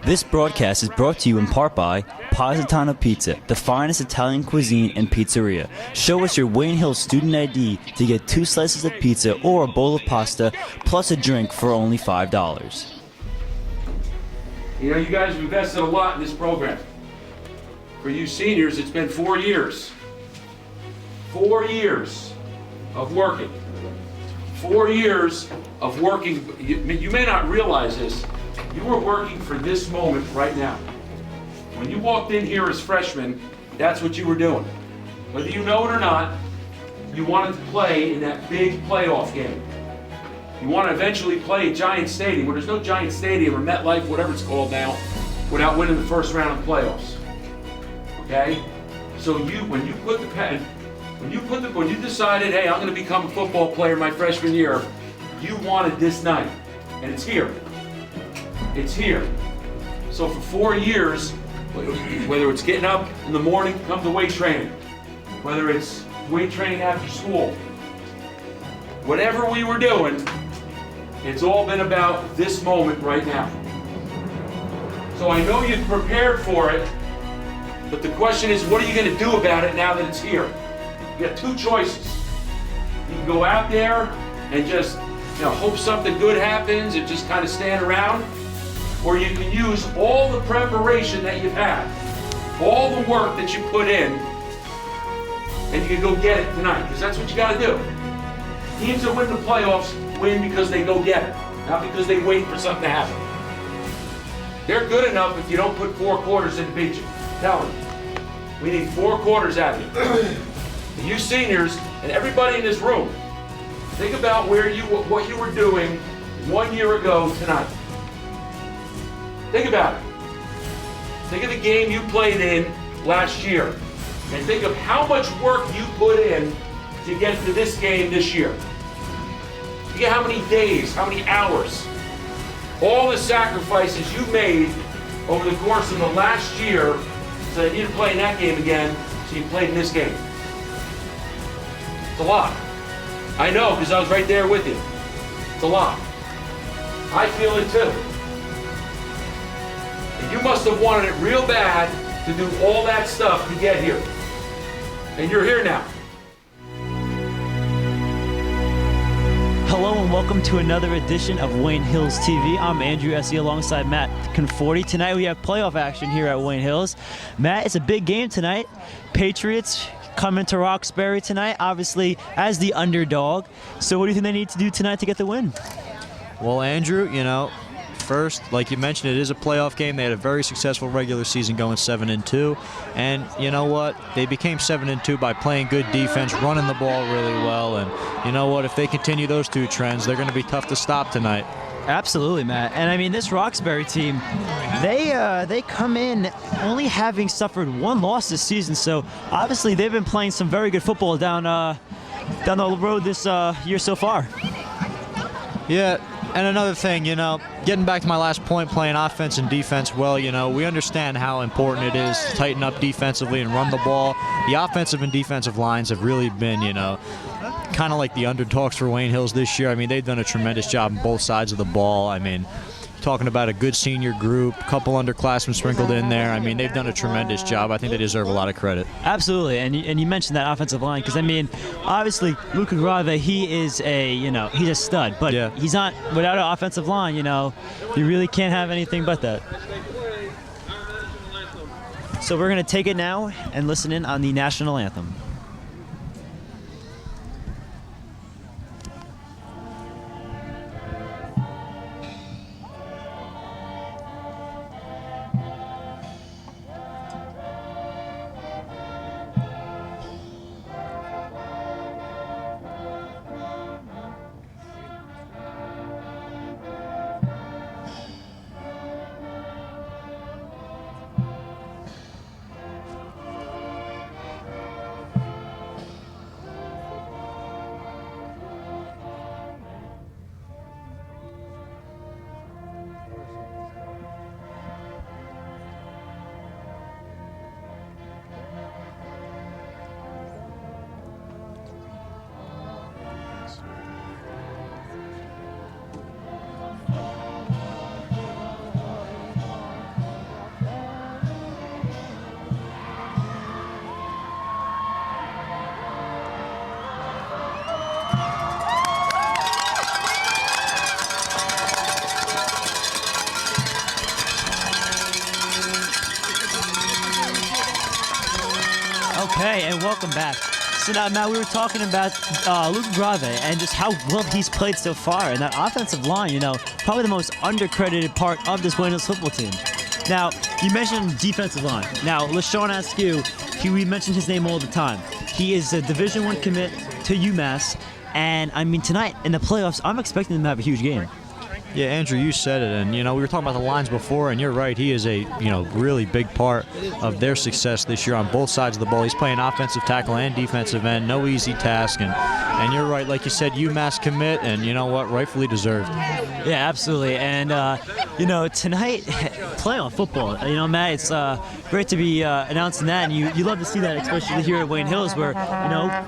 This broadcast is brought to you in part by Positano Pizza, the finest Italian cuisine and pizzeria. Show us your Wayne Hills student ID to get 2 slices of pizza or a bowl of pasta, plus a drink for only $5. You know, you guys have invested a lot in this program. For you seniors, it's been 4 years. 4 years of working. 4 years of working. You may not realize this. You were working for this moment right now. When you walked in here as freshmen, that's what you were doing. Whether you know it or not, you wanted to play in that big playoff game. You want to eventually play at Giant Stadium, where there's no Giant Stadium or MetLife, whatever it's called now, without winning the first round of the playoffs. Okay? So when you decided, hey, I'm going to become a football player my freshman year, you wanted this night, and it's here. It's here. So for 4 years, whether it's getting up in the morning, come to weight training, whether it's weight training after school, whatever we were doing, it's all been about this moment right now. So I know you've prepared for it, but the question is, what are you going to do about it now that it's here? You got 2 choices. You can go out there and just hope something good happens and just kind of stand around, or you can use all the preparation that you've had, all the work that you put in, and you can go get it tonight, because that's what you got to do. Teams that win the playoffs win because they go get it, not because they wait for something to happen. They're good enough if you don't put 4 quarters in to beat you. Tell them. We need 4 quarters out of you. And you seniors and everybody in this room, think about what you were doing 1 year ago tonight. Think about it. Think of the game you played in last year, and think of how much work you put in to get to this game this year. Think of how many days, how many hours, all the sacrifices you made over the course of the last year so that you didn't play in that game again, so you played in this game. It's a lot. I know, because I was right there with you. It's a lot. I feel it too. And you must have wanted it real bad to do all that stuff to get here. And you're here now. Hello and welcome to another edition of Wayne Hills TV. I'm Andrew Easse alongside Matt Conforti. Tonight we have playoff action here at Wayne Hills. Matt, it's a big game tonight. Patriots coming to Roxbury tonight, obviously as the underdog. So what do you think they need to do tonight to get the win? Well, Andrew, first, like you mentioned, it is a playoff game. They had a very successful regular season going 7-2. And you know what? They became 7-2 by playing good defense, running the ball really well. And you know what? If they continue those 2 trends, they're going to be tough to stop tonight. Absolutely, Matt. And I mean, this Roxbury team, they come in only having suffered 1 loss this season. So obviously they've been playing some very good football down the road this year so far. Yeah. And another thing, getting back to my last point, playing offense and defense well, we understand how important it is to tighten up defensively and run the ball. The offensive and defensive lines have really been, kind of like the underdogs for Wayne Hills this year. I mean, they've done a tremendous job on both sides of the ball. I mean, talking about a good senior group, a couple underclassmen sprinkled in there. I mean, they've done a tremendous job. I think they deserve a lot of credit. Absolutely, and you mentioned that offensive line, because I mean, obviously Luca Grave, he's a stud, but yeah, he's not, without an offensive line, you really can't have anything but that. So we're gonna take it now and listen in on the national anthem. Hey, and welcome back. So now, Matt, we were talking about Luke Grave and just how well he's played so far. And that offensive line, you know, probably the most undercredited part of this Wayne Hills football team. Now, you mentioned defensive line. Now, LaShawn Askew, we mention his name all the time. He is a Division I commit to UMass. And, I mean, tonight in the playoffs, I'm expecting him to have a huge game. Yeah, Andrew, you said it, and we were talking about the lines before, and you're right. He is a really big part of their success this year on both sides of the ball. He's playing offensive tackle and defensive end, no easy task, and you're right, like you said, UMass commit, and you know what, rightfully deserved. Yeah, absolutely, and tonight, playoff football. Matt, it's great to be announcing that, and you love to see that, especially here at Wayne Hills, where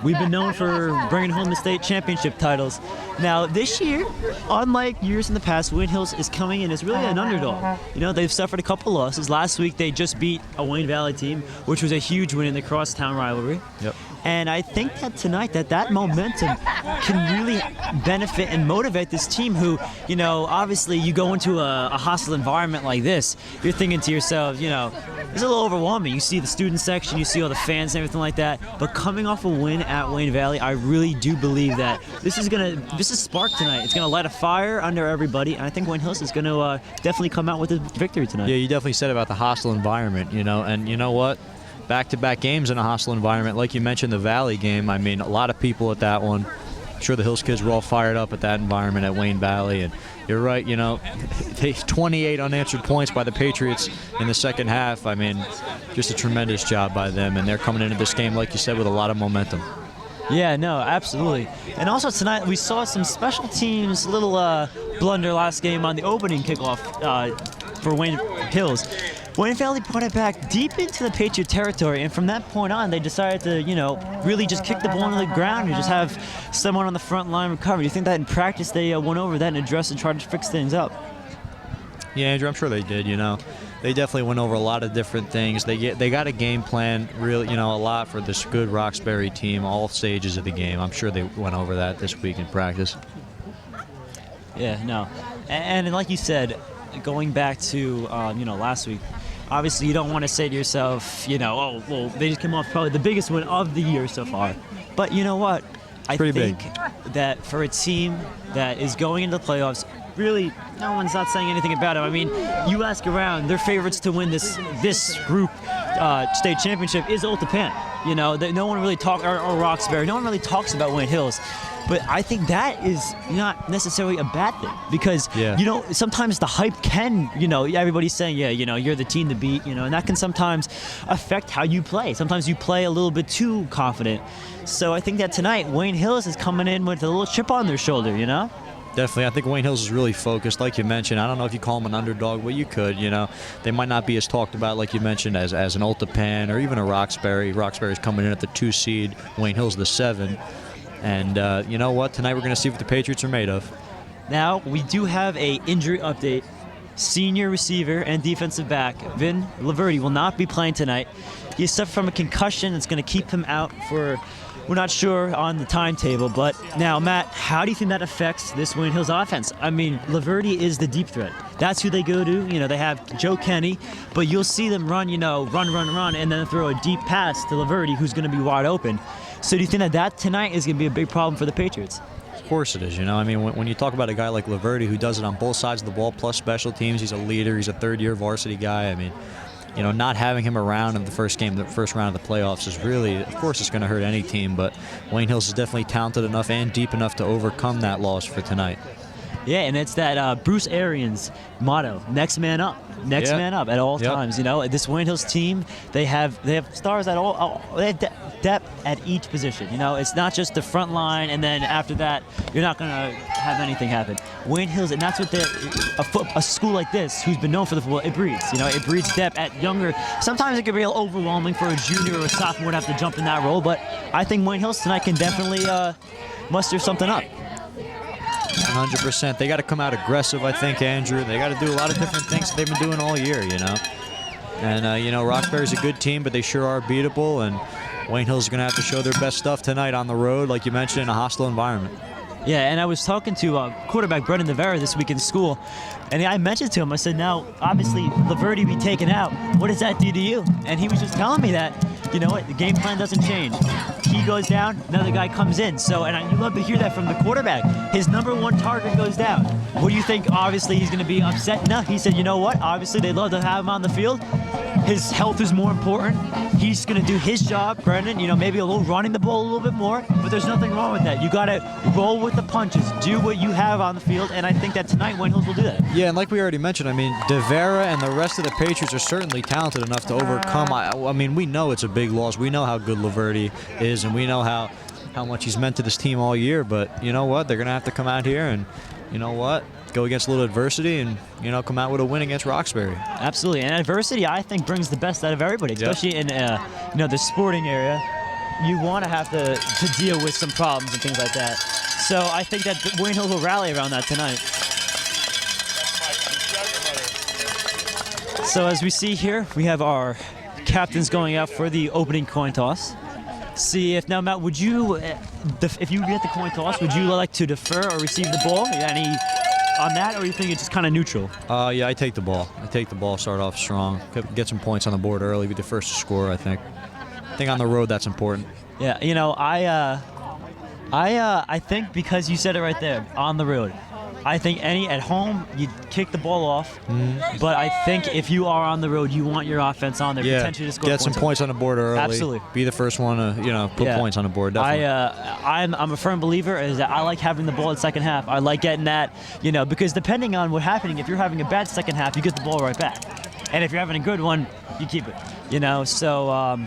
we've been known for bringing home the state championship titles. Now, this year, unlike years in the past, Wayne Hills is coming in as really an underdog. They've suffered a couple losses. Last week, they just beat a Wayne Valley team, which was a huge win in the crosstown rivalry. Yep. And I think that tonight, that momentum can really benefit and motivate this team who, obviously you go into a hostile environment like this, you're thinking to yourself, it's a little overwhelming. You see the student section, you see all the fans and everything like that. But coming off a win at Wayne Valley, I really do believe that this is spark tonight. It's going to light a fire under everybody. And I think Wayne Hills is going to definitely come out with a victory tonight. Yeah, you definitely said about the hostile environment, and you know what? Back-to-back games in a hostile environment. Like you mentioned, the Valley game, I mean, a lot of people at that one. I'm sure the Hills kids were all fired up at that environment at Wayne Valley. And you're right, 28 unanswered points by the Patriots in the second half. I mean, just a tremendous job by them. And they're coming into this game, like you said, with a lot of momentum. Yeah, no, absolutely. And also tonight we saw some special teams, little blunder last game on the opening kickoff for Wayne Hills. Wayne Valley brought it back deep into the Patriot territory, and from that point on, they decided to, really just kick the ball into the ground and just have someone on the front line recover. Do you think that in practice they went over that and addressed and tried to fix things up? Yeah, Andrew, I'm sure they did. They definitely went over a lot of different things. They got a game plan, really, a lot for this good Roxbury team, all stages of the game. I'm sure they went over that this week in practice. Yeah, no, and like you said, going back to last week. Obviously, you don't want to say to yourself, oh, well, they just came off probably the biggest win of the year so far. But you know what? I think that for a team that is going into the playoffs, really, no one's not saying anything about it. I mean, you ask around, their favorites to win this group state championship is Old Japan. No one really talks, or Roxbury. No one really talks about Wayne Hills. But I think that is not necessarily a bad thing because, sometimes the hype can, everybody's saying, you're the team to beat, and that can sometimes affect how you play. Sometimes you play a little bit too confident. So I think that tonight, Wayne Hills is coming in with a little chip on their shoulder, Definitely. I think Wayne Hills is really focused, like you mentioned. I don't know if you call them an underdog, but you could. They might not be as talked about, like you mentioned, as an Old Japan or even a Roxbury. Roxbury's coming in at the 2 seed, Wayne Hills the 7. And you know what? Tonight we're going to see what the Patriots are made of. Now, we do have a injury update. Senior receiver and defensive back Vin Laverty will not be playing tonight. He suffered from a concussion that's going to keep him out for, we're not sure on the timetable. But now, Matt, how do you think that affects this Wayne Hills offense? I mean, Laverty is the deep threat. That's who they go to. They have Joe Kenny, but you'll see them run, run, and then throw a deep pass to Laverty, who's going to be wide open. So do you think that tonight is going to be a big problem for the Patriots? Of course it is. I mean, when you talk about a guy like Laverty who does it on both sides of the ball plus special teams, he's a leader, he's a third-year varsity guy. I mean, not having him around in the first game, the first round of the playoffs is really, of course, it's going to hurt any team, but Wayne Hills is definitely talented enough and deep enough to overcome that loss for tonight. Yeah, and it's that Bruce Arians motto: next man up, man up at all times. This Wayne Hills team, they have stars at all. They have depth at each position. It's not just the front line, and then after that, you're not going to have anything happen. Wayne Hills, and that's what a school like this, who's been known for the football, it breeds. It breeds depth at younger. Sometimes it can be overwhelming for a junior or a sophomore to have to jump in that role, but I think Wayne Hills tonight can definitely muster something up. 100%. They got to come out aggressive, I think, Andrew. They got to do a lot of different things that they've been doing all year, And, Roxbury's a good team, but they sure are beatable, and Wayne Hills is going to have to show their best stuff tonight on the road, like you mentioned, in a hostile environment. Yeah, and I was talking to quarterback Brendan Navarra this week in school, and I mentioned to him, I said, now, obviously, Laverty be taken out. What does that do to you? And he was just telling me that you know what? The game plan doesn't change. He goes down, another guy comes in. So, and you love to hear that from the quarterback. His number one target goes down. What do you think? Obviously, he's going to be upset. No, he said, you know what? Obviously, they'd love to have him on the field. His health is more important. He's going to do his job, Brendan. You know, maybe a little running the ball a little bit more, but there's nothing wrong with that. You got to roll with the punches, do what you have on the field, and I think that tonight Wayne Hills will do that. Yeah, and like we already mentioned, I mean, DeVera and the rest of the Patriots are certainly talented enough to overcome. I mean, we know it's a big loss. We know how good Laverty is, and we know how much he's meant to this team all year. But you know what? They're going to have to come out here and, you know what? Go against a little adversity and, you know, come out with a win against Roxbury. Absolutely, and adversity, I think, brings the best out of everybody, especially in you know, the sporting area. You want to have to deal with some problems and things like that. So I think that Wayne Hills will rally around that tonight. So as we see here, we have our captains going out for the opening coin toss. See if now, Matt, would you, if you get the coin toss, would you like to defer or receive the ball? Any on that, or you think it's just kind of neutral? Yeah, I take the ball. Start off strong, get some points on the board early, be the first to score. I think on the road that's important. Yeah, you know, I think because you said it right there, on the road. I think at home you kick the ball off, but I think if you are on the road, you want your offense on there, potentially to score get some points on the board early. Absolutely, be the first one to put points on the board. Definitely. I'm a firm believer is that I like having the ball in second half. I like getting that, because depending on what's happening, if you're having a bad second half, you get the ball right back, and if you're having a good one, you keep it. So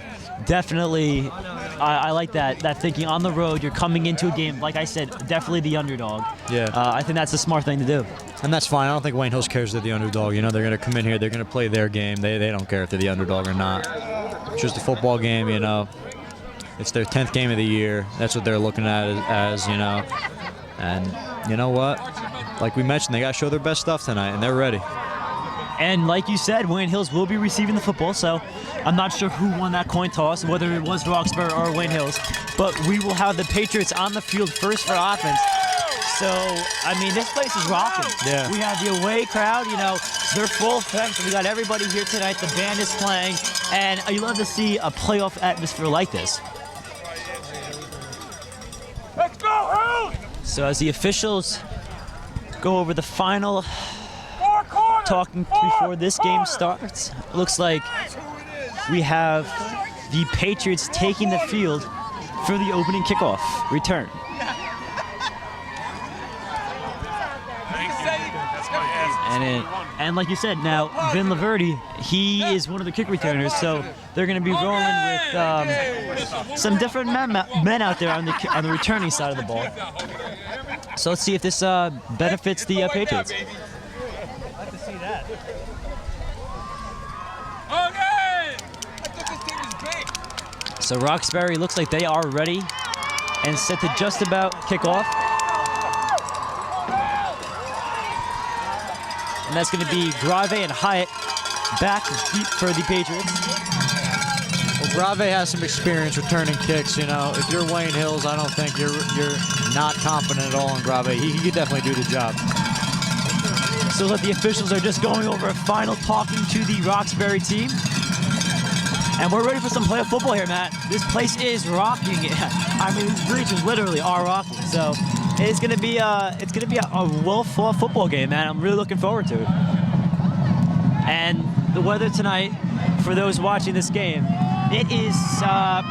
definitely. I like that thinking on the road. You're coming into a game, like I said, definitely the underdog. Yeah. I think that's a smart thing to do. And that's fine. I don't think Wayne Hills cares they're the underdog. They're going to come in here. They're going to play their game. They don't care if they're the underdog or not. It's just a football game, It's their 10th game of the year. That's what they're looking at as. And you know what? Like we mentioned, they got to show their best stuff tonight, and they're ready. And like you said, Wayne Hills will be receiving the football, so I'm not sure who won that coin toss, whether it was Roxbury or Wayne Hills, but we will have the Patriots on the field first for offense. So, I mean, this place is rocking. Yeah. We have the away crowd, they're full effect. We got everybody here tonight. The band is playing, and you love to see a playoff atmosphere like this. Let's go, Hills! So as the officials go over the final talking before this game starts, it looks like we have the Patriots taking the field for the opening kickoff return. And like you said, now Vin Laverty, he is one of the kick returners, so they're going to be rolling with some different men out there on the returning side of the ball. So let's see if this benefits the Patriots. So Roxbury looks like they are ready and set to just about kick off. And that's going to be Grave and Hyatt back deep for the Patriots. Well, Grave has some experience returning kicks. If you're Wayne Hills, I don't think you're not confident at all in Grave. He could definitely do the job. So the officials are just going over a final talking to the Roxbury team. And we're ready for some playoff football here, Matt. This place is rocking. I mean, these bleachers literally are rocking. So it's gonna be a well-fought football game, man. I'm really looking forward to it. And the weather tonight, for those watching this game, it is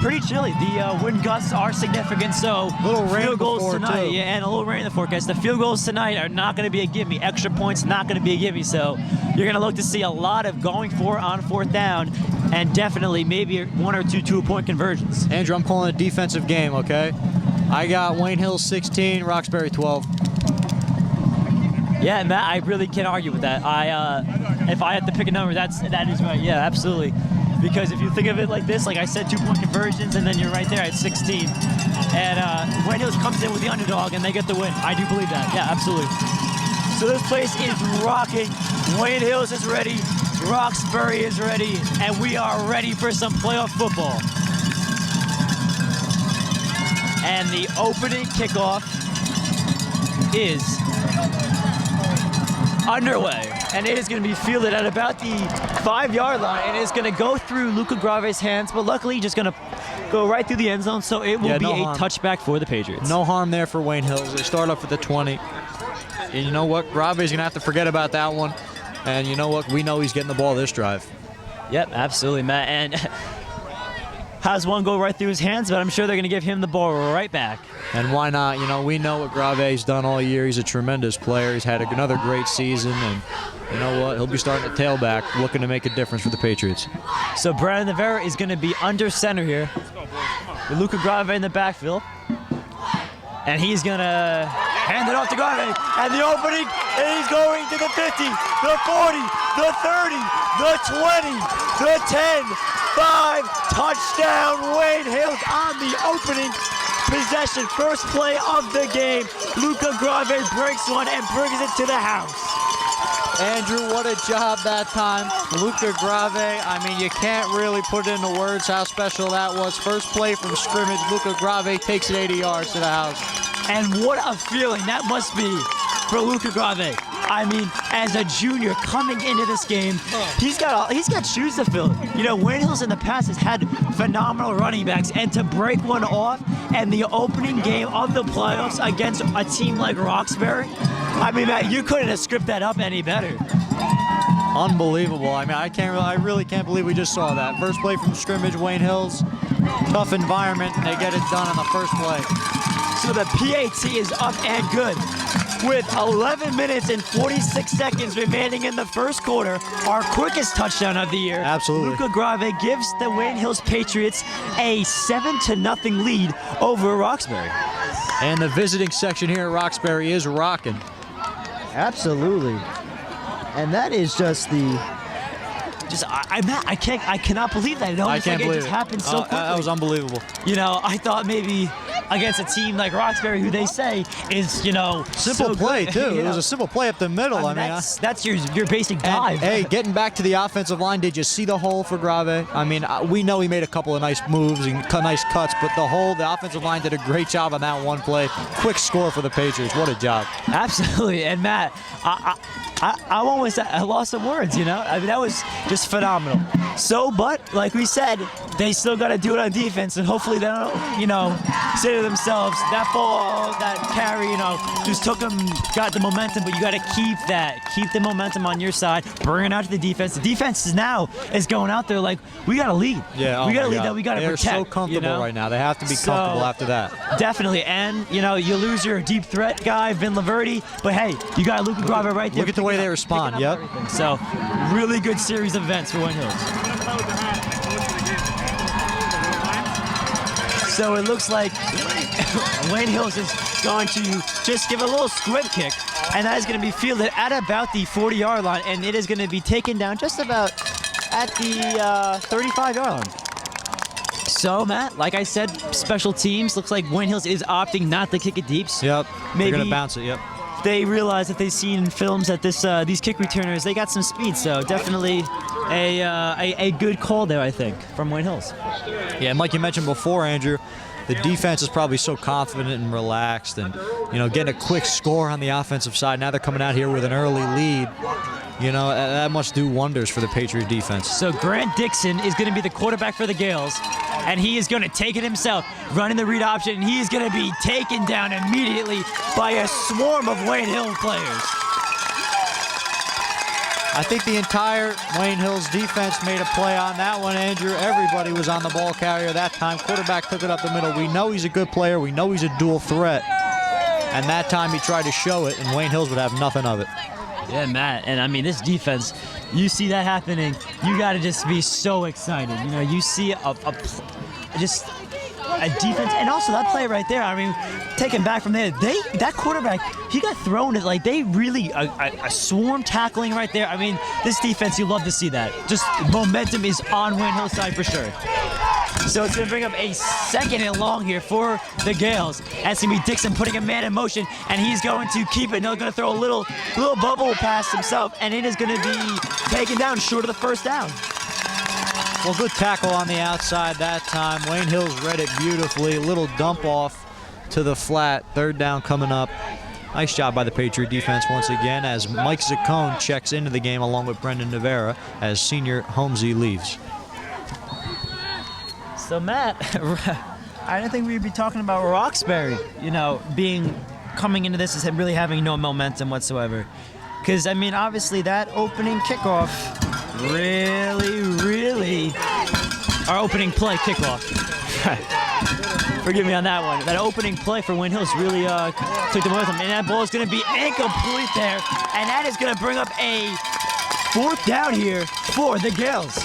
pretty chilly. The wind gusts are significant, so little rain field goals tonight, too. and a little rain in the forecast. The field goals tonight are not going to be a gimme. Extra points not going to be a gimme. So you're going to look to see a lot of going for it on fourth down, and definitely maybe one or two two-point conversions. Andrew, I'm calling a defensive game, okay? I got Wayne Hills 16, Roxbury 12. Yeah, Matt, I really can't argue with that. If I had to pick a number, that is right. Yeah, absolutely. Because if you think of it like this, like I said, two-point conversions, and then you're right there at 16. And Wayne Hills comes in with the underdog, and they get the win. I do believe that. Yeah, absolutely. So this place is rocking. Wayne Hills is ready. Roxbury is ready. And we are ready for some playoff football. And the opening kickoff is underway. and it is going to be fielded at about the 5-yard line, and it's going to go through Luca Grave's hands, but luckily just going to go right through the end zone, so it will be a touchback for the Patriots. No harm there for Wayne Hills. They start off at the 20. And you know what? Grave's going to have to forget about that one. And you know what? We know he's getting the ball this drive. Yep, absolutely, Matt. And has one go right through his hands, but I'm sure they're going to give him the ball right back. And why not? You know, we know what Grave's done all year. He's a tremendous player. He's had another great season, and you know what? He'll be starting at tailback, looking to make a difference for the Patriots. So Brandon Navarra is going to be under center here with Luca Grave in the backfield. And he's going to hand it off to Grave. And the opening, and he's going to the 50, the 40, the 30, the 20, the 10, 5, touchdown, Wayne Hills on the opening possession. First play of the game. Luca Grave breaks one and brings it to the house. Andrew, what a job that time. Luca Grave, I mean, you can't really put it into words how special that was. First play from scrimmage, Luca Grave takes it 80 yards to the house. And what a feeling that must be for Luca Grave. I mean, as a junior coming into this game, he's got shoes to fill. You know, Wayne Hills in the past has had phenomenal running backs, and to break one off and the opening game of the playoffs against a team like Roxbury, I mean, Matt, you couldn't have scripted that up any better. Unbelievable. I mean, I really can't believe we just saw that. First play from scrimmage, Wayne Hills. Tough environment, and they get it done on the first play. So the PAT is up and good. With 11 minutes and 46 seconds remaining in the first quarter, our quickest touchdown of the year. Absolutely. Luca Grave gives the Wayne Hills Patriots a 7-0 lead over Roxbury. And the visiting section here at Roxbury is rocking. Absolutely. And that is just the... I cannot believe that. I can't believe it just happened so quickly. That was unbelievable. You know, I thought maybe against a team like Roxbury, who they say is, you know, simple so play good, too. You It was a simple play up the middle. I mean, that's your basic dive. Hey, getting back to the offensive line, did you see the hole for Grave? I mean, we know he made a couple of nice moves and nice cuts, but the offensive line did a great job on that one play. Quick score for the Patriots. What a job. Absolutely. And Matt, I lost some words, you know? I mean, that was just phenomenal. So, but like we said, they still got to do it on defense, and hopefully they don't, you know, say to themselves, that ball, that carry, you know, just took them, got the momentum, but you got to keep the momentum on your side, bring it out to the defense. The defense is going out there like, we got to lead. Yeah, we got to lead that, we got to protect. They're so comfortable right now. They have to be comfortable after that. Definitely, and, you know, you lose your deep threat guy, Vin Laverty, but hey, you got Luca Grave right there. Look at the way they respond, yep. So, really good series of events for Wayne Hills. So it looks like Wayne Hills is going to just give a little squib kick, and that is going to be fielded at about the 40-yard line, and it is going to be taken down just about at the 35-yard line. So, Matt, like I said, special teams. Looks like Wayne Hills is opting not to kick it deep. Yep, maybe they're going to bounce it, yep. They realize that they've seen in films that these kick returners, they got some speed, so definitely a good call there, I think, from Wayne Hills. Yeah, and like you mentioned before, Andrew, the defense is probably so confident and relaxed, and you know, getting a quick score on the offensive side. Now they're coming out here with an early lead. You know, that must do wonders for the Patriot defense. So Grant Dixon is going to be the quarterback for the Gales, and he is going to take it himself, running the read option, and he is going to be taken down immediately by a swarm of Wayne Hill players. I think the entire Wayne Hills defense made a play on that one, Andrew. Everybody was on the ball carrier that time. Quarterback took it up the middle. We know he's a good player. We know he's a dual threat. And that time he tried to show it, and Wayne Hills would have nothing of it. Yeah, Matt, and I mean, this defense, you see that happening, you got to just be so excited. You know, you see a defense, and also that play right there, I mean, taken back from there, that quarterback, he got thrown at, like, they really, a swarm tackling right there. I mean, this defense, you love to see that. Just momentum is on Wayne Hill's side for sure. So it's going to bring up a 2nd and long here for the Gales. That's going to be Dixon putting a man in motion, and he's going to keep it. They're going to throw a little bubble pass himself, and it is going to be taken down short of the first down. Well, good tackle on the outside that time. Wayne Hills read it beautifully. Little dump off to the flat. 3rd down coming up. Nice job by the Patriot defense once again as Mike Zaccone checks into the game along with Brendan Navarra as senior Holmesy leaves. So Matt, I didn't think we'd be talking about Roxbury, coming into this and really having no momentum whatsoever. Because, I mean, obviously that opening kickoff our opening play kickoff. Forgive me on that one. That opening play for Wayne Hills really took the momentum. And that ball is going to be incomplete there. And that is going to bring up a 4th down here for the Gales.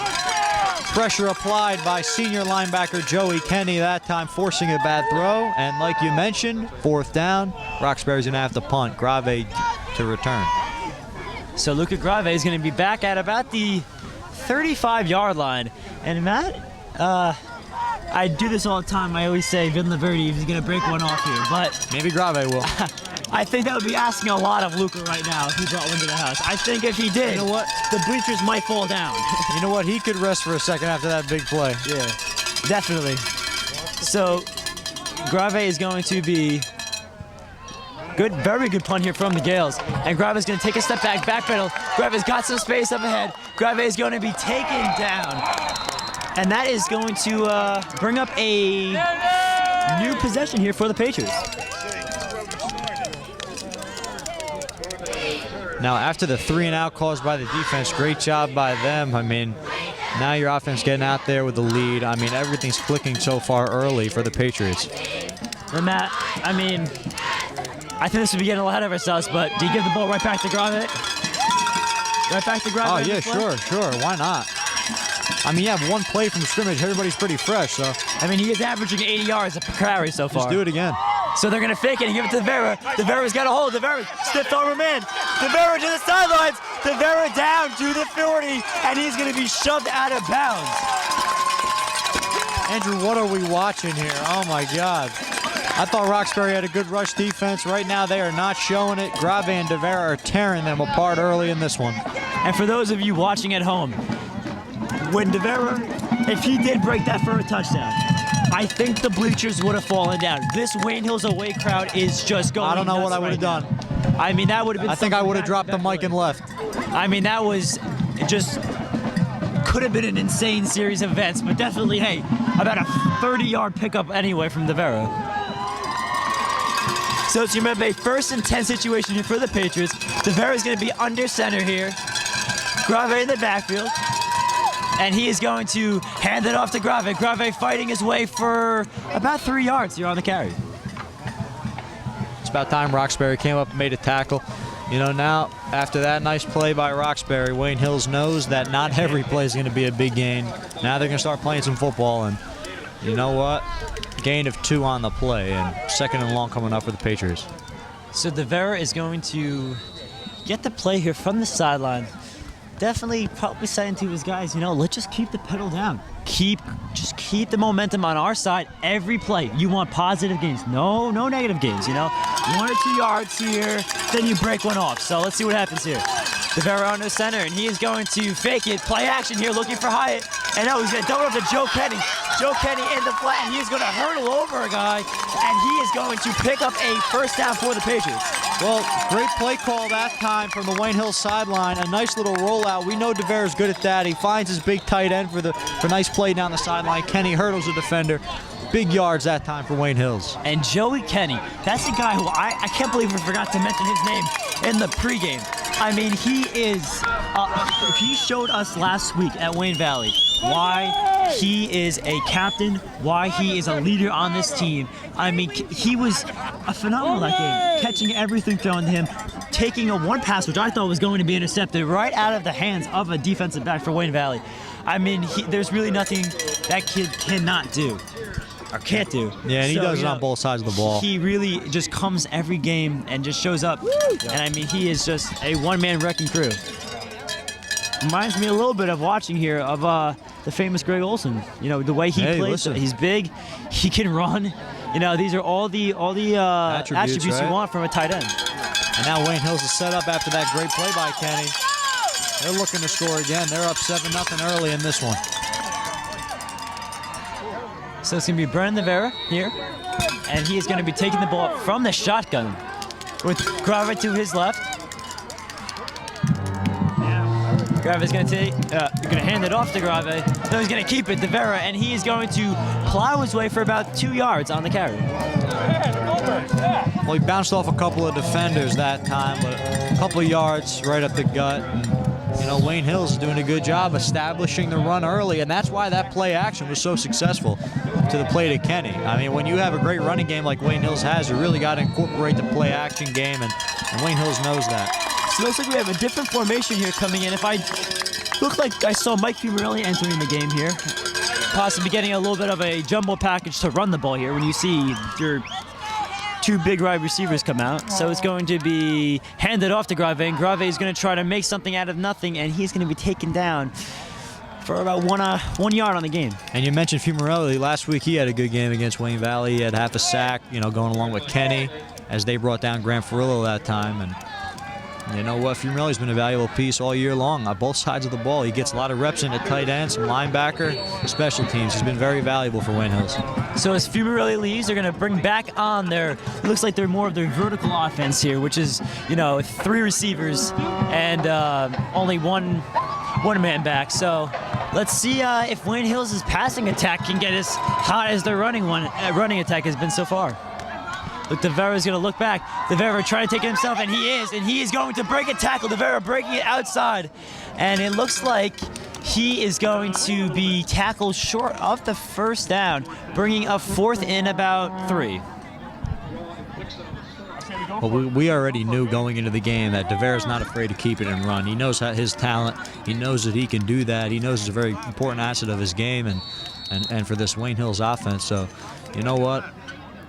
Pressure applied by senior linebacker Joey Kenny that time, forcing a bad throw. And like you mentioned, 4th down. Roxbury's going to have to punt. Grave to return. So Luca Grave is going to be back at about the 35-yard line. And Matt, I do this all the time. I always say Vin Laverty is going to break one off here, but maybe Grave will. I think that would be asking a lot of Luca right now if he brought one to the house. I think if he did, you know what? The bleachers might fall down. You know what? He could rest for a second after that big play. Yeah, definitely. So Grave is going to be good, very good punt here from the Gales. And Grave is going to take a step back pedal. Grave's got some space up ahead. Grave is going to be taken down. And that is going to bring up a new possession here for the Patriots. Now, after the 3-and-out caused by the defense, great job by them. I mean, now your offense getting out there with the lead. I mean, everything's clicking so far early for the Patriots. And Matt, I mean, I think this would be getting a lot ahead of ourselves, but do you give the ball right back to Grave? Right back to Grave? Oh, yeah, sure. Why not? I mean, you have one play from scrimmage. Everybody's pretty fresh, so. I mean, he is averaging 80 yards per carry so far. Just do it again. So they're going to fake it and give it to Devera. Devera's got a hold. Devera, stiff arm man. Devera to the sidelines. Devera down to the 40, and he's going to be shoved out of bounds. Andrew, what are we watching here? Oh, my God. I thought Roxbury had a good rush defense. Right now, they are not showing it. Grave and Devera are tearing them apart early in this one. And for those of you watching at home, when Devera, if he did break that for a touchdown, I think the bleachers would have fallen down. This Wayne Hills away crowd is just going. I don't know what I would have done. I mean, that would have been. I think I would have dropped the mic and left. I mean, that was just could have been an insane series of events, but definitely, hey, about a 30-yard pickup anyway from Devera. So it's remember a 1st and 10 situation here for the Patriots. Devera is going to be under center here. Grave in the backfield. And he is going to hand it off to Grave. Grave fighting his way for about 3 yards here on the carry. It's about time Roxbury came up and made a tackle. You know, now, after that nice play by Roxbury, Wayne Hills knows that not every play is going to be a big gain. Now they're going to start playing some football, and you know what? Gain of 2 on the play, and 2nd and long coming up for the Patriots. So Devera is going to get the play here from the sideline. Definitely probably saying to his guys, let's just keep the pedal down. Just keep the momentum on our side every play. You want positive gains, no negative gains, 1 or 2 yards here, then you break one off. So let's see what happens here. Devera on the center, and he is going to fake it. Play action here, looking for Hyatt. And no, he's going to double up to Joe Kenny. Joe Kenny in the flat, and he is going to hurdle over a guy, and he is going to pick up a 1st down for the Patriots. Well, great play call that time from the Wayne Hills sideline. A nice little rollout. We know Devera's good at that. He finds his big tight end for a nice play down the sideline. Kenny hurdles the defender. Big yards that time for Wayne Hills. And Joey Kenny, that's a guy who I can't believe we forgot to mention his name in the pregame. I mean, he is, he showed us last week at Wayne Valley why he is a captain, why he is a leader on this team. I mean, he was a phenomenal that game, catching everything thrown to him, taking a one pass, which I thought was going to be intercepted, right out of the hands of a defensive back for Wayne Valley. I mean, there's really nothing that kid cannot do. Or can't do. Yeah, and he does it on both sides of the ball. He really just comes every game and just shows up. And I mean, he is just a one-man wrecking crew. Reminds me a little bit of watching here of the famous Greg Olson. The way he plays. Listen. He's big. He can run. These are all the attributes right? you want from a tight end. And now Wayne Hills is set up after that great play by Kenny. They're looking to score again. They're up 7-0 early in this one. So it's going to be Brendan Devera here, and he is going to be taking the ball from the shotgun. with Grave to his left. Grave's gonna hand it off to Grave. No, he's gonna keep it to Vera, and he is going to plow his way for about 2 yards on the carry. Well, he bounced off a couple of defenders that time, but a couple of yards right up the gut. And, you know, Wayne Hills is doing a good job establishing the run early, and that's why that play action was so successful to the play to Kenny. I mean, when you have a great running game like Wayne Hills has, you really got to incorporate the play action game, and Wayne Hills knows that. So it looks like we have a different formation here coming in. Looked like I saw Mike Fumarelli entering the game here, possibly getting a little bit of a jumbo package to run the ball here when you see your 2 big wide receivers come out. So it's going to be handed off to Grave, and Grave is going to try to make something out of nothing, and he's going to be taken down for about 1 yard on the game. And you mentioned Fumarelli. Last week he had a good game against Wayne Valley. He had half a sack, you know, going along with Kenny as they brought down Grant Farillo that time. And you know what? Fumarelli's been a valuable piece all year long on both sides of the ball. He gets a lot of reps in at tight end, some linebacker, special teams. He's been very valuable for Wayne Hills. So as Fumarelli leaves, they're going to bring back on it looks like they're more of their vertical offense here, which is, you know, 3 receivers and only one man back. So let's see if Wayne Hills' passing attack can get as hot as their running attack has been so far. Look, Devera's going to look back. Devera trying to take it himself, and he is going to break a tackle. Devera breaking it outside, and it looks like he is going to be tackled short of the first down, bringing a 4th in about 3. Well, we already knew going into the game that Devera's not afraid to keep it and run. He knows his talent. He knows that he can do that. He knows it's a very important asset of his game and for this Wayne Hills offense. So, you know what?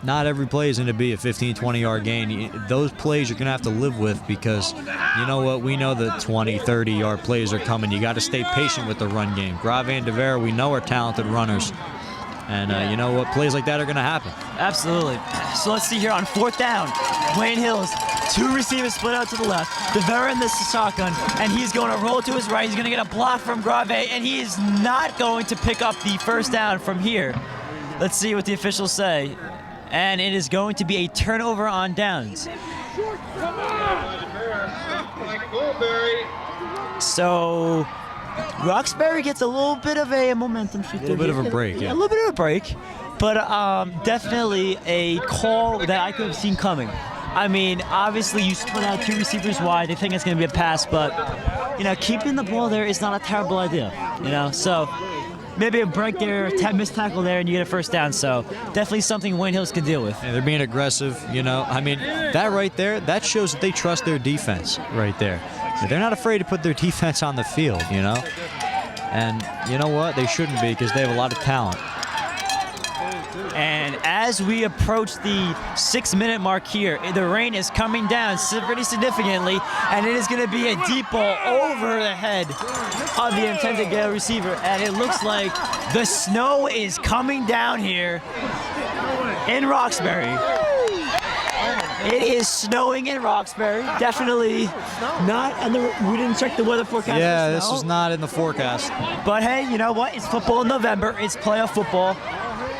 Not every play is going to be a 15, 20-yard gain. Those plays you're going to have to live with because, you know what, we know that 20, 30-yard plays are coming. You got to stay patient with the run game. Grave and Devera, we know are talented runners. And you know what, plays like that are going to happen. Absolutely. So let's see here on 4th down. Wayne Hills, 2 receivers split out to the left. Devera in the shotgun, and he's going to roll to his right. He's going to get a block from Grave, and he is not going to pick up the first down from here. Let's see what the officials say. And it is going to be a turnover on downs. So Roxbury gets a little bit of a momentum shift. A little bit of a break, yeah. A little bit of a break, but definitely a call that I could have seen coming. I mean, obviously you split out 2 receivers wide. They think it's going to be a pass, but, you know, keeping the ball there is not a terrible idea, you know? So maybe a break there, missed tackle there, and you get a first down. So definitely something Wayne Hills can deal with. Yeah, they're being aggressive, you know. I mean, that right there, that shows that they trust their defense right there. They're not afraid to put their defense on the field, you know. And you know what? They shouldn't be because they have a lot of talent. And as we approach the 6-minute mark here, the rain is coming down pretty significantly, and it is going to be a deep ball over the head of the intended Gale receiver. And it looks like the snow is coming down here in Roxbury. It is snowing in Roxbury. Definitely not, and we didn't check the weather forecast. Yeah, this is not in the forecast. But hey, you know what? It's football in November. It's playoff football.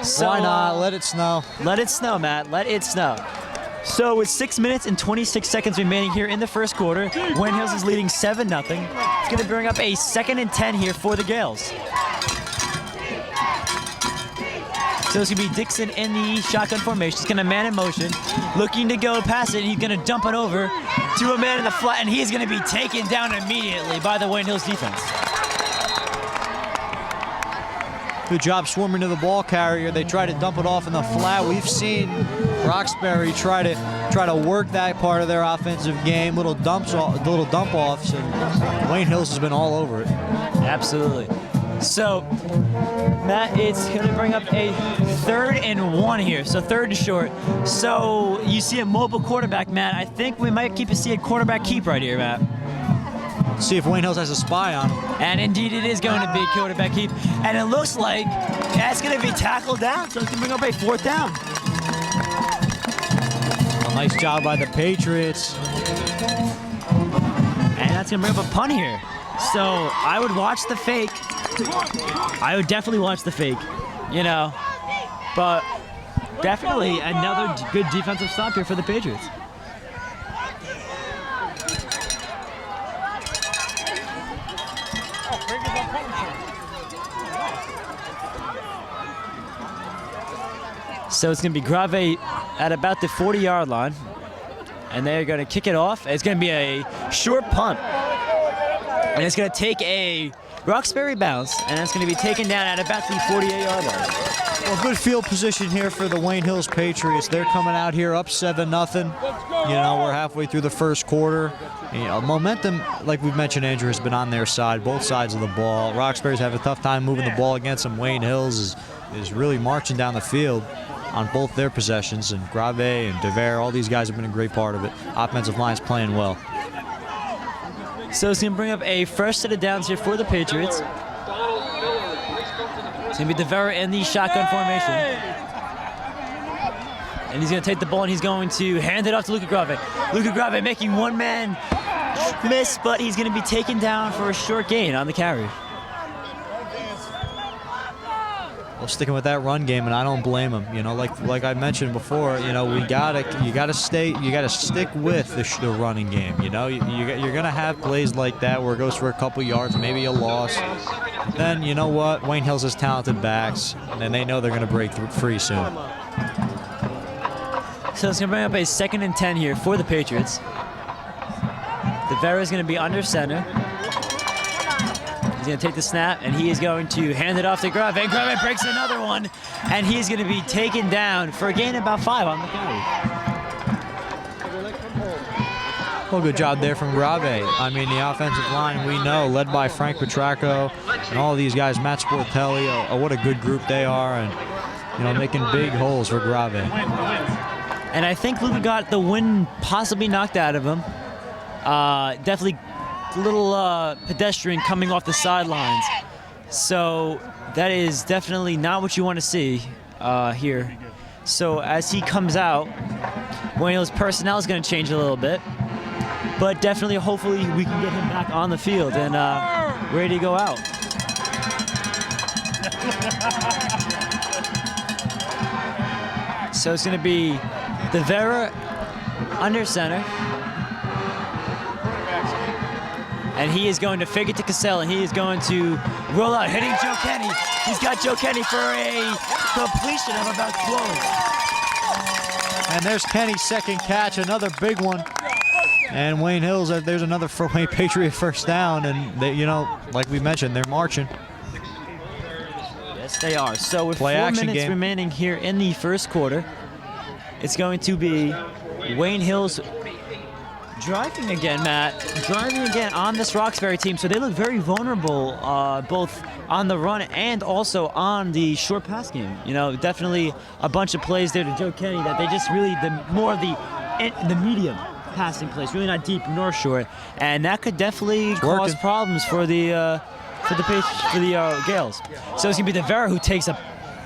So, why not? Let it snow. Let it snow, Matt. Let it snow. So with 6 minutes and 26 seconds remaining here in the first quarter, Wayne Hills is leading 7-0. It's going to bring up a 2nd and 10 here for the Gales. So it's going to be Dixon in the shotgun formation. He's going to man in motion, looking to go past it. He's going to dump it over to a man in the flat, and he's going to be taken down immediately by the Wayne Hills defense. Good job swarming to the ball carrier. They try to dump it off in the flat. We've seen Roxbury try to work that part of their offensive game, little dump offs, and Wayne Hills has been all over it. Absolutely. So, Matt, it's going to bring up a 3rd and 1 here. So 3rd and short. So you see a mobile quarterback, Matt. I think we might see a quarterback keep right here, Matt. See if Wayne Hills has a spy on him. And indeed it is going to be a quarterback keep. And it looks like that's going to be tackled down. So it's going to bring up a 4th down. A nice job by the Patriots. And that's going to bring up a punt here. So I would watch the fake. I would definitely watch the fake, you know. But definitely another good defensive stop here for the Patriots. So it's going to be Grave at about the 40-yard line. And they're going to kick it off. It's going to be a short punt. And it's going to take a Roxbury bounce, and it's going to be taken down at about the 48-yard line. Well, good field position here for the Wayne Hills Patriots. They're coming out here up 7-0. You know, we're halfway through the first quarter. You know, momentum, like we've mentioned, Andrew, has been on their side, both sides of the ball. Roxbury's have a tough time moving the ball against them. Wayne Hills is really marching down the field on both their possessions, and Grave and DeVere, all these guys have been a great part of it. Offensive line's playing well. So it's going to bring up a fresh set of downs here for the Patriots. It's going to be DeVere in the shotgun formation. And he's going to take the ball and he's going to hand it off to Luca Grave. Luca Grave making one man miss, but he's going to be taken down for a short gain on the carry. Well, sticking with that run game, and I don't blame him. You know, like I mentioned before, you know, you gotta stick with the running game. You know, you're gonna have plays like that where it goes for a couple yards, maybe a loss. But then you know what? Wayne Hills has talented backs, and they know they're gonna break free soon. So it's gonna bring up a 2nd and 10 here for the Patriots. DeVere is gonna be under center. He's going to take the snap, and he is going to hand it off to Grave. And Grave breaks another one, and he's going to be taken down for a gain of about 5 on the carry. Well, good job there from Grave. I mean, the offensive line, we know, led by Frank Petracco and all these guys, Matt Sportelli, what a good group they are, and, you know, making big holes for Grave. And I think Luca got the wind possibly knocked out of him. Definitely little pedestrian coming off the sidelines. So that is definitely not what you want to see here. So as he comes out, Wayne Hills' personnel is going to change a little bit. But definitely, hopefully, we can get him back on the field and ready to go out. So it's going to be DeVere under center. And he is going to fake it to Cassell, and he is going to roll out, hitting Joe Kenny. He's got Joe Kenny for a completion of about 12. And there's Kenny's second catch, another big one. And Wayne Hills, there's another Wayne Patriot first down, and they, you know, like we mentioned, they're marching. Yes, they are. So with Play 4 action minutes game remaining here in the first quarter, it's going to be Wayne Hills driving again, Matt. Driving again on this Roxbury team. So they look very vulnerable, both on the run and also on the short pass game. You know, definitely a bunch of plays there to Joe Kenny that they just really, more of the medium passing plays, really not deep nor short. And that could definitely cause problems for the Gales. So it's going to be DeVere who takes a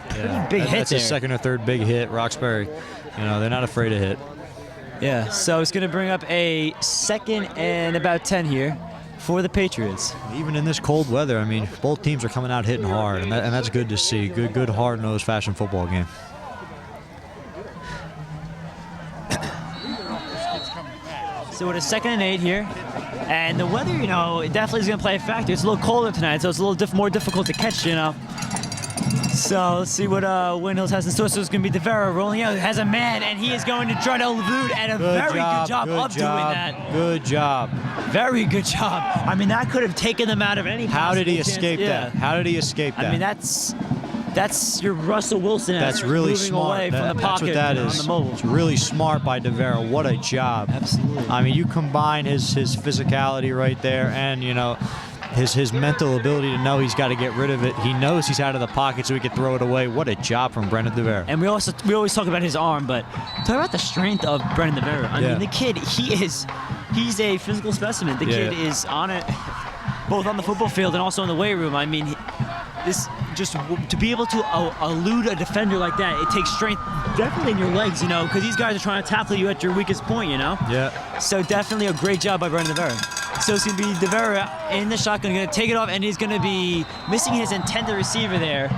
pretty big hit That's there. his second or third big hit, Roxbury. You know, they're not afraid to hit. Yeah, so it's going to bring up a 2nd and about 10 here for the Patriots. Even in this cold weather, I mean, both teams are coming out hitting hard, and that's good to see. Good hard-nosed fashion football game. So with a 2nd and 8 here, and the weather, you know, it definitely is going to play a factor. It's a little colder tonight, so it's a little more difficult to catch, you know. So let's see what Wayne Hills has in store. So it's going to be DeVere rolling out. Has a man, and he is going to try to elude, and a very good job of doing that. Good job. Very good job. I mean, that could have taken them out of any How did he possible escape chance. that? How did he escape that? I mean, that's your Russell Wilson. That's really moving smart. away from the That's pocket what that on is. the mobile. It's really smart by DeVere. What a job. Absolutely. I mean, you combine his physicality right there, and you know, his mental ability to know he's got to get rid of it. He knows he's out of the pocket, so he can throw it away. What a job from Brendan DeVere. And we always talk about his arm, but talk about the strength of Brendan DeVere. I mean, the kid, he's a physical specimen. The kid is on it, both on the football field and also in the weight room. I mean, to be able to elude a defender like that, it takes strength definitely in your legs, you know, because these guys are trying to tackle you at your weakest point, you know? Yeah. So definitely a great job by Brendan DeVere. So it's going to be DeVere in the shotgun, going to take it off, and he's going to be missing his intended receiver there.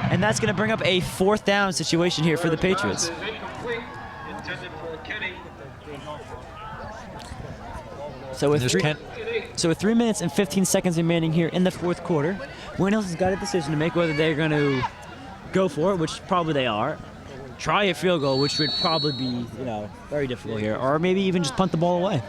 And that's going to bring up a 4th down situation here for the Patriots. So with 3 minutes and 15 seconds remaining here in the 4th quarter, Wayne Hills has got a decision to make whether they're going to go for it, which probably they are, try a field goal, which would probably be, very difficult here, or maybe even just punt the ball away.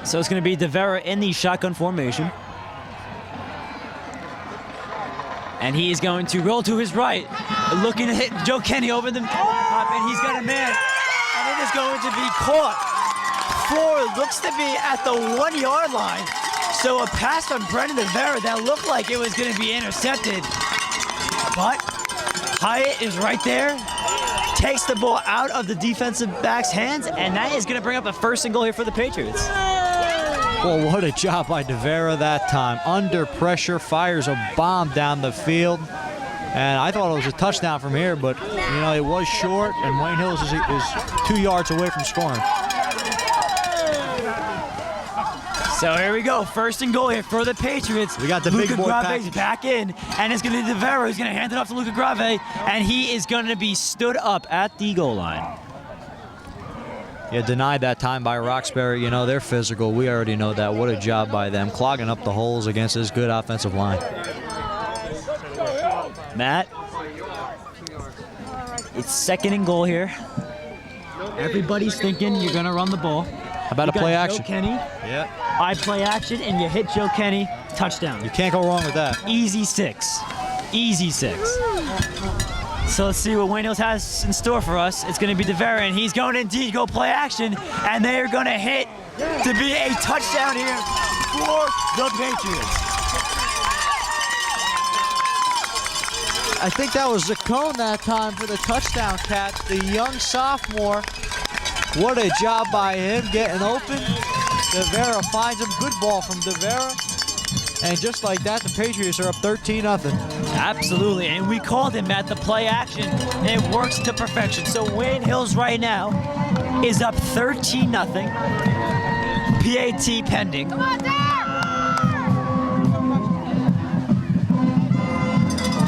So it's going to be DeVera in the shotgun formation. And he is going to roll to his right, looking to hit Joe Kenny over the top, and he's got a man. And it is going to be caught for, looks to be at the 1 yard line. So a pass on Brendan DeVera that looked like it was going to be intercepted. But Hyatt is right there, takes the ball out of the defensive back's hands, and that is going to bring up a 1st and goal here for the Patriots. Well, what a job by DeVera that time. Under pressure, fires a bomb down the field. And I thought it was a touchdown from here, but, it was short, and Wayne Hills is 2 yards away from scoring. So here we go, 1st and goal here for the Patriots. We got the big boy Grave's back in, and it's going to be DeVera who's going to hand it off to Luca Grave, and he is going to be stood up at the goal line. Yeah, denied that time by Roxbury. They're physical. We already know that. What a job by them, clogging up the holes against this good offensive line. Matt, it's 2nd and goal here. Everybody's thinking you're going to run the ball. How about a play action? Joe Kenny. Yeah. I play action, and you hit Joe Kenny. Touchdown. You can't go wrong with that. Easy 6. Easy 6. So let's see what Wayne Hills has in store for us. It's going to be DeVera, and he's going to indeed go play action, and they are going to hit to be a touchdown here for the Patriots. I think that was Zacone that time for the touchdown catch, the young sophomore. What a job by him getting open. DeVera finds him. Good ball from DeVera. And just like that, the Patriots are up 13-0. Absolutely, and we called him at the play action. It works to perfection. So Wayne Hills right now is up 13-0. PAT pending.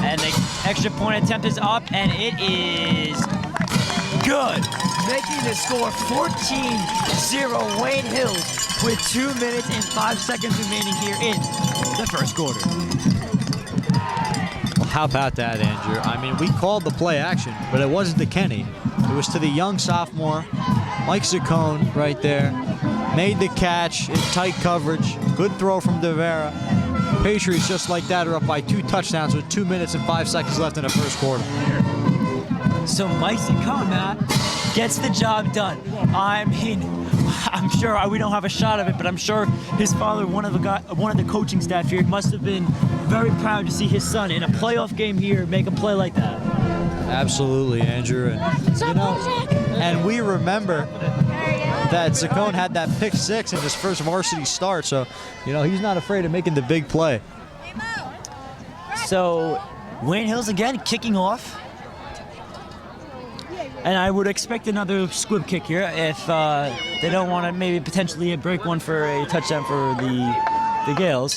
And the extra point attempt is up, and it is good. Making the score 14-0 Wayne Hills with 2 minutes and 5 seconds remaining here in the 1st quarter. Well, how about that, Andrew? I mean, we called the play action, but it wasn't to Kenny. It was to the young sophomore, Mike Zacone, right there. Made the catch in tight coverage. Good throw from DeVera. Patriots, just like that, are up by 2 touchdowns with 2 minutes and 5 seconds left in the 1st quarter. So Mike Zacone, Matt, gets the job done. I'm sure we don't have a shot of it, but I'm sure his father, one of the coaching staff here, must have been very proud to see his son in a playoff game here make a play like that. Absolutely, Andrew. And we remember that Zacone had that pick 6 in his first varsity start, so he's not afraid of making the big play. So Wayne Hills again kicking off. And I would expect another squib kick here if they don't want to maybe potentially break one for a touchdown for the Gales.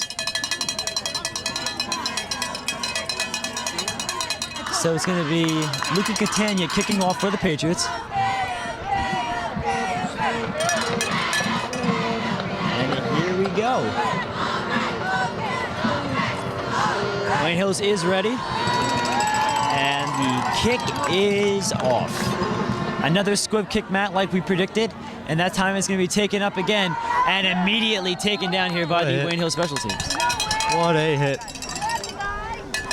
So it's going to be Luca Catania kicking off for the Patriots. And here we go. Wayne Hills is ready. And the kick is off. Another squib kick, Matt, like we predicted. And that time it's going to be taken up again and immediately taken down here by the Wayne Hills special teams. What a hit.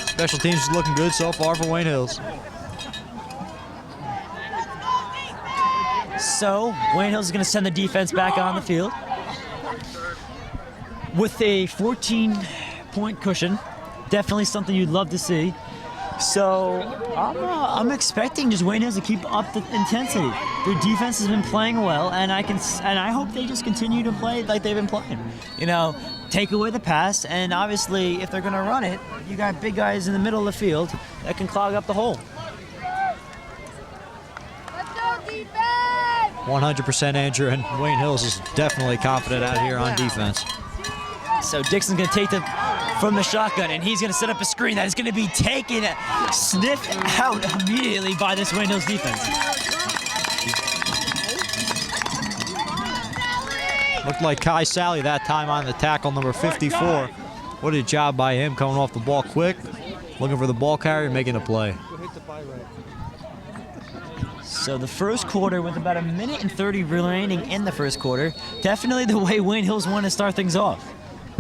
Special teams is looking good so far for Wayne Hills. So Wayne Hills is going to send the defense back on the field with a 14-point cushion. Definitely something you'd love to see. So I'm expecting just Wayne Hills to keep up the intensity. Their defense has been playing well, and I hope they just continue to play like they've been playing. Take away the pass, and obviously if they're going to run it, you got big guys in the middle of the field that can clog up the hole. Let's go defense! 100% Andrew, and Wayne Hills is definitely confident out here on defense. So Dixon's going to take from the shotgun, and he's going to set up a screen that is going to be taken, sniffed out immediately by this Wayne Hills defense. Looked like Kai Sally that time on the tackle, number 54. What a job by him coming off the ball quick, looking for the ball carrier, making a play. So the first quarter, with about 1:30 remaining in the first quarter, definitely the way Wayne Hills want to start things off.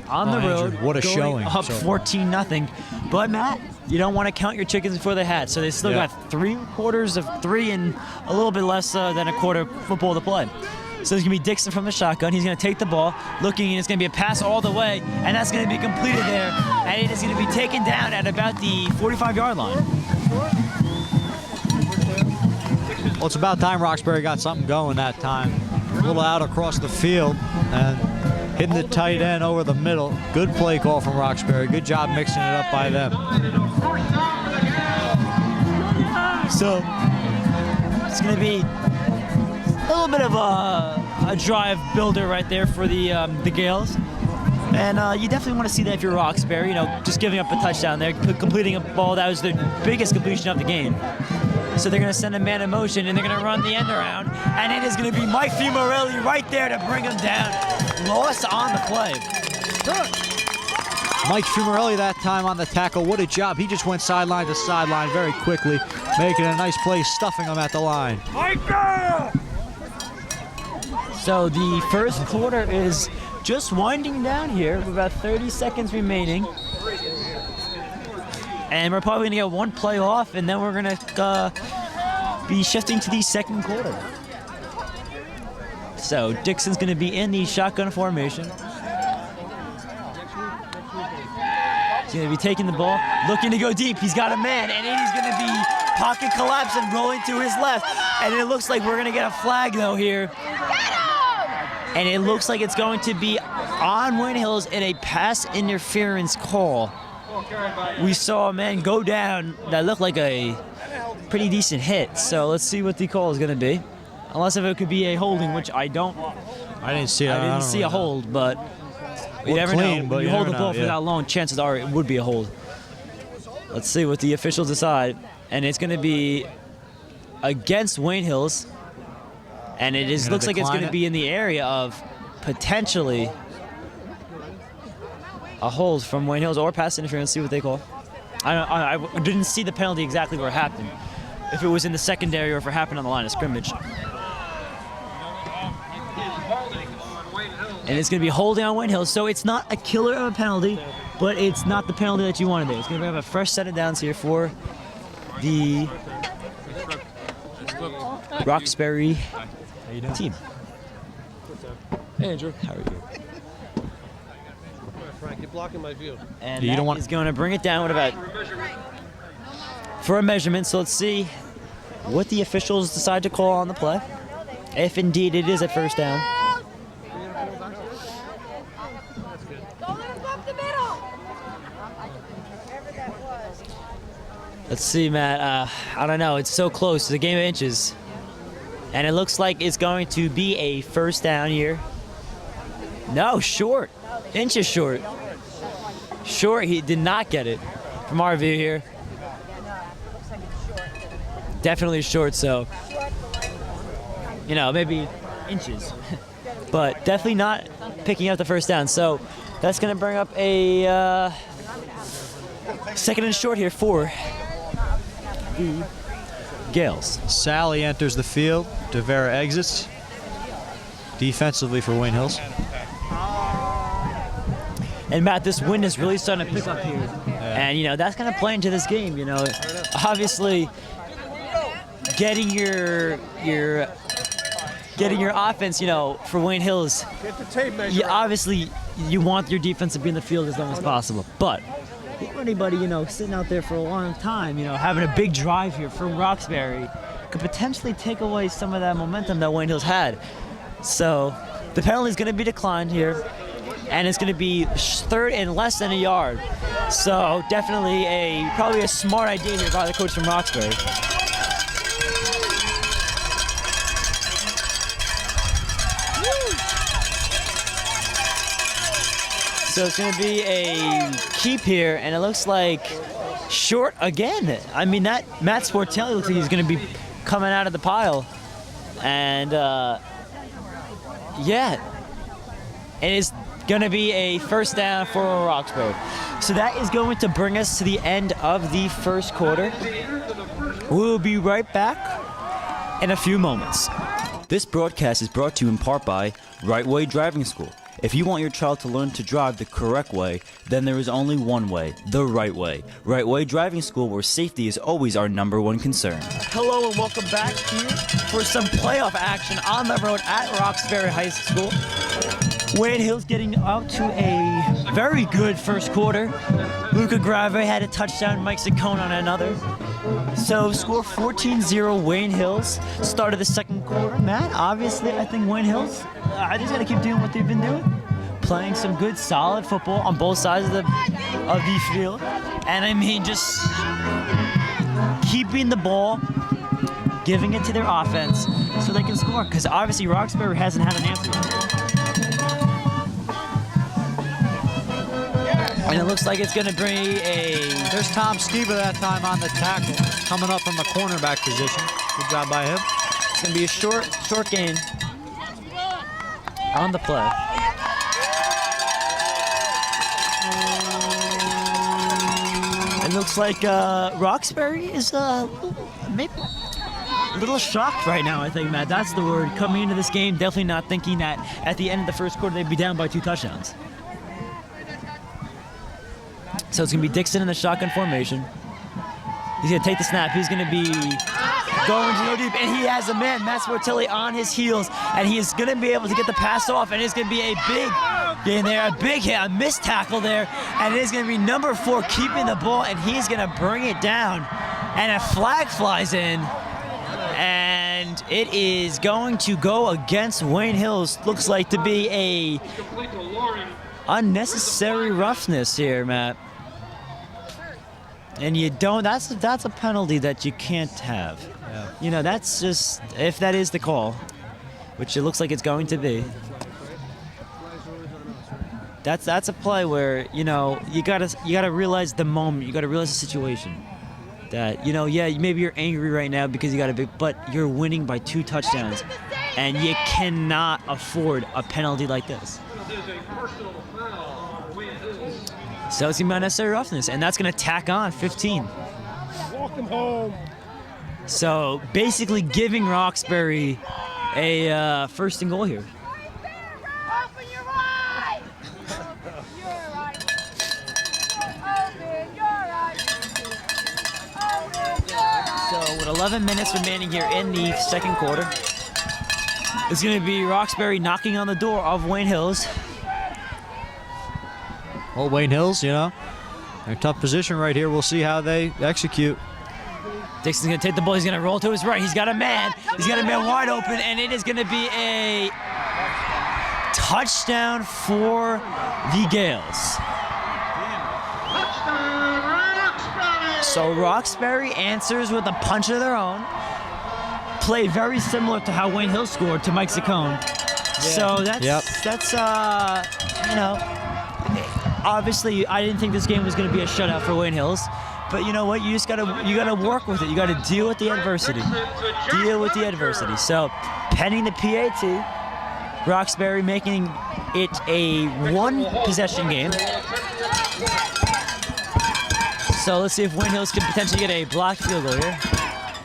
On the road, Andrew, what a going showing. up 14-0. But Matt, you don't want to count your chickens before they hatch. So they still got 3 quarters of 3 and a little bit less than a quarter football to play. So there's going to be Dixon from the shotgun. He's going to take the ball, looking, and it's going to be a pass all the way, and that's going to be completed there. And it is going to be taken down at about the 45-yard line. Well, it's about time Roxbury got something going that time. A little out across the field and hitting the tight end over the middle. Good play call from Roxbury. Good job mixing it up by them. So it's going to be a little bit of a drive builder right there for the Gales. And you definitely want to see that if you're Roxbury, you know, just giving up a touchdown there, completing a ball that was the biggest completion of the game. So they're going to send a man in motion, and they're going to run the end around, and it is going to be Mike Fumarelli right there to bring him down. Loss on the play. Mike Fumarelli that time on the tackle. What a job. He just went sideline to sideline very quickly, making a nice play, stuffing him at the line. So the first quarter is just winding down here with about 30 seconds remaining. And we're probably going to get one play off, and then we're going to be shifting to the second quarter. So Dixon's going to be in the shotgun formation. He's going to be taking the ball, looking to go deep. He's got a man, and he's going to be pocket collapse and rolling to his left. And it looks like we're going to get a flag, though, here. And it looks like it's going to be on Wayne Hills in a pass interference call. We saw a man go down that looked like a pretty decent hit. So let's see what the call is going to be. Unless if it could be a holding, which I didn't see it. I didn't see a hold, but you never know. When you hold the ball for that long, chances are it would be a hold. Let's see what the officials decide. And it's going to be against Wayne Hills. And it looks like it's going to be in the area of potentially a hold from Wayne Hills or pass interference. See what they call. I didn't see the penalty exactly where it happened. If it was in the secondary or if it happened on the line of scrimmage. And it's going to be holding on Wayne Hills. So it's not a killer of a penalty, but it's not the penalty that you wanted there. It's going to have a fresh set of downs here for the Roxbury team. Hey, Andrew. How are you? Frank, you're blocking my view. And he's going to bring it down with about for a measurement. So let's see what the officials decide to call on the play. If indeed it is a first down. Let's see, Matt. I don't know. It's so close. It's a game of inches. And it looks like it's going to be a first down here. No, short. Inches short. Short, he did not get it from our view here. Definitely short, so, you know, maybe inches. But definitely not picking up the first down. So that's going to bring up a second and short here for the Gales. Sally enters the field. Devera exits. Defensively for Wayne Hills. And Matt, this wind is really starting to pick up here. Yeah. And, you know, that's going to play into this game, you know. Obviously, getting your offense, you know, for Wayne Hills, obviously you want your defense to be in the field as long as possible. But anybody, you know, sitting out there for a long time, you know, having a big drive here from Roxbury could potentially take away some of that momentum that Wayne Hills had. So the penalty is going to be declined here. And it's going to be third and less than a yard. So definitely probably a smart idea here by the coach from Roxbury. So it's going to be a keep here, and it looks like short again. I mean, that Matt Sportelli looks like he's going to be coming out of the pile. And, yeah. and it's going to be a first down for Roxbury. So that is going to bring us to the end of the first quarter. We'll be right back in a few moments. This broadcast is brought to you in part by Right Way Driving School. If you want your child to learn to drive the correct way, then there is only one way, the right way. Right Way Driving School, where safety is always our #1 concern. Hello and welcome back here for some playoff action on the road at Roxbury High School. Wayne Hills getting out to a very good first quarter. Luca Grave had a touchdown, Mike Saccone on another. So score 14-0 Wayne Hills. Started the second quarter. Matt, obviously, I think Wayne Hills, I just got to keep doing what they've been doing. Playing some good, solid football on both sides of the field. And I mean, just keeping the ball, giving it to their offense so they can score. Because obviously Roxbury hasn't had an answer yet. And it looks like it's going to bring There's Tom Skiba that time on the tackle, coming up from the cornerback position. Good job by him. It's going to be a short gain on the play. It looks like Roxbury is maybe a little shocked right now, I think, Matt. That's the word. Coming into this game, definitely not thinking that at the end of the first quarter they'd be down by 2 touchdowns. So it's going to be Dixon in the shotgun formation. He's going to take the snap. He's going to be going to go deep, and he has a man, Matt Sportelli, on his heels, and he is going to be able to get the pass off, and it's going to be a big gain there, a big hit, a missed tackle there, and it is going to be number 4 keeping the ball, and he's going to bring it down, and a flag flies in, and it is going to go against Wayne Hills. Looks like to be a unnecessary roughness here, Matt. And you don't, that's a penalty that you can't have. Yeah. You know, that's just, if that is the call, which it looks like it's going to be. That's a play where, you know, you gotta realize the moment, you gotta realize the situation. That, you know, yeah, maybe you're angry right now because you got a big, but you're winning by 2 touchdowns, and you cannot afford a penalty like this. So it's going to be unnecessary roughness, and that's going to tack on 15. Walk him home. So basically giving Roxbury a first and goal here. Open your right! You're right. Open your right. Open your right. So with 11 minutes remaining here in the second quarter, it's going to be Roxbury knocking on the door of Wayne Hills. Well, Wayne Hills, you know, they're in a tough position right here. We'll see how they execute. Dixon's going to take the ball. He's going to roll to his right. He's got a man. He's got a man wide open, and it is going to be a touchdown for the Gales. So Roxbury answers with a punch of their own. Play very similar to how Wayne Hills scored to Mike Saccone. Yeah. So that's you know, obviously I didn't think this game was going to be a shutout for Wayne Hills, but you know what? You gotta work with it. You gotta deal with the adversity. Deal with the adversity. So pending the PAT, Roxbury making it a 1-possession game. So let's see if Wayne Hills can potentially get a blocked field goal here.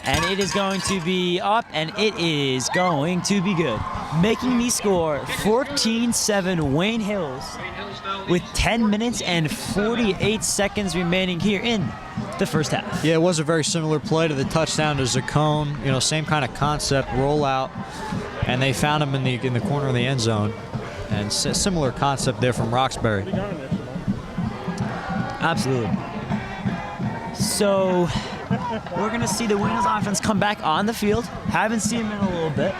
And it is going to be up, and it is going to be good. Making the score 14-7 Wayne Hills with 10 minutes and 48 seconds remaining here in the first half. Yeah, it was a very similar play to the touchdown to Saccone. You know, same kind of concept, rollout, and they found him in the corner of the end zone. And similar concept there from Roxbury. Absolutely. So we're going to see the Wayne Hills offense come back on the field. Haven't seen them in a little bit.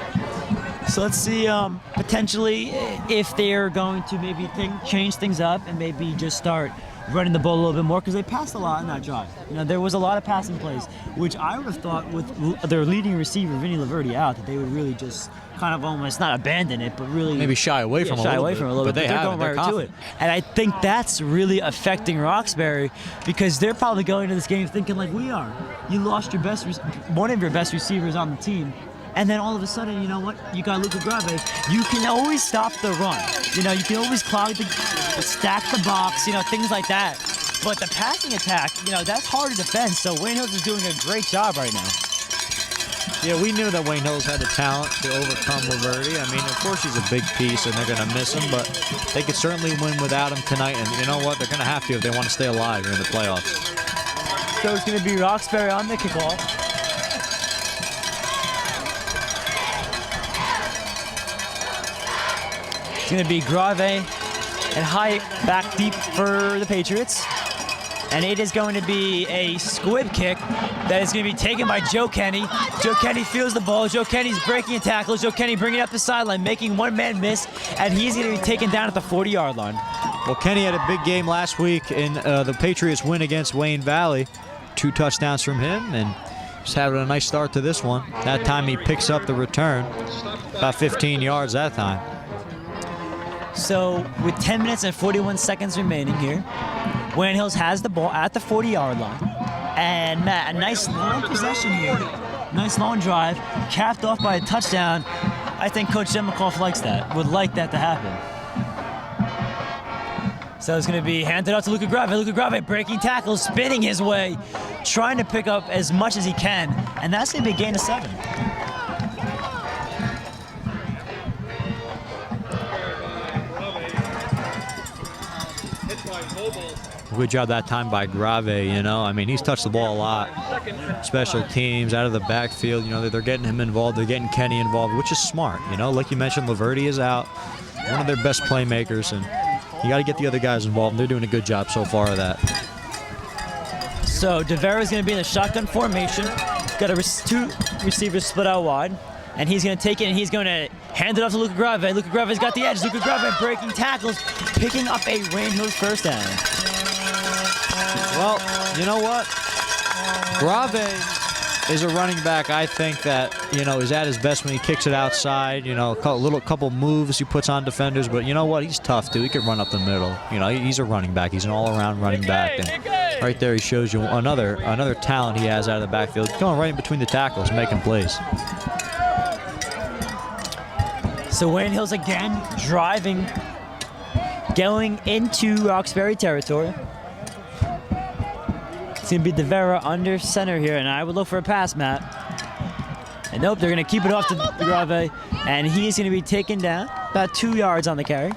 So let's see potentially if they're going to maybe change things up and maybe just start running the ball a little bit more, because they passed a lot in that drive. You know, there was a lot of passing plays, which I would have thought with their leading receiver, Vinny Laverty, out, that they would really just kind of almost not abandon it, but really maybe shy away from it a little bit. But they're going right to it. And I think that's really affecting Roxbury, because they're probably going to this game thinking like we are. You lost your one of your best receivers on the team, And then all of a sudden, you know what? You got Luca Grave. You can always stop the run. You know, you can always stack the box, you know, things like that. But the passing attack, you know, that's hard to defend. So Wayne Hills is doing a great job right now. Yeah, we knew that Wayne Hills had the talent to overcome Laverty. I mean, of course he's a big piece and they're going to miss him, but they could certainly win without him tonight. And you know what? They're going to have to if they want to stay alive here in the playoffs. So it's going to be Roxbury on the kickoff. It's going to be Grave and Hyatt back deep for the Patriots. And it is going to be a squib kick that is going to be taken by Joe Kenny. Joe Kenny feels the ball. Joe Kenny's breaking a tackle. Joe Kenny bringing it up the sideline, making one man miss, and he's going to be taken down at the 40-yard line. Well, Kenny had a big game last week in the Patriots win against Wayne Valley. 2 touchdowns from him, and just having a nice start to this one. That time he picks up the return, about 15 yards that time. So with 10 minutes and 41 seconds remaining here, Wayne Hills has the ball at the 40-yard line. And Matt, a nice long possession here. Nice long drive, capped off by a touchdown. I think Coach Demikoff likes that, would like that to happen. So it's going to be handed out to Luca Grave. Luca Grave breaking tackles, spinning his way, trying to pick up as much as he can. And that's going to be a gain of 7. Good job that time by Grave, you know. I mean, he's touched the ball a lot. Special teams, out of the backfield, you know, they're getting him involved. They're getting Kenny involved, which is smart, you know. Like you mentioned, Laverty is out, one of their best playmakers, and you got to get the other guys involved, and they're doing a good job so far of that. So DeVera's going to be in the shotgun formation. Got 2 receivers split out wide. And he's going to take it, and he's going to hand it off to Luca Grave. Luca Grave's got the edge. Luca Grave breaking tackles, picking up a Wayne Hills first down. Well, you know what? Grave is a running back, I think, that, you know, is at his best when he kicks it outside. You know, a couple moves he puts on defenders. But you know what? He's tough, too. He can run up the middle. You know, he's a running back. He's an all-around running back. And right there he shows you another talent he has out of the backfield. Going right in between the tackles, making plays. So Wayne Hills again driving, going into Roxbury territory. It's going to be DeVera under center here, and I would look for a pass, Matt. And nope, they're going to keep it off to Grave, and he's going to be taken down about 2 yards on the carry.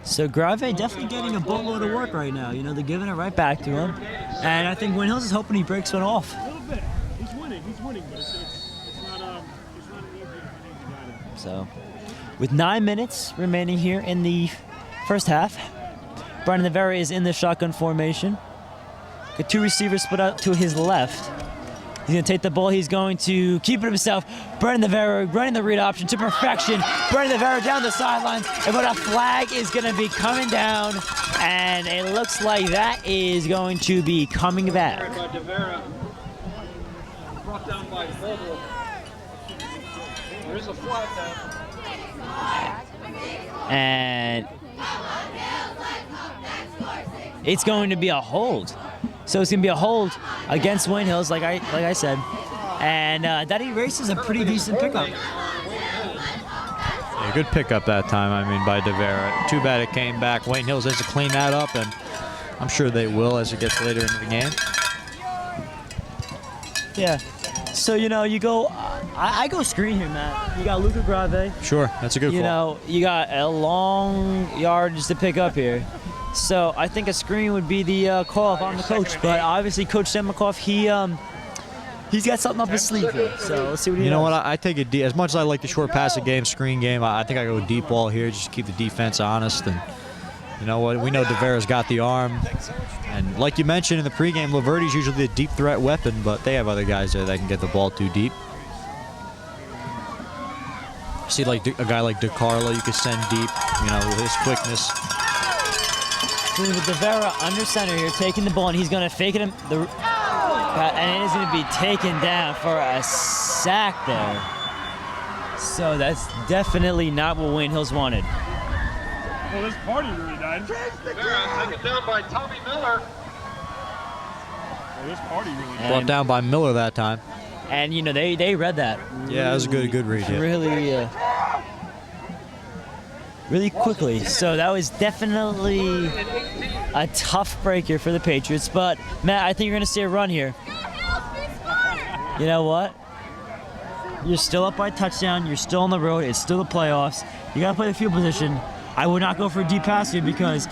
So Grave definitely getting a boatload of work right now. You know, they're giving it right back to him. And I think Wayne Hills is hoping he breaks one off. A little bit. He's winning, but it's not an easy guy. So, with 9 minutes remaining here in the first half, Brandon DeVera is in the shotgun formation. Got 2 receivers split out to his left. He's going to take the ball. He's going to keep it himself. Brandon DeVera running the read option to perfection. Brandon DeVera down the sidelines. And what a flag is going to be coming down. And it looks like that is going to be coming back. Brought down by Vogel. There is a flag now. And it's going to be a hold. So it's going to be a hold against Wayne Hills, like I said. And that erases a pretty decent pickup. Yeah, good pickup that time, I mean, by DeVera. Too bad it came back. Wayne Hills has to clean that up, and I'm sure they will as it gets later into the game. Yeah. So, you know, you go, I go screen here, Matt. You got Luca Grave. Sure, that's a good call. You know, you got a long yardage to pick up here. So I think a screen would be the call if I'm the coach. But obviously, Coach Demikoff, he's got something up his sleeve here. So let's see what he does. You know what? I take it deep. As much as I like the short passing game, screen game, I think I go deep ball here just to keep the defense honest. And you know what? We know DeVera's got the arm. And like you mentioned in the pregame, Laverty's usually the deep threat weapon, but they have other guys there that can get the ball too deep. See, like a guy like DeCarlo, you could send deep, you know, with his quickness. With DeVera under center here, taking the ball, and he's going to fake it, and it is going to be taken down for a sack there. So that's definitely not what Wayne Hills wanted. Well, this party really died. DeVera taken down by Tommy Miller. this party really Brought down by Miller that time. And you know they read that. Yeah, that was a good read. Yeah. Really quickly. So that was definitely a tough break here for the Patriots. But Matt, I think you're going to see a run here. You know what? You're still up by a touchdown. You're still on the road. It's still the playoffs. You got to play the field position. I would not go for a deep pass here because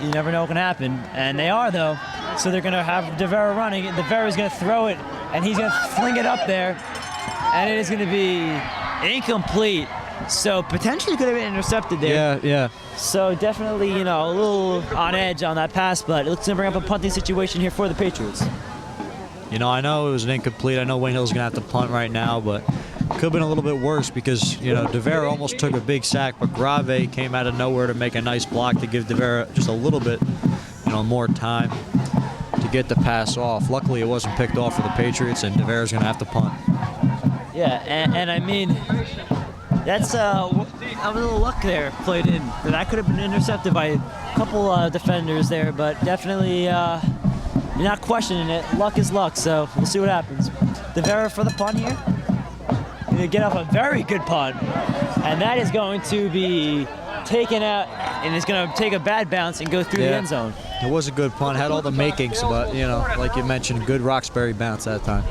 you never know what can happen. And they are, though. So they're going to have DeVera running. DeVera's going to throw it, and he's going to fling it up there. And it is going to be incomplete. So potentially could have been intercepted there. Yeah. So definitely, you know, a little on edge on that pass, but it looks to bring up a punting situation here for the Patriots. You know, I know it was an incomplete. I know Wayne Hill's going to have to punt right now, but could have been a little bit worse because, you know, DeVera almost took a big sack, but Grave came out of nowhere to make a nice block to give DeVera just a little bit, you know, more time to get the pass off. Luckily, it wasn't picked off for the Patriots, and DeVera's going to have to punt. Yeah, and I mean, that's a little luck there played in. That could have been intercepted by a couple defenders there, but definitely you're not questioning it. Luck is luck, so we'll see what happens. DeVera for the punt here. Going to get off a very good punt, and that is going to be taken out, and it's going to take a bad bounce and go through the end zone. It was a good punt, had all the makings, but, you know, like you mentioned, good Roxbury bounce that time.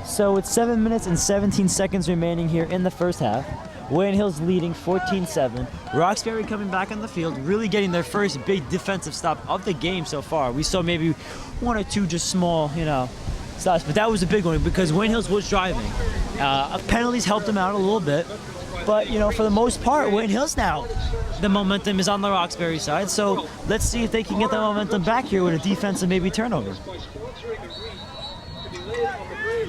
So with 7 minutes and 17 seconds remaining here in the first half, Wayne Hill's leading 14-7. Roxbury coming back on the field, really getting their first big defensive stop of the game so far. We saw maybe one or two just small, you know, stops, but that was a big one because Wayne Hills was driving. Penalties helped them out a little bit, but, you know, for the most part, Wayne Hills now, the momentum is on the Roxbury side, so let's see if they can get that momentum back here with a defensive maybe turnover.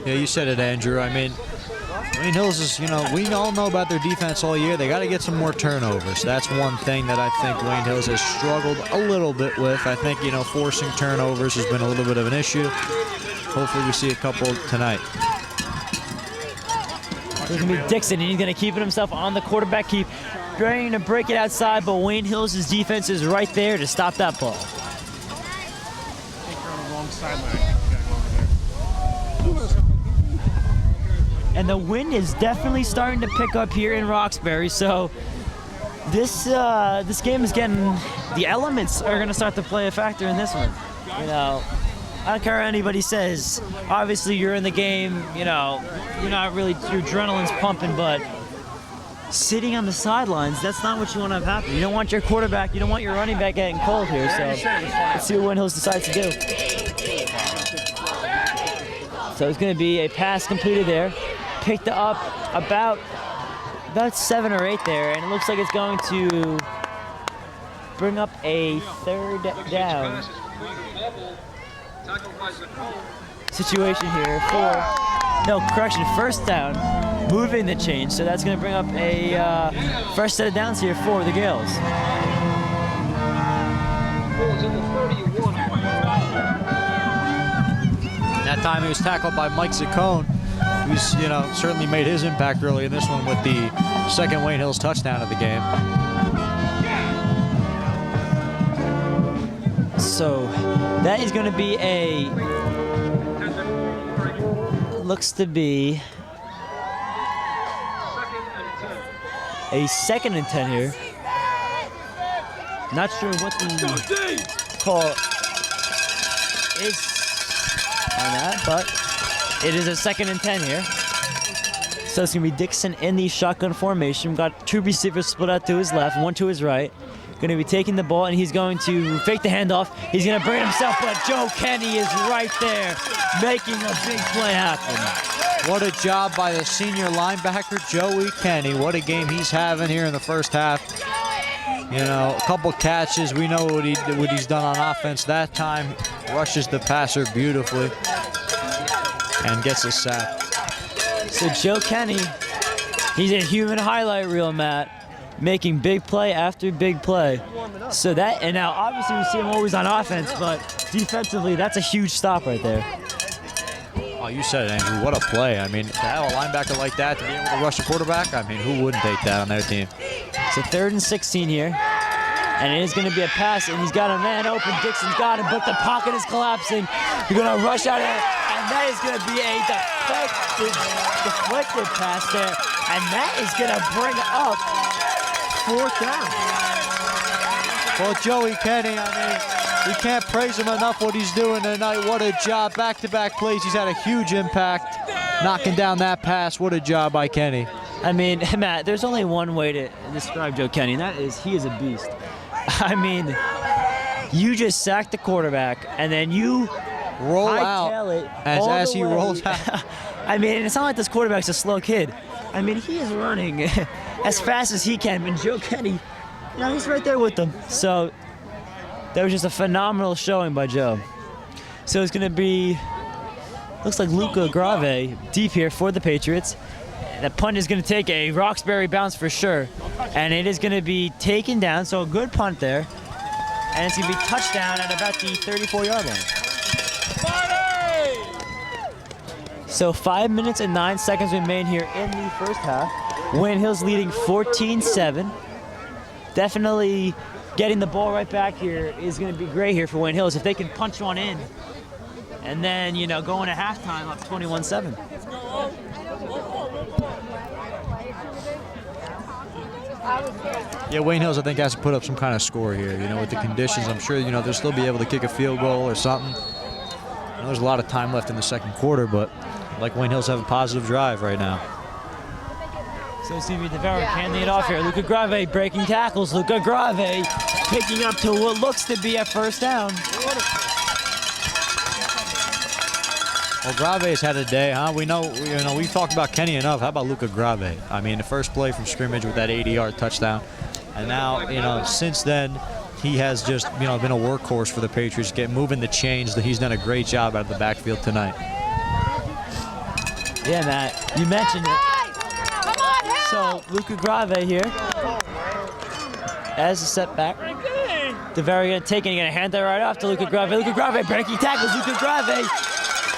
Yeah, you said it, Andrew. I mean, Wayne Hills is, you know, we all know about their defense all year. They got to get some more turnovers. That's one thing that I think Wayne Hills has struggled a little bit with. I think, you know, forcing turnovers has been a little bit of an issue. Hopefully we see a couple tonight. There's going to be Dixon, and he's going to keep it himself on the quarterback keep, trying to break it outside, but Wayne Hills' defense is right there to stop that ball. I think they're on the wrong sideline. And the wind is definitely starting to pick up here in Roxbury, so this game is getting, the elements are going to start to play a factor in this one. You know, I don't care what anybody says. Obviously, you're in the game, you know, you're not really, your adrenaline's pumping, but sitting on the sidelines, that's not what you want to have happen. You don't want your quarterback, you don't want your running back getting cold here, so let's see what Wayne Hills decides to do. So it's going to be a pass completed there. Picked up about 7 or 8 there, and it looks like it's going to bring up a third down situation here first down, moving the chains, so that's going to bring up a fresh set of downs here for the Gales. That time he was tackled by Mike Zaccone, who's, you know, certainly made his impact early in this one with the second Wayne Hills touchdown of the game. So that is going to be looks to be a 2nd and 10 here. Not sure what the call is on that, but it is a 2nd and 10 here. So it's going to be Dixon in the shotgun formation. We've got 2 receivers split out to his left, 1 to his right. Going to be taking the ball, and he's going to fake the handoff. He's going to bring it himself, but Joe Kenny is right there making a big play happen. What a job by the senior linebacker, Joey Kenny. What a game he's having here in the first half. You know, a couple catches. We know what he's done on offense. That time, rushes the passer beautifully and gets a sack. So Joe Kenny, he's a human highlight reel, Matt, making big play after big play. So that, and now obviously we see him always on offense, but defensively, that's a huge stop right there. Oh, you said it, Andrew. What a play. I mean, to have a linebacker like that, to be able to rush a quarterback, I mean, who wouldn't take that on their team? So 3rd and 16 here. And it is going to be a pass, and he's got a man open. Dixon's got him, but the pocket is collapsing. You're going to rush out of there, and that is going to be a deflected pass there. And that is going to bring up 4th down. Well, Joey Kenny, I mean, we can't praise him enough what he's doing tonight. What a job. Back-to-back plays. He's had a huge impact knocking down that pass. What a job by Kenny. I mean, Matt, there's only one way to describe Joe Kenny, and that is he is a beast. I mean, you just sack the quarterback, and then you roll hightail out it as he rolls out. I mean, it's not like this quarterback's a slow kid. I mean, he is running as fast as he can, and Joe Kenny, you know, he's right there with them. So that was just a phenomenal showing by Joe. So it's going to be, looks like Luca Grave deep here for the Patriots. The punt is going to take a Roxbury bounce for sure, and it is going to be taken down, so a good punt there, and it's going to be touchdown at about the 34-yard line. So 5 minutes and 9 seconds remain here in the first half. Wayne Hills leading 14-7. Definitely getting the ball right back here is going to be great here for Wayne Hills if they can punch one in, and then, you know, going to halftime up 21-7. Yeah, Wayne Hills, I think, has to put up some kind of score here. You know, with the conditions, I'm sure, you know, they'll still be able to kick a field goal or something. I know there's a lot of time left in the second quarter, but I'd like Wayne Hills to have a positive drive right now. So it's going to be Deverik handing it off here. Luca Grave breaking tackles. Luca Grave picking up to what looks to be a first down. Well, Grave's had a day, huh? We know, you know, we've talked about Kenny enough. How about Luca Grave? I mean, the first play from scrimmage with that 80-yard touchdown. And now, you know, since then, he has just, you know, been a workhorse for the Patriots, moving the chains. He's done a great job out of the backfield tonight. Yeah, Matt, you mentioned it. So Luca Grave here as a setback. Deverik going to take it and going to hand that right off to Luca Grave. Luca Grave breaking tackles. Luca Grave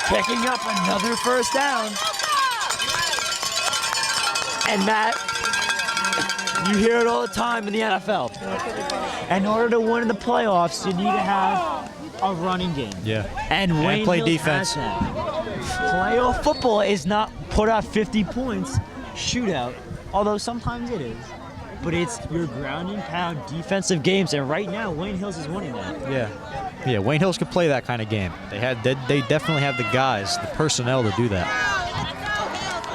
picking up another first down. And Matt, you hear it all the time in the NFL. In order to win in the playoffs, you need to have a running game. Yeah. And Wayne play Hills defense. has that. Playoff football is not put out 50 points shootout, although sometimes it is. But it's your ground and pound defensive games, and right now Wayne Hills is winning that. Yeah, Wayne Hills could play that kind of game. They definitely have the guys, the personnel to do that.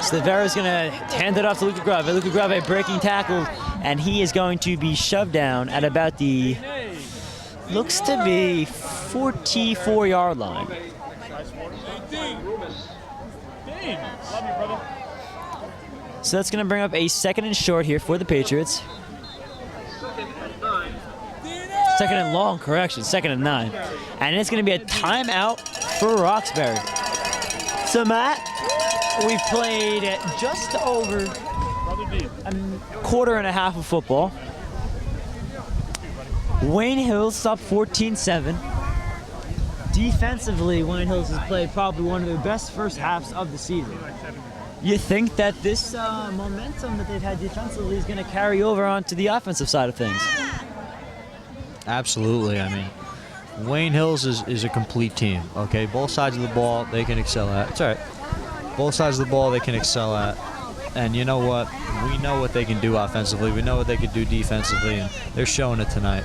So Deverek's going to hand it off to Luca Grave. Luca Grave breaking tackle, and he is going to be shoved down at about the, looks to be 44-yard line. So that's going to bring up a 2nd and short here for the Patriots. 2nd and long, correction, 2nd and 9. And it's going to be a timeout for Roxbury. So Matt, we've played just over a quarter and a half of football. Wayne Hills up 14-7. Defensively, Wayne Hills has played probably one of their best first halves of the season. You think that this momentum that they've had defensively is going to carry over onto the offensive side of things? Absolutely. I mean, Wayne Hills is a complete team, okay? Both sides of the ball they can excel at. It's all right. Both sides of the ball they can excel at. And you know what? We know what they can do offensively. We know what they can do defensively, and they're showing it tonight.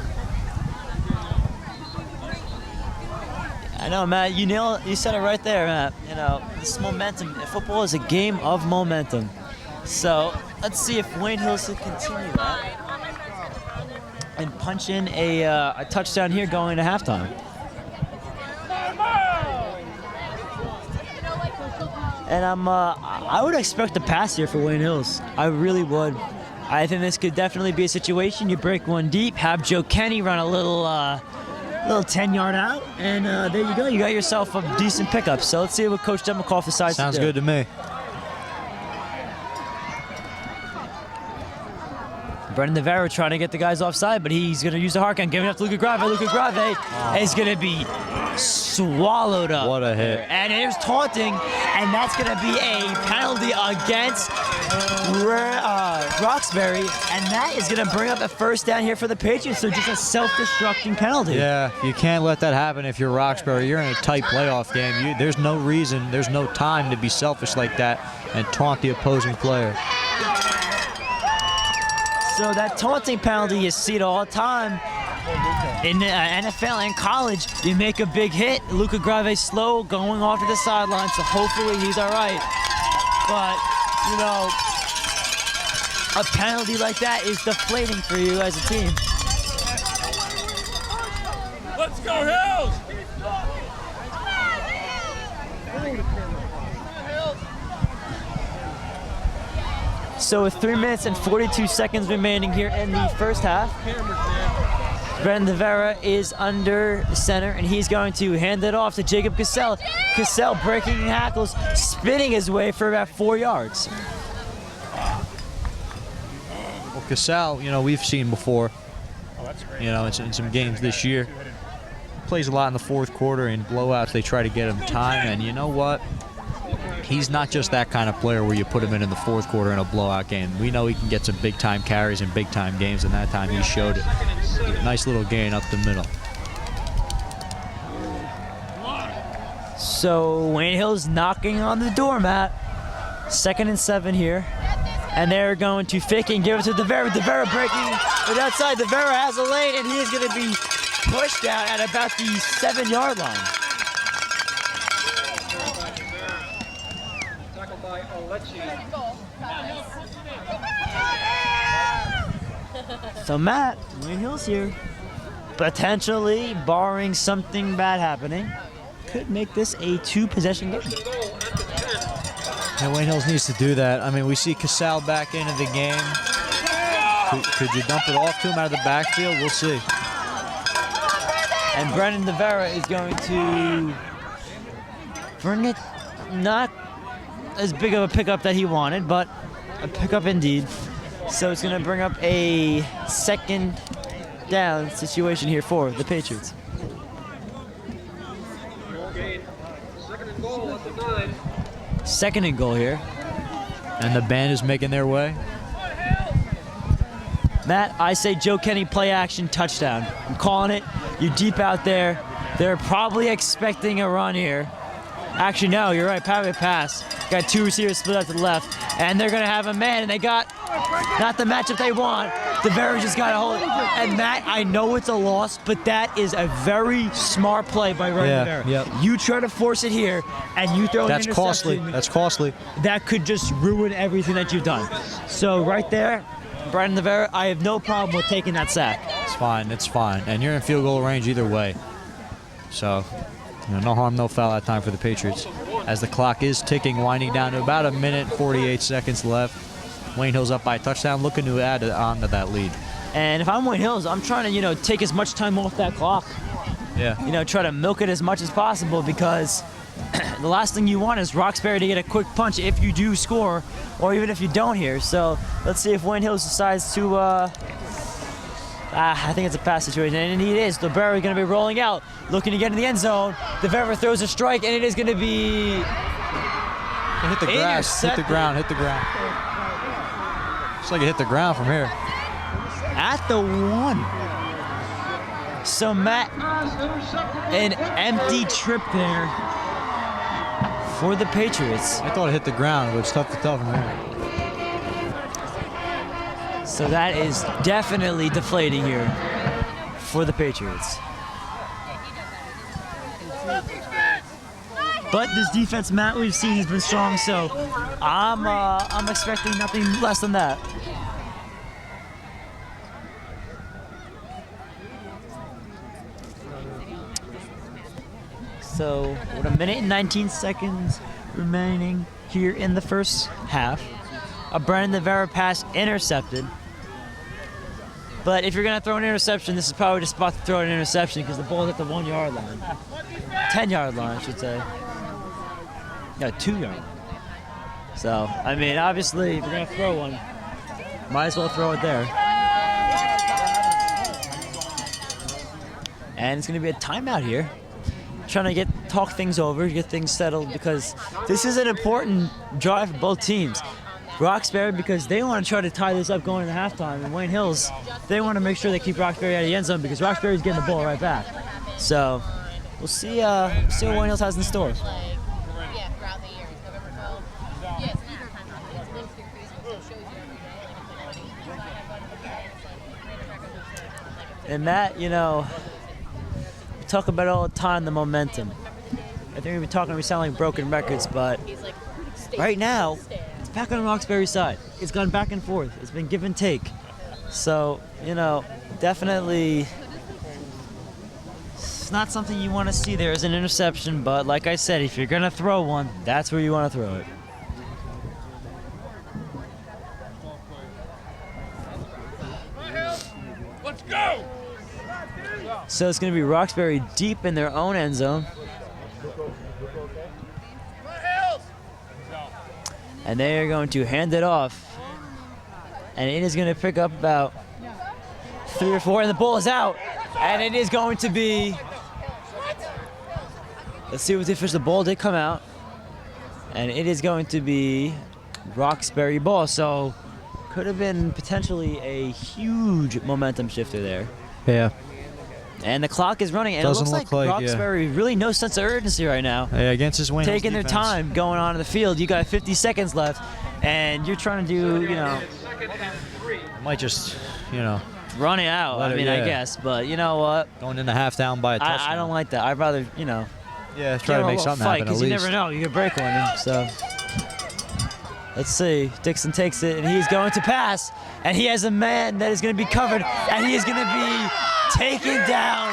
I know, Matt. You said it right there, Matt. You know, this momentum. Football is a game of momentum. So let's see if Wayne Hills can continue that and punch in a touchdown here going to halftime. And I would expect a pass here for Wayne Hills. I really would. I think this could definitely be a situation. You break one deep, have Joe Kenny run a little 10-yard out, and there you go. You got yourself a decent pickup. So let's see what Coach Demikoff decides to do. Sounds good to me. Brendan Navarro trying to get the guys offside, but he's going to use the hard count, giving up to Luca Grave. Luca Grave is going to be swallowed up. What a hit. And there's taunting, and that's going to be a penalty against Roxbury, and that is going to bring up a first down here for the Patriots, so just a self-destructing penalty. Yeah, you can't let that happen if you're Roxbury. You're in a tight playoff game. There's no reason, there's no time to be selfish like that and taunt the opposing player. So that taunting penalty, you see it all the time in the NFL and college. You make a big hit, Luca Grave slow going off to the sideline, so hopefully he's all right. But, you know, a penalty like that is deflating for you as a team. Let's go, Hills! So with 3 minutes and 42 seconds remaining here in the first half, Brendan Navarro is under center, and he's going to hand it off to Jacob Cassell. Cassell breaking hackles, spinning his way for about 4 yards. Well, Cassell, you know, we've seen before, you know, in some games this year. Plays a lot in the fourth quarter. In blowouts, they try to get him time, and you know what? He's not just that kind of player where you put him in the fourth quarter in a blowout game. We know he can get some big-time carries in big-time games, and that time he showed it. Nice little gain up the middle. So Wayne Hill's knocking on the door, Matt. 2nd and 7 here. And they're going to fake and give it to Devera. Devera breaking it outside. Devera has a lane, and he is going to be pushed out at about the 7-yard line. So Matt, Wayne Hill's here. Potentially, barring something bad happening, could make this a 2-possession game. And Wayne Hills needs to do that. I mean, we see Cassell back into the game. Could you dump it off to him out of the backfield? We'll see. And Brendan Navarro is going to bring it, not as big of a pickup that he wanted, but a pickup indeed. So it's going to bring up a 2nd down situation here for the Patriots. 2nd and goal here. And the band is making their way. Matt, I say Joe Kenny play action touchdown. I'm calling it. You're deep out there. They're probably expecting a run here. Actually, no, you're right. Power pass. Got 2 receivers split out to the left. And they're going to have a man, and they got not the matchup they want. Devera just got a hold. And Matt, I know it's a loss, but that is a very smart play by Brendan Devera. Yep. You try to force it here, and you throw an That's interception. costly. That's costly. That could just ruin everything that you've done. So right there, Brendan Devera, I have no problem with taking that sack. It's fine. It's fine. And you're in field goal range either way. So, you know, no harm, no foul that time for the Patriots. As the clock is ticking, winding down to about 1 minute, 48 seconds left. Wayne Hill's up by a touchdown, looking to add on to that lead. And if I'm Wayne Hills, I'm trying to, you know, take as much time off that clock. Yeah. You know, try to milk it as much as possible, because the last thing you want is Roxbury to get a quick punch if you do score, or even if you don't here. So let's see if Wayne Hills decides to, I think it's a pass situation, and indeed it is. Devera is going to be rolling out, looking to get in the end zone. Devera throws a strike, and it is going to be Hit the grass, hit the ground, hit the ground. Looks like it hit the ground from here. at the 1. So Matt, an empty trip there for the Patriots. I thought it hit the ground, but it's tough to tell from here. So that is definitely deflating here for the Patriots. But this defense, Matt, we've seen has been strong, so I'm expecting nothing less than that. So with 1 minute and 19 seconds remaining here in the first half, a Brendan Navarro pass intercepted. But if you're going to throw an interception, this is probably the spot to throw an interception because the ball's at the 1 yard line. 10 yard line, I should say. No, 2 yard line. So, I mean, obviously, if you're going to throw one, might as well throw it there. and it's going to be a timeout here. Trying to talk things over, get things settled, because this is an important drive for both teams. Roxbury, because they want to try to tie this up going into halftime, and Wayne Hills, they want to make sure they keep Roxbury out of the end zone because Roxbury's getting the ball right back. So we'll see what Wayne Hills has in store. And Matt, we talk about it all the time, the momentum. I think we sound like broken records, but right now, it's back on Roxbury's side. It's gone back and forth. It's been give and take. So, definitely, it's not something you want to see there as an interception, but like I said, if you're going to throw one, that's where you want to throw it. Let's go! So it's going to be Roxbury deep in their own end zone. And they are going to hand it off. And it is going to pick up about 3 or 4, and the ball is out. And it is going to be, let's see what the official, the ball did come out. And it is going to be Roxbury ball. So could have been potentially a huge momentum shifter there. Yeah. And the clock is running, and Doesn't it looks like Roxbury really no sense of urgency right now. Yeah, against his Wayne Hills taking their defense. time going on to the field. You got 50 seconds left, and you're trying to do, Might just, run it out. Let I it- mean, yeah. I guess, but you know what? going into half down by a touchdown. I don't like that. I'd rather, Yeah, give try to them a make little something fight, happen at because you least. never know. You could break one. And so let's see. Dixon takes it, and he's going to pass, and he has a man that is going to be covered, and he is going to be taken down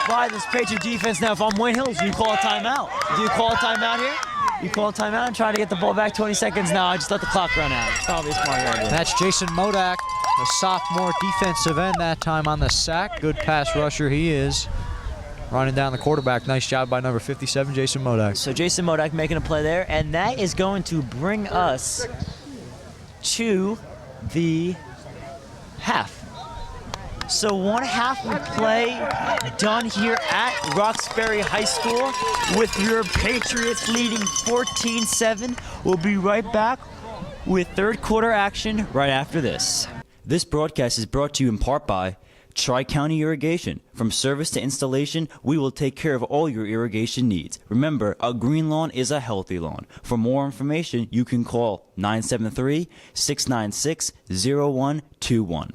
by this Patriot defense. Now, if I'm Wayne Hills, do you call a timeout? Do you call a timeout here? You call a timeout and try to get the ball back 20 seconds? No, I just let the clock run out. It's probably a smart idea. That's Jason Modak, the sophomore defensive end that time on the sack. Good pass rusher he is. Running down the quarterback. Nice job by number 57, Jason Modak. So Jason Modak making a play there, and that is going to bring us to the half. So 1 half of play done here at Roxbury High School with your Patriots leading 14-7. We'll be right back with third quarter action right after this. This broadcast is brought to you in part by Tri-County Irrigation. From service to installation, we will take care of all your irrigation needs. Remember, a green lawn is a healthy lawn. For more information, you can call 973-696-0121.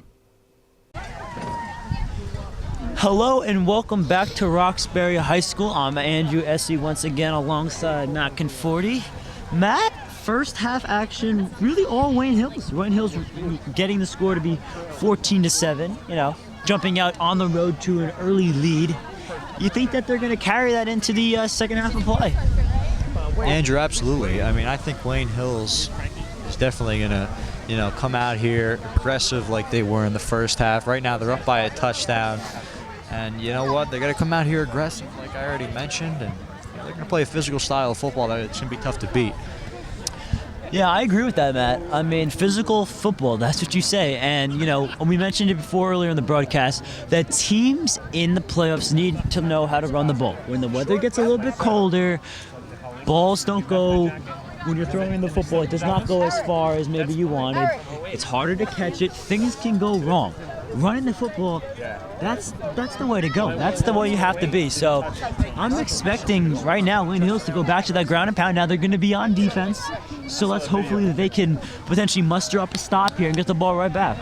Hello and welcome back to Roxbury High School. I'm Andrew Easse once again alongside Matt Conforti. Matt, first half action, really all Wayne Hills. Wayne Hills getting the score to be 14-7, jumping out on the road to an early lead. You think that they're going to carry that into the second half of play? Andrew, absolutely. I mean, I think Wayne Hills is definitely going to, come out here aggressive like they were in the first half. Right now, they're up by a touchdown. And you know what? They're going to come out here aggressive, like I already mentioned. And they're going to play a physical style of football that it's going to be tough to beat. Yeah, I agree with that, Matt. I mean, physical football, that's what you say. And, we mentioned it before earlier in the broadcast, that teams in the playoffs need to know how to run the ball. When the weather gets a little bit colder, balls don't go, when you're throwing the football, it does not go as far as maybe you wanted. It's harder to catch it. Things can go wrong. Running the football, that's the way to go. That's the way you have to be. So I'm expecting right now Wayne Hills to go back to that ground and pound. Now they're going to be on defense. So let's hopefully that they can potentially muster up a stop here and get the ball right back.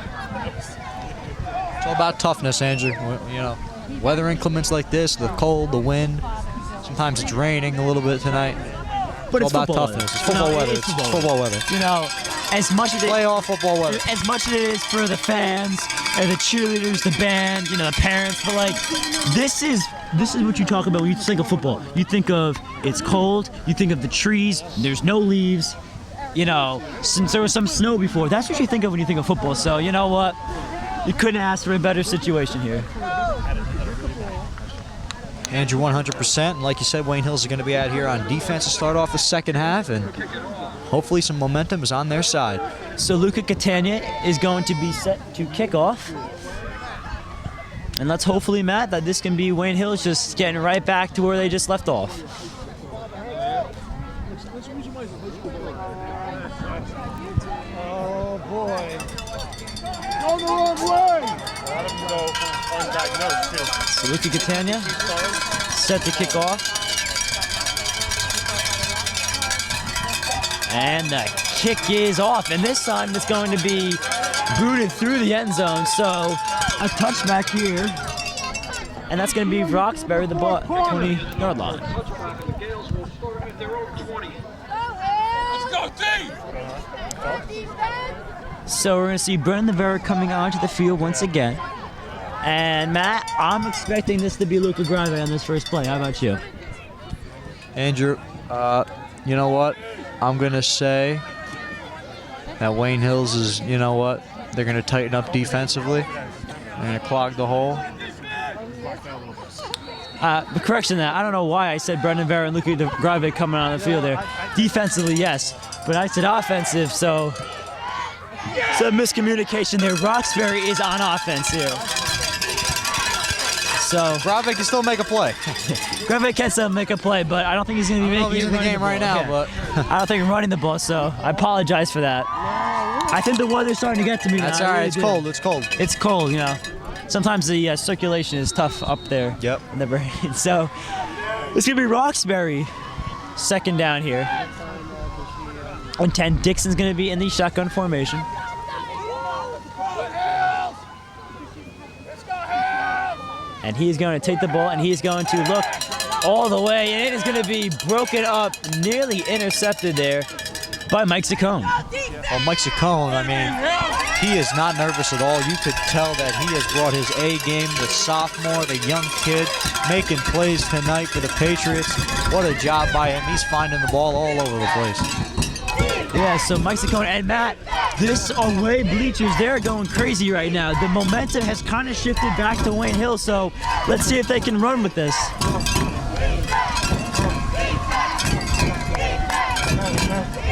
It's all about toughness, Andrew. Weather inclements like this, the cold, the wind. Sometimes it's raining a little bit tonight. But It's all about football toughness. weather. It's football weather. It's It's football weather. As much as Playoff football weather. as much as it is for the fans and the cheerleaders, the band, the parents, but this is what you talk about when you think of football. You think of it's cold, you think of the trees, there's no leaves, since there was some snow before. That's what you think of when you think of football. So you know what? You couldn't ask for a better situation here. Andrew, 100%. And like you said, Wayne Hills is going to be out here on defense to start off the second half, and hopefully some momentum is on their side. So Luca Catania is going to be set to kick off. And let's hopefully, Matt, that this can be Wayne Hills just getting right back to where they just left off. Oh boy. Go the wrong way! Let him go undiagnosed too. So Luca Catania set to kick off. And the kick is off. And this time it's going to be booted through the end zone. So a touchback here. And that's going to be Roxbury, the ball, 20-yard line. The Gales will start at their own 20. Let's go, team! So we're going to see Brendan Vera coming onto the field once again. And Matt, I'm expecting this to be Luca Grave on this first play. How about you? Andrew, you know what? I'm going to say that Wayne Hills is, you know what? They're going to tighten up defensively. They're going to clog the hole. The correction that I don't know why I said Brendan Vera and Luca Grave coming on the field there. Defensively, yes, but I said offensive, so miscommunication there. Roxbury is on offense here. So Grave can still make a play. Grave can still make a play, but I don't think he's going to be making he's in the game right now, but I don't think he's running the ball, so I apologize for that. I think the weather's starting to get to me now. That's all right. It's cold. It's cold. It's cold, you know. Sometimes the circulation is tough up there. Yep. In the brain. So it's going to be Roxbury, second down here. And 10, Dixon's going to be in the shotgun formation. And he's going to take the ball and he's going to look all the way. And it is going to be broken up, nearly intercepted there by Mike Saccone. Well, Mike Saccone, I mean, he is not nervous at all. You could tell that he has brought his A game, the sophomore, the young kid, making plays tonight for the Patriots. What a job by him. He's finding the ball all over the place. Yeah, so Mike Saccone and Matt, this away bleachers, they're going crazy right now. The momentum has kind of shifted back to Wayne Hill, so let's see if they can run with this.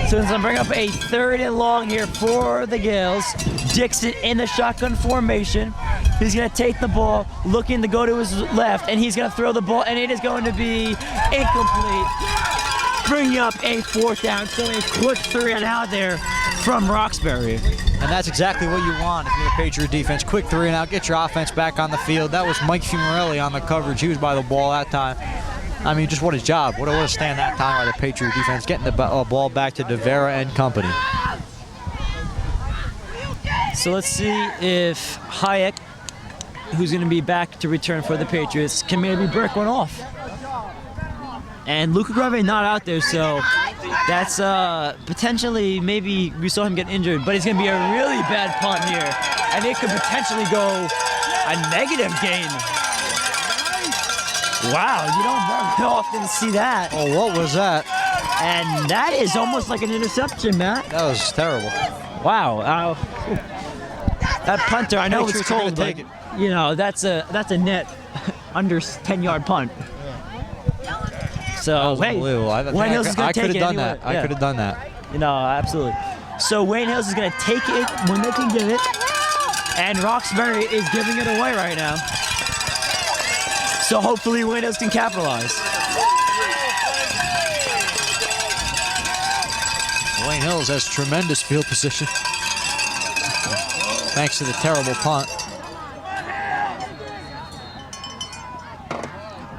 So as I bring up a 3rd and long here for the Gales, Dixon in the shotgun formation. He's going to take the ball, looking to go to his left, and he's going to throw the ball, and it is going to be incomplete. Bringing up a 4th down, so a quick 3 and out there from Roxbury. And that's exactly what you want if you're the Patriot defense. Quick 3 and out, get your offense back on the field. That was Mike Fumarelli on the coverage. He was by the ball that time. I mean, just what his job. What a stand that time by the Patriot defense, getting the ball back to DeVera and company. So let's see if Hayek, who's going to be back to return for the Patriots, can maybe break one off. And Luca Grave not out there, so that's potentially, maybe we saw him get injured, but it's going to be a really bad punt here. And it could potentially go a negative gain. Wow, you don't very often see that. Oh, what was that? And that is almost like an interception, Matt. That was terrible. Wow. That punter, I know it's Patriots are cold, gonna but take it. you know, that's a net under 10-yard punt. So, hey, Unbelievable. Wayne Hills is going to take it anyway. That. I could have done that. You know, absolutely. So Wayne Hills is going to take it when they can give it. And Roxbury is giving it away right now. So hopefully Wayne Hills can capitalize. Wayne Hills has tremendous field position. Thanks to the terrible punt.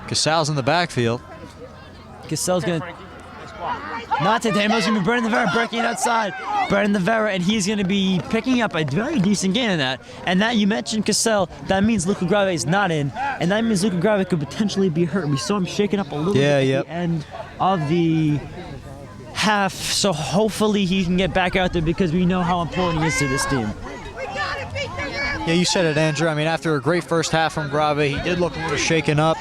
Casal's in the backfield. Cassell's going to... Not today. It's going to be Brendan Vera breaking it outside. Brendan Vera, and he's going to be picking up a very decent gain in that. And that, you mentioned Cassell, that means Luca Grave is not in. And that means Luca Grave could potentially be hurt. We saw him shaking up a little bit at the end of the half. So hopefully he can get back out there because we know how important he is to this team. Yeah, you said it, Andrew. I mean, after a great first half from Grave, he did look a little shaken up.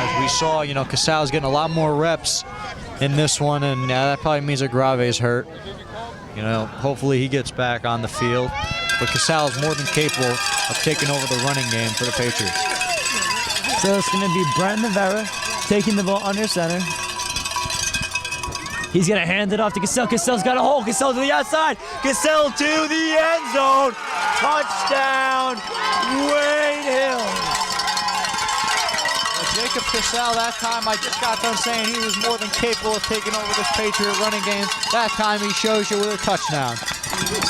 As we saw, you know, Casal's getting a lot more reps in this one, and that probably means that Grave's hurt. You know, hopefully he gets back on the field. But Casal is more than capable of taking over the running game for the Patriots. So it's going to be Brendan Vera taking the ball under center. He's going to hand it off to Cassell. Cassell's got a hole. Cassell to the outside. Cassell to the end zone. Touchdown, Wayne Hills. Jacob Cassell, that time I just got done saying he was more than capable of taking over this Patriot running game. That time he shows you with a touchdown.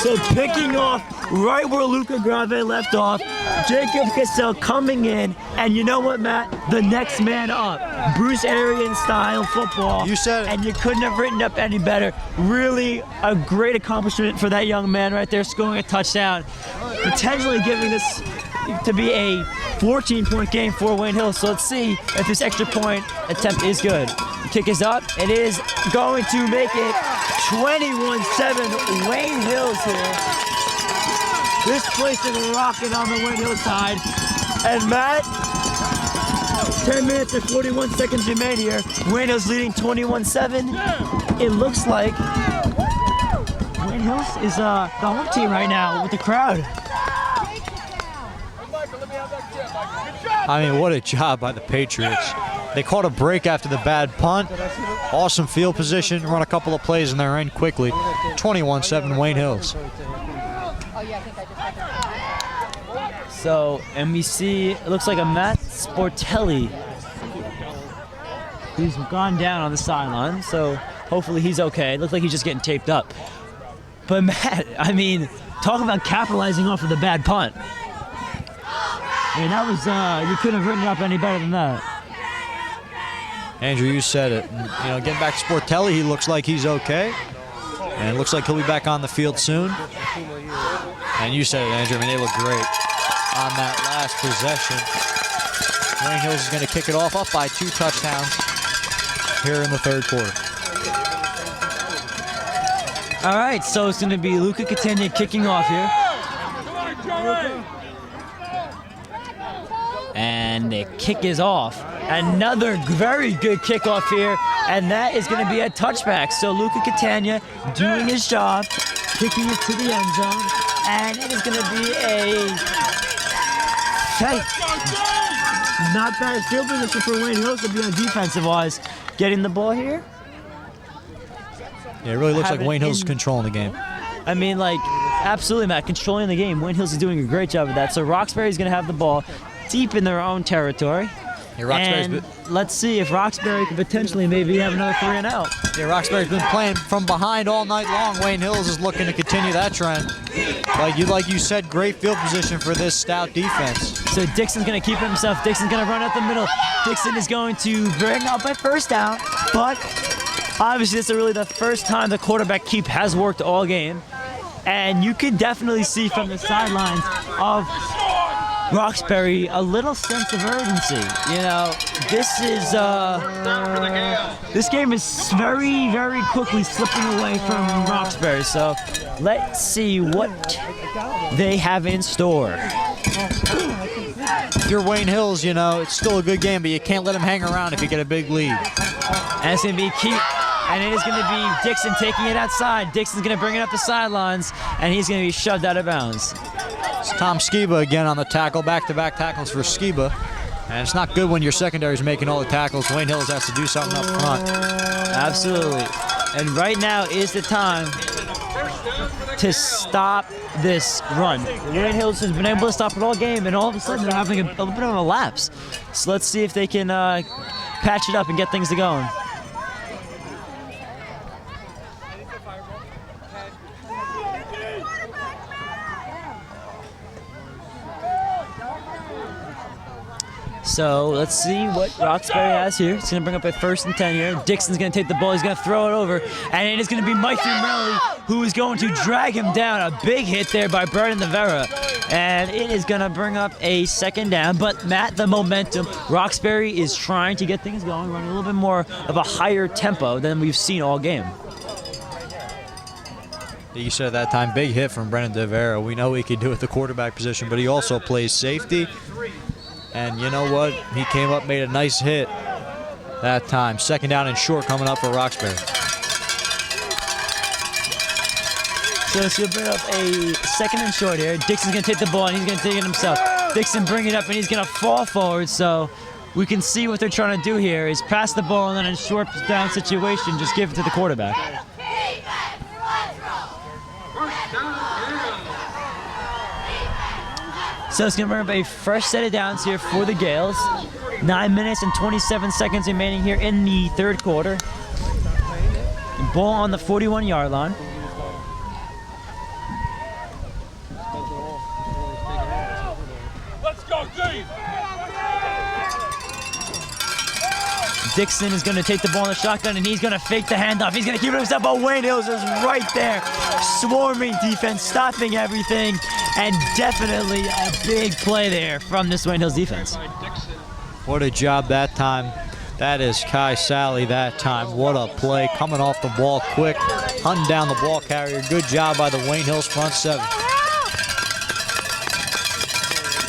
So picking off right where Luca Grave left off, Jacob Cassell coming in, and you know what, Matt? The next man up. Bruce Arians style football. You said it. And you couldn't have written up any better. Really a great accomplishment for that young man right there, scoring a touchdown. Potentially giving this to be a 14-point game for Wayne Hills. So let's see if this extra point attempt is good. The kick is up. It is going to make it 21-7 Wayne Hills here. This place is rocking on the Wayne Hills side. And Matt, 10 minutes and 41 seconds remain here. Wayne Hills leading 21-7. It looks like Wayne Hills is the home team right now with the crowd. I mean, what a job by the Patriots. They caught a break after the bad punt. Awesome field position, run a couple of plays and they're in quickly. 21-7 Wayne Hills. So, and we see, it looks like a Matt Sportelli who's gone down on the sideline. So hopefully he's okay. It looks like he's just getting taped up. But Matt, I mean, talk about capitalizing off of the bad punt. I mean, that was, you couldn't have written it up any better than that. Andrew, you said it. You know, getting back to Sportelli, he looks like he's okay. And it looks like he'll be back on the field soon. And you said it, Andrew. I mean, they look great on that last possession. Wayne Hills is going to kick it off, up by 2 touchdowns here in the third quarter. All right, so it's going to be Luca Catania kicking off here. And the kick is off. Another very good kickoff here, and that is going to be a touchback. So Luca Catania doing his job, kicking it to the end zone, and it is going to be a not bad field position for Wayne Hills to be on defensive-wise. Getting the ball here. Yeah, it really looks like Wayne Hills is controlling the game. I mean, like, absolutely, Matt, controlling the game. Wayne Hills is doing a great job of that. So Roxbury is going to have the ball deep in their own territory. Yeah, and let's see if Roxbury can potentially maybe have another 3 and out. Yeah, Roxbury's been playing from behind all night long. Wayne Hills is looking to continue that trend. Like you said, great field position for this stout defense. So Dixon's going to keep it himself. Dixon's going to run up the middle. Dixon is going to bring up a first down, but obviously this is really the first time the quarterback keep has worked all game. And you can definitely see from the sidelines of Roxbury a little sense of urgency. You know, this game is very, very quickly slipping away from Roxbury. So let's see what they have in store. If you're Wayne Hills, you know, it's still a good game, but you can't let him hang around if you get a big lead. And it's going to be key. And it is going to be Dixon taking it outside. Dixon's going to bring it up the sidelines, and he's going to be shoved out of bounds. It's Tom Skiba again on the tackle, back-to-back tackles for Skiba. And it's not good when your secondary is making all the tackles. Wayne Hills has to do something up front. Absolutely. And right now is the time to stop this run. Wayne Hills has been able to stop it all game, and all of a sudden they're having a bit of a lapse. So let's see if they can patch it up and get things going. So let's see what Roxbury has here. It's going to bring up a 1st and 10 here. Dixon's going to take the ball. He's going to throw it over. And it is going to be Mike Fumarelli who is going to drag him down. A big hit there by Brendan Navera. And it is going to bring up a 2nd down. But, Matt, the momentum. Roxbury is trying to get things going, running a little bit more of a higher tempo than we've seen all game. You said at that time, big hit from Brendan Navera. We know he can do it at the quarterback position, but he also plays safety. And you know what? He came up, made a nice hit that time. 2nd down and short coming up for Roxbury. So it's going to bring up a 2nd and short here. Dixon's going to take the ball, and he's going to take it himself. Dixon bring it up, and he's going to fall forward. So we can see what they're trying to do here is pass the ball, and then in a short down situation, just give it to the quarterback. So it's going to bring up a fresh set of downs here for the Gales. 9 minutes and 27 seconds remaining here in the third quarter. Ball on the 41-yard line. Let's go, Dave! Dixon is going to take the ball in the shotgun, and he's going to fake the handoff. He's going to keep it himself, but Wayne Hills is right there. Swarming defense, stopping everything, and definitely a big play there from this Wayne Hills defense. What a job that time. That is Kai Sally that time. What a play. Coming off the ball quick, hunting down the ball carrier. Good job by the Wayne Hills front seven.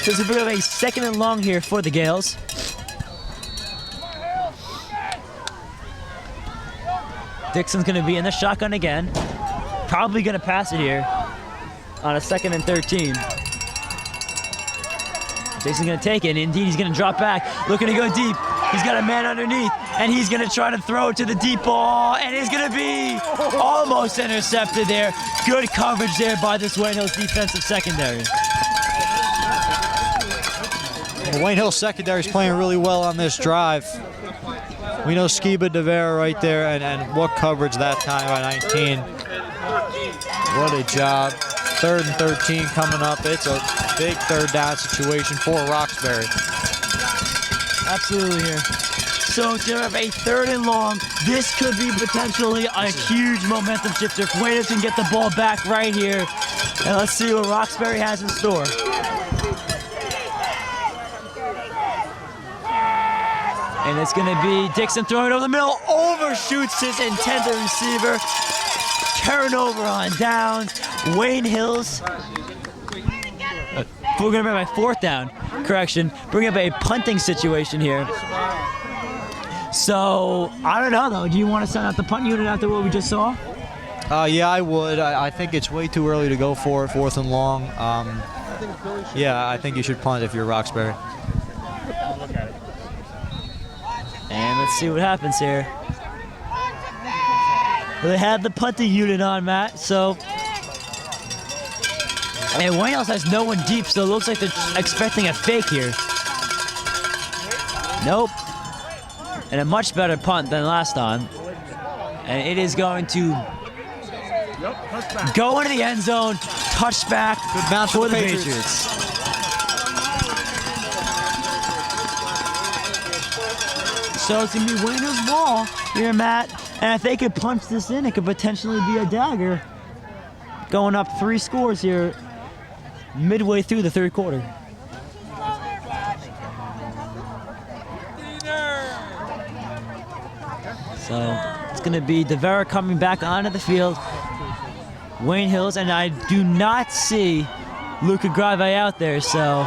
So it's a bit of a 2nd and long here for the Gales. Dixon's going to be in the shotgun again. Probably going to pass it here on a 2nd and 13. Dixon's going to take it. Indeed, he's going to drop back, looking to go deep. He's got a man underneath, and he's going to try to throw it to the deep ball, and it's going to be almost intercepted there. Good coverage there by this Wayne Hills defensive secondary. The Wayne Hills secondary is playing really well on this drive. We know Skiba DeVera right there, and what coverage that time by 19. What a job. 3rd and 13 coming up. It's a big 3rd down situation for Roxbury. Absolutely here. So to have a 3rd and long, this could be potentially a huge momentum shifter. If Wayne Hills can get the ball back right here, and let's see what Roxbury has in store. And it's going to be Dixon throwing it over the middle, overshoots his intended receiver. Turnover on downs. Wayne Hills. We're going to bring up a 4th down. Correction. Bring up a punting situation here. So, I don't know though. Do you want to send out the punt unit after what we just saw? Yeah, I would. I think it's way too early to go for it, 4th and long. Yeah, I think you should punt if you're Roxbury. And let's see what happens here. Well, they have the punting unit on, Matt, so. And Wayne Hills has no one deep, so it looks like they're expecting a fake here. Nope. And a much better punt than last time. And it is going to go into the end zone. Touchback for the Patriots. So it's going to be Wayne Hills' ball here, Matt. And if they could punch this in, it could potentially be a dagger. Going up 3 scores here midway through the 3rd quarter. So it's going to be DeVera coming back onto the field. Wayne Hills, and I do not see Luca Grave out there, so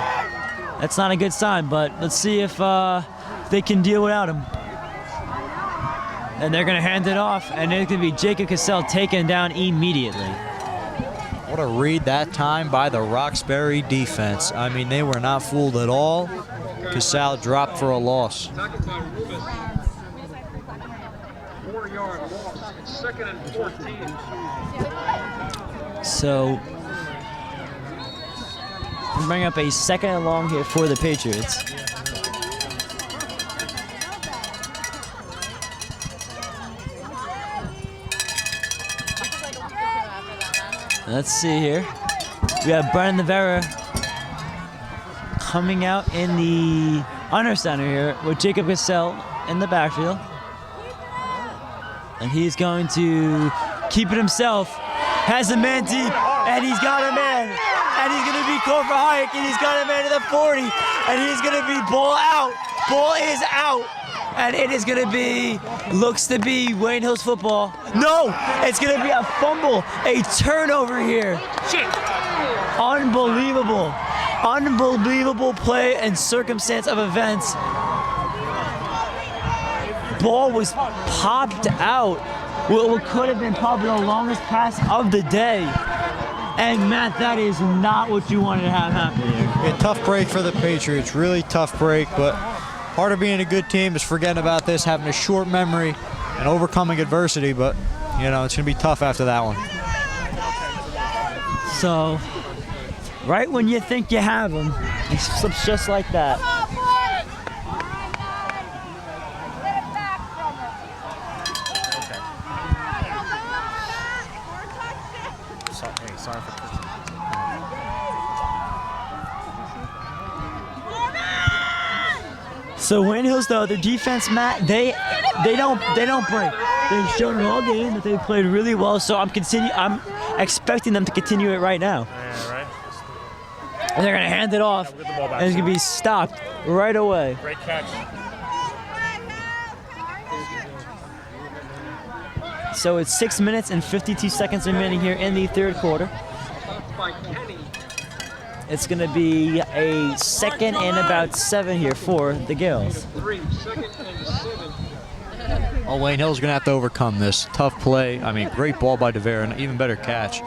that's not a good sign. But let's see if they can deal without him. And they're going to hand it off, and it's going to be Jacob Cassell taken down immediately. What a read that time by the Roxbury defense. I mean, they were not fooled at all. Cassell dropped for a loss. 4-yard loss. It's 2nd and 14. So we bring up a 2nd and long here for the Patriots. Let's see here. We have Brian DeVera coming out in the under center here with Jacob Cassell in the backfield. And he's going to keep it himself. Has a man deep, and he's got a man. And he's going to be called for Hayek, and he's got a man to the 40. And he's going to be ball out. Ball is out. And it is going to be, looks to be Wayne Hills football. No, it's going to be a fumble, a turnover here. Shit. Unbelievable. Unbelievable play and circumstance of events. Ball was popped out. What could have been probably the longest pass of the day. And Matt, that is not what you wanted to have happen here. A tough break for the Patriots, really tough break, but part of being a good team is forgetting about this, having a short memory and overcoming adversity, but you know, it's gonna be tough after that one. So, right when you think you have them, it slips just like that. Sorry for So Wayne Hills, though, their defense, Matt, they don't break. They've shown all game that they've played really well. So I'm expecting them to continue it right now. Yeah, right. And they're gonna hand it off, We'll get the ball back. and it's gonna be stopped right away. Great catch. So it's 6 minutes and 52 seconds remaining here in the third quarter. It's going to be a 2nd and about 7 here for the Gales. Oh, Wayne Hill's going to have to overcome this. Tough play. I mean, great ball by DeVere, and even better catch.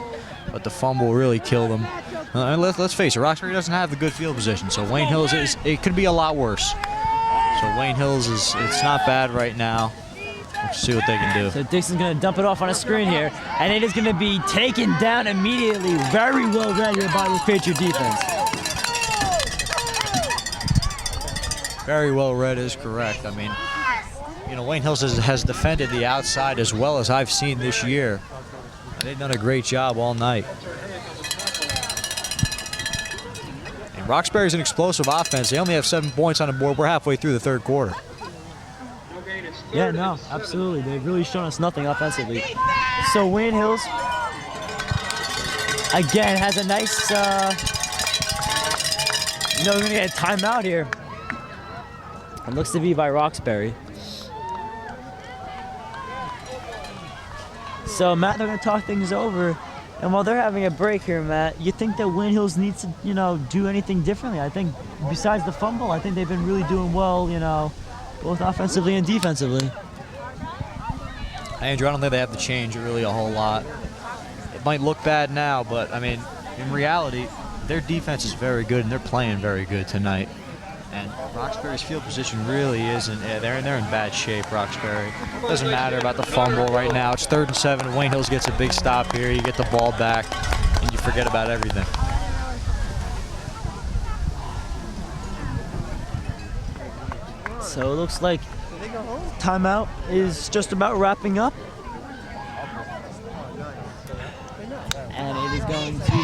But the fumble really killed him. And let's face it, Roxbury doesn't have the good field position, so Wayne Hills it could be a lot worse. So Wayne Hills it's not bad right now. Let's see what they can do. So Dixon's going to dump it off on a screen here, and it is going to be taken down immediately. Very well read here by this Patriot defense. Very well read is correct. I mean, you know, Wayne Hills has defended the outside as well as I've seen this year. They've done a great job all night. And Roxbury's an explosive offense. They only have 7 points on the board. We're halfway through the third quarter. Yeah, no, absolutely. They've really shown us nothing offensively. So Wayne Hills, again, has a nice, we're going to get a timeout here. It looks to be by Roxbury. So, Matt, they're going to talk things over. And while they're having a break here, Matt, you think that Wayne Hills needs to, do anything differently? I think besides the fumble, I think they've been really doing well, both offensively and defensively. Andrew, I don't think they have to change really a whole lot. It might look bad now, but, I mean, in reality, their defense is very good, and they're playing very good tonight. And Roxbury's field position really isn't. They're in bad shape, Roxbury. Doesn't matter about the fumble right now. It's 3rd and 7. Wayne Hills gets a big stop here. You get the ball back, and you forget about everything. So it looks like timeout is just about wrapping up. And it is going to be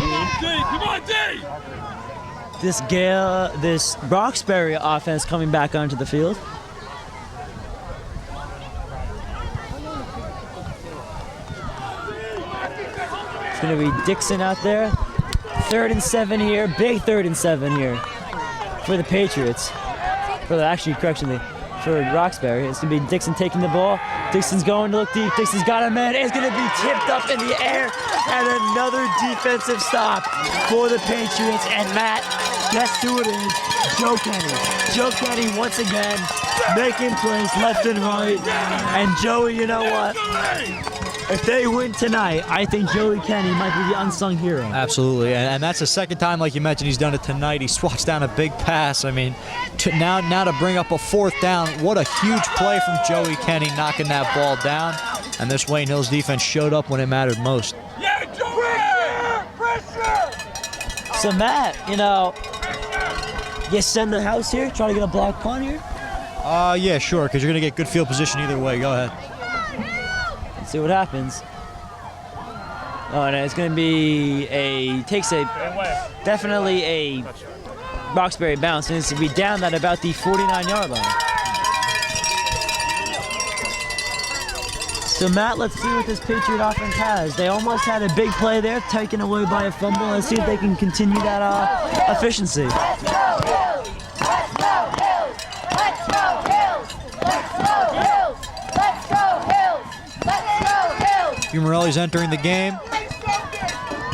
this Roxbury offense coming back onto the field. It's going to be Dixon out there. 3rd and 7 here. Big 3rd and 7 here for the Patriots. For Roxbury. It's going to be Dixon taking the ball. Dixon's going to look deep. Dixon's got a man. It's going to be tipped up in the air. And another defensive stop for the Patriots. And Matt, guess who it is? Joe Kenny. Joe Kenny once again making plays left and right. And Joey, you know what? If they win tonight, I think Joey Kenny might be the unsung hero. Absolutely, and that's the second time, like you mentioned, he's done it tonight. He swats down a big pass. I mean, now to bring up a 4th down, what a huge play from Joey Kenny knocking that ball down. And this Wayne Hills defense showed up when it mattered most. Yeah, Joey! Pressure! So Matt, you send the house here, try to get a block punt here? Yeah, sure, because you're going to get good field position either way. Go ahead. See what happens. Oh, and it's going to be definitely a Roxbury bounce, and it's going to be down at about the 49-yard line. So Matt, let's see what this Patriot offense has. They almost had a big play there, taken away by a fumble. Let's see if they can continue that efficiency. Let's go Hills! Let's go Hills! Let's go Hills! Let's go Hills! Let's go Hills! Let's go Hills! Morelli's entering the game.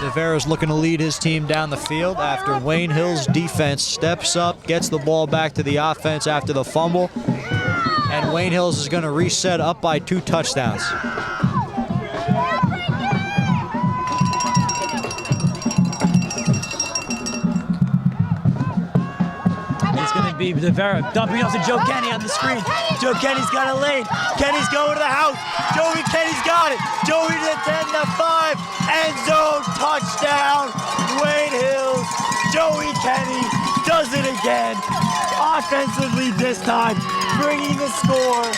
Navarro's looking to lead his team down the field after Wayne Hill's defense steps up, gets the ball back to the offense after the fumble, and Wayne Hills is going to reset up by 2 touchdowns. It's going to be Navarro dumping off to Joe Kenny on the screen. Joe Kenny's got a lane. Kenny's going to the house. Joey Kenny's got it. Joey to the 10 to 5. End zone touchdown. Wayne Hills. Joey Kenny does it again. Offensively this time, bringing the score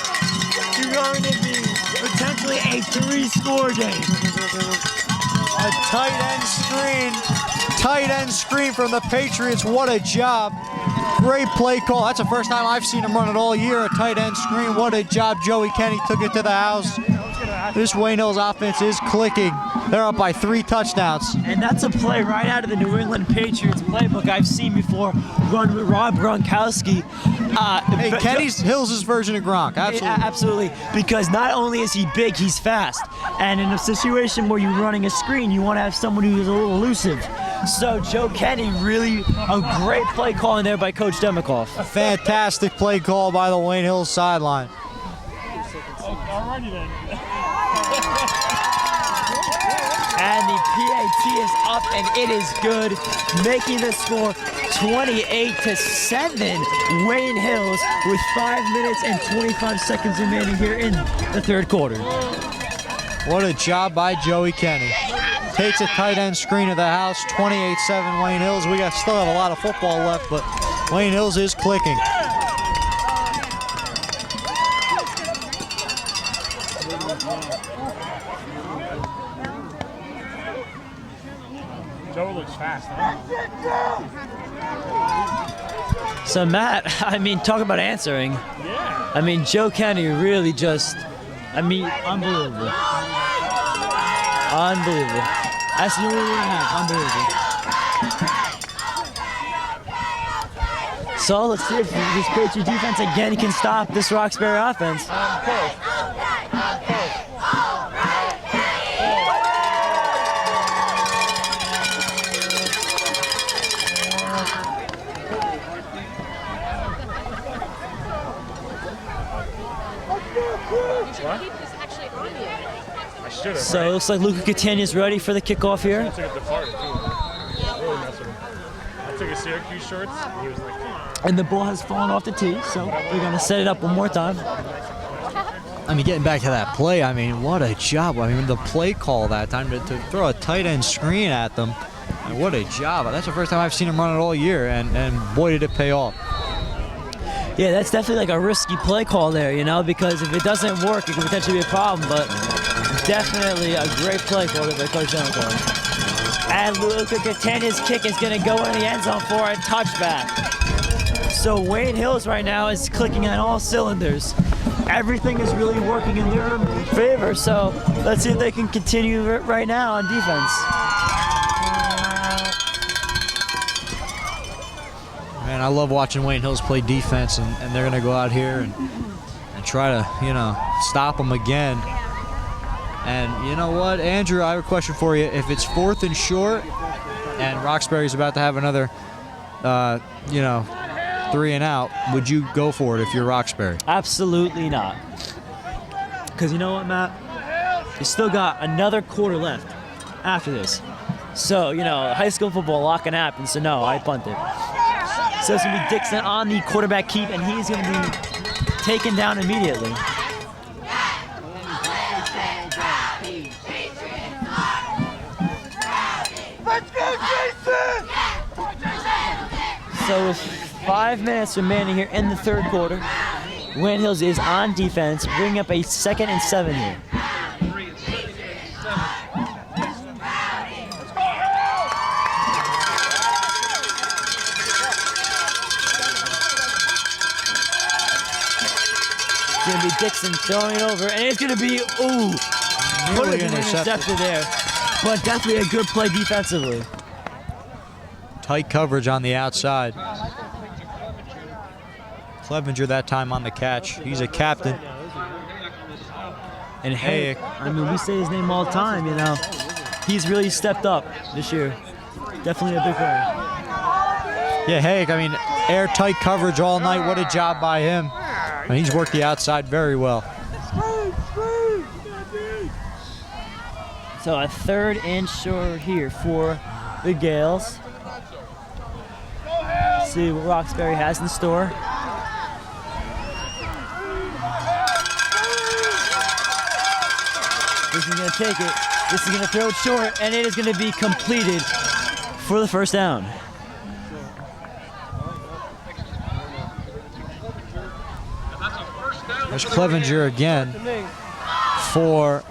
to going to be potentially a 3-score game. A tight end screen. Tight end screen from the Patriots. What a job. Great play call. That's the first time I've seen him run it all year. A tight end screen. What a job. Joey Kenny took it to the house. This Wayne Hills offense is clicking. They're up by 3 touchdowns. And that's a play right out of the New England Patriots playbook I've seen before, run with Rob Gronkowski. Hey, Kenny's Hills' version of Gronk. Absolutely. Absolutely. Because not only is he big, he's fast. And in a situation where you're running a screen, you want to have someone who's a little elusive. So Joe Kenny, really a great play call in there by Coach Demikoff. Fantastic play call by the Wayne Hills sideline. Alrighty then. And the PAT is up, and it is good, making the score 28-7. Wayne Hills with 5 minutes and 25 seconds remaining here in the third quarter. What a job by Joey Kenny. Takes a tight end screen of the house, 28-7 Wayne Hills. We still have a lot of football left, but Wayne Hills is clicking. Joe looks fast, huh? So Matt, I mean, talk about answering. Yeah. I mean, Joe Kenny really just, I mean, unbelievable. Unbelievable. That's the only word I have, unbelievable. So let's see if this Patriot defense again can stop this Roxbury offense. So it looks like Luca Catania's ready for the kickoff here. I took it to Florida, too. Really messed with him. I took his Syracuse shorts, and he was like, come on. And the ball has fallen off the tee, so they're going to set it up one more time. I mean, getting back to that play, I mean, what a job. I mean, the play call that time to throw a tight end screen at them. And what a job. That's the first time I've seen him run it all year, and boy, did it pay off. Yeah, that's definitely like a risky play call there, you know, because if it doesn't work, it could potentially be a problem, but definitely a great play call by Coach Demikoff. And Luca Catania's kick is going to go in the end zone for a touchback. So Wayne Hills right now is clicking on all cylinders. Everything is really working in their favor, so let's see if they can continue right now on defense. Man, I love watching Wayne Hills play defense, and they're going to go out here and try to, you know, stop them again. And you know what, Andrew, I have a question for you. If it's 4th and short, and Roxbury's about to have another, 3 and out, would you go for it if you're Roxbury? Absolutely not. Because you know what, Matt? You still got another quarter left after this. So, you know, high school football, lock and happen, so no, I punt it. So it's going to be Dixon on the quarterback keep, and he's going to be taken down immediately. Let's go, Jason! So with 5 minutes remaining here in the third quarter, Wayne Hills is on defense, bringing up a 2nd and 7 here. It's going to be Dixon throwing it over, and it's going to be, ooh, could have been intercepted there, but definitely a good play defensively. Tight coverage on the outside. Clevenger that time on the catch. He's a captain. And Hayek, I mean, we say his name all the time, you know. He's really stepped up this year. Definitely a big player. Yeah, Hayek, I mean, airtight coverage all night. What a job by him. I mean, he's worked the outside very well. So a 3rd and short here for the Gales. See what Roxbury has in store. This is going to take it. This is going to throw it short, and it is going to be completed for the first down. There's Clevenger again for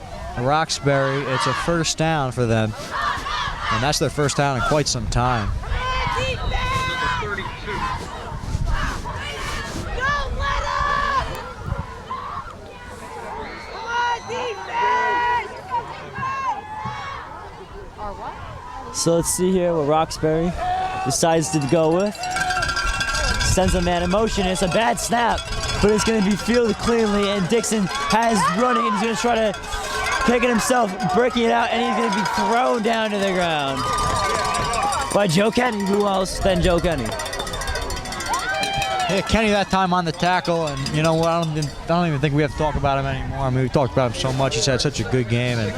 Roxbury. It's a first down for them. And that's their first down in quite some time. So let's see here what Roxbury decides to go with. Sends a man in motion. It's a bad snap, but it's going to be fielded cleanly, and Dixon has running, and he's going to try to pick it himself, breaking it out, and he's going to be thrown down to the ground by Joe Kenny. Who else than Joe Kenny? Yeah, Kenny that time on the tackle, and you know what? I don't even think we have to talk about him anymore. I mean, we talked about him so much. He's had such a good game, and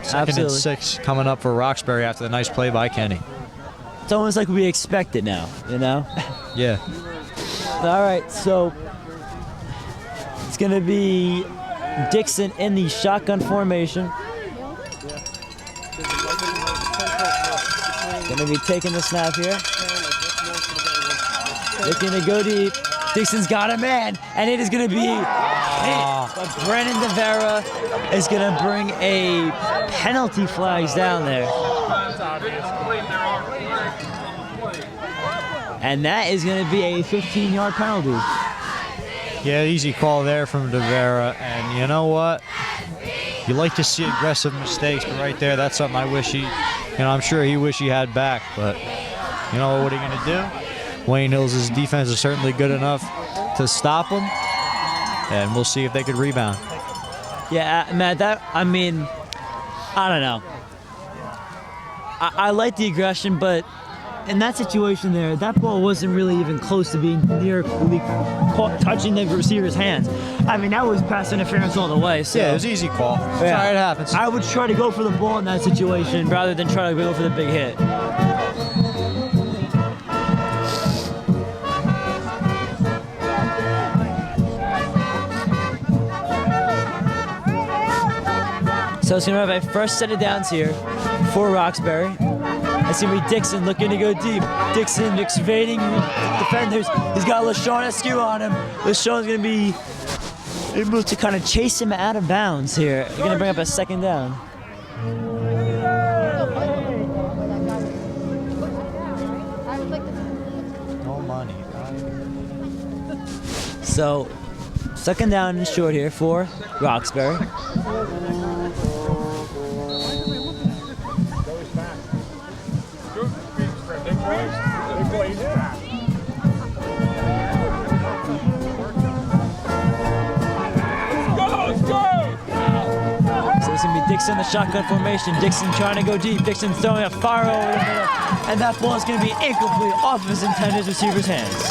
second Absolutely. and 6 coming up for Roxbury after the nice play by Kenny. It's almost like we expect it now, you know? Yeah. All right, so it's going to be Dixon in the shotgun formation. Going to be taking the snap here. Looking to go deep. Dixon's got a man, and it is going to be hit. But Brennan DeVera is going to bring a penalty flags down there. And that is going to be a 15-yard penalty. Yeah, easy call there from DeVera, and you know what? You like to see aggressive mistakes, but right there, that's something I wish he, I'm sure he wish he had back, but you know what are you going to do? Wayne Hills' defense is certainly good enough to stop him, and we'll see if they could rebound. Yeah, Matt, I don't know. I like the aggression, but in that situation there, that ball wasn't really even close to being nearly touching the receiver's hands. I mean, that was pass interference all the way. So. Yeah, it was an easy call. Sorry, it happens. I would try to go for the ball in that situation rather than try to go for the big hit. So it's going to have a first set of downs here for Roxbury. It's going to be Dixon looking to go deep. Dixon evading defenders. He's got LaShawn Askew on him. LaShawn's going to be able to kind of chase him out of bounds here. They're going to bring up a second down. No money. So, second down and short here for Roxbury. So it's going to be Dixon in the shotgun formation. Dixon trying to go deep. Dixon throwing a fire over the middle. And that ball is going to be incomplete off of his intended receiver's hands.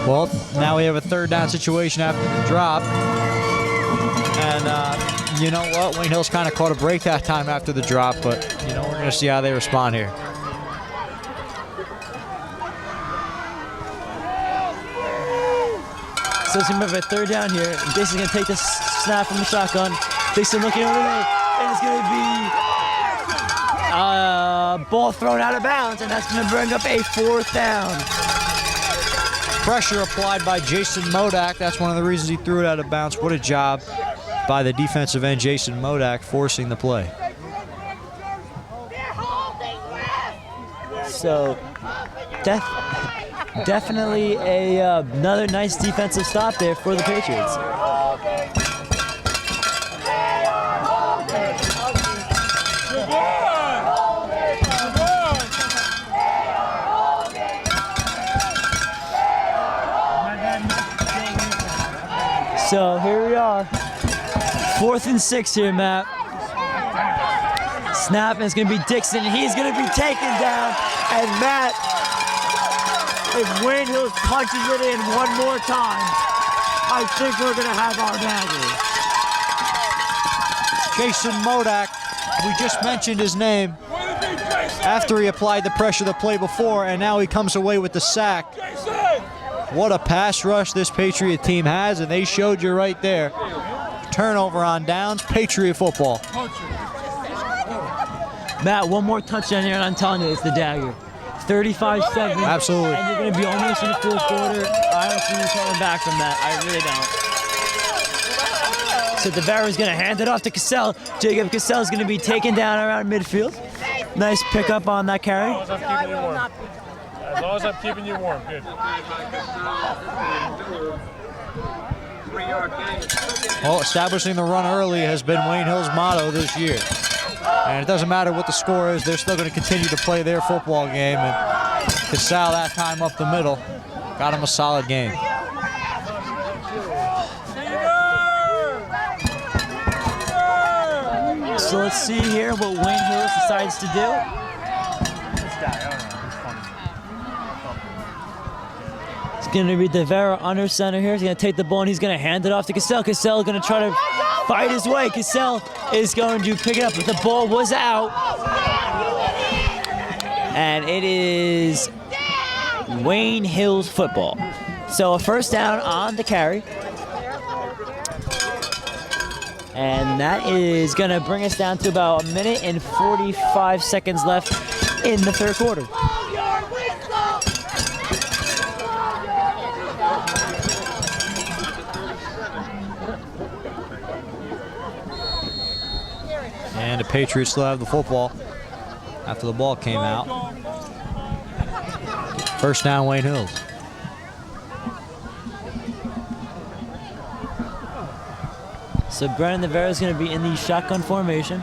Well, now we have a third down situation after the drop. And you know what? Wayne Hills kind of caught a break that time after the drop, but you know, we're going to see how they respond here. So it's going to be a third down here. Dixon's going to take the snap from the shotgun. Dixon looking over there, and it's going to be ball thrown out of bounds, and that's going to bring up a fourth down. Pressure applied by Jason Modak. That's one of the reasons he threw it out of bounds. What a job by the defensive end, Jason Modak, forcing the play. So definitely another nice defensive stop there for the Patriots. So here we are, 4th and 6 here, Matt. Snap, and it's going to be Dixon, and he's going to be taken down. And Matt, if Wayne Hills punches it in one more time, I think we're going to have our bagger. Jason Modak, we just mentioned his name after he applied the pressure the play before, and now he comes away with the sack. What a pass rush this Patriot team has, and they showed you right there. Turnover on downs, Patriot football. Matt, one more touchdown here, and I'm telling you, it's the dagger. 35 seconds. Absolutely. And you're going to be almost in the fourth quarter. I don't see you coming back from that. I really don't. So Devera's going to hand it off to Cassell. Jacob Cassell is going to be taken down around midfield. Nice pickup on that carry. As long as I'm keeping you warm. Good. Well, establishing the run early has been Wayne Hill's motto this year. And it doesn't matter what the score is, they're still going to continue to play their football game. And Cassell that time up the middle got him a solid game. So let's see here what Wayne Hills decides to do. It's going to be Devera under center here. He's going to take the ball and he's going to hand it off to Cassell. Cassell is going to try to fight his way. Cassell is going to pick it up, but the ball was out. And it is Wayne Hills football. So a first down on the carry. And that is going to bring us down to about 1 minute and 45 seconds left in the third quarter. And the Patriots still have the football after the ball came out. First down, Wayne Hills. So Brennan Devera is going to be in the shotgun formation.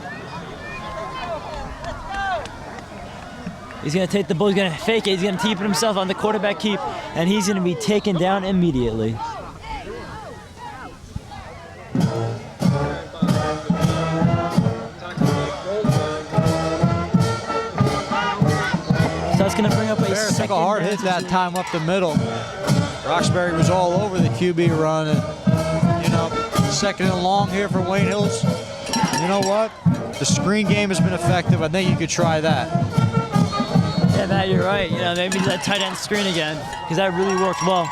He's going to take the ball, he's going to fake it, he's going to keep it himself on the quarterback keep, and he's going to be taken down immediately. So that's going to bring up a Bears took second a hard down hit that time up the middle. Roxbury was all over the QB run, and you know, second and long here for Wayne Hills. You know what? The screen game has been effective. I think you could try that. Yeah, Matt, you're right. You know, maybe that tight end screen again, because that really worked well.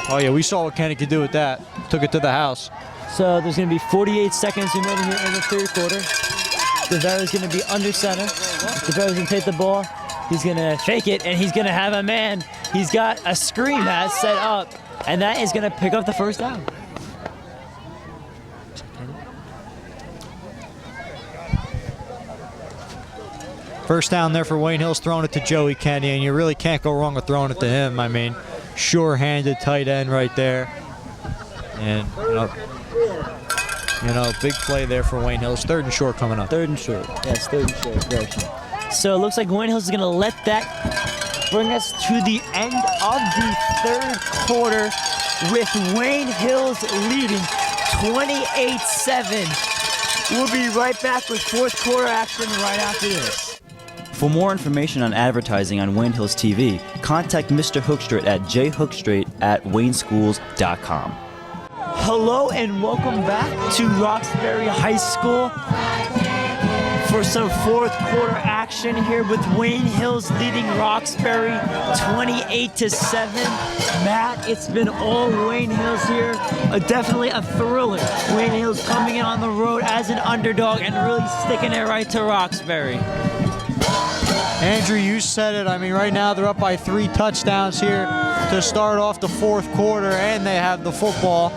Oh yeah, we saw what Kenny could do with that. Took it to the house. So there's going to be 48 seconds remaining here in the third quarter. Devera's going to be under center. Devera's going to take the ball. He's going to fake it, and he's going to have a man. He's got a screen that's set up, and that is going to pick up the first down. First down there for Wayne Hills, throwing it to Joey Kenny, and you really can't go wrong with throwing it to him. I mean, sure-handed tight end right there. And, you know, big play there for Wayne Hills. Third and short coming up. Third and short. Yes, third and short. Very short. So it looks like Wayne Hills is going to let that bring us to the end of the third quarter with Wayne Hills leading 28-7. We'll be right back with fourth quarter action right after this. For more information on advertising on Wayne Hills TV, contact Mr. Hookstrait at jhookstrait@wayneschools.com. Hello and welcome back to Roxbury High School for some fourth quarter action here with Wayne Hills leading Roxbury 28-7. Matt, it's been all Wayne Hills here. Definitely a thriller. Wayne Hills coming in on the road as an underdog and really sticking it right to Roxbury. Andrew, you said it. I mean, right now they're up by 3 touchdowns here to start off the fourth quarter, and they have the football.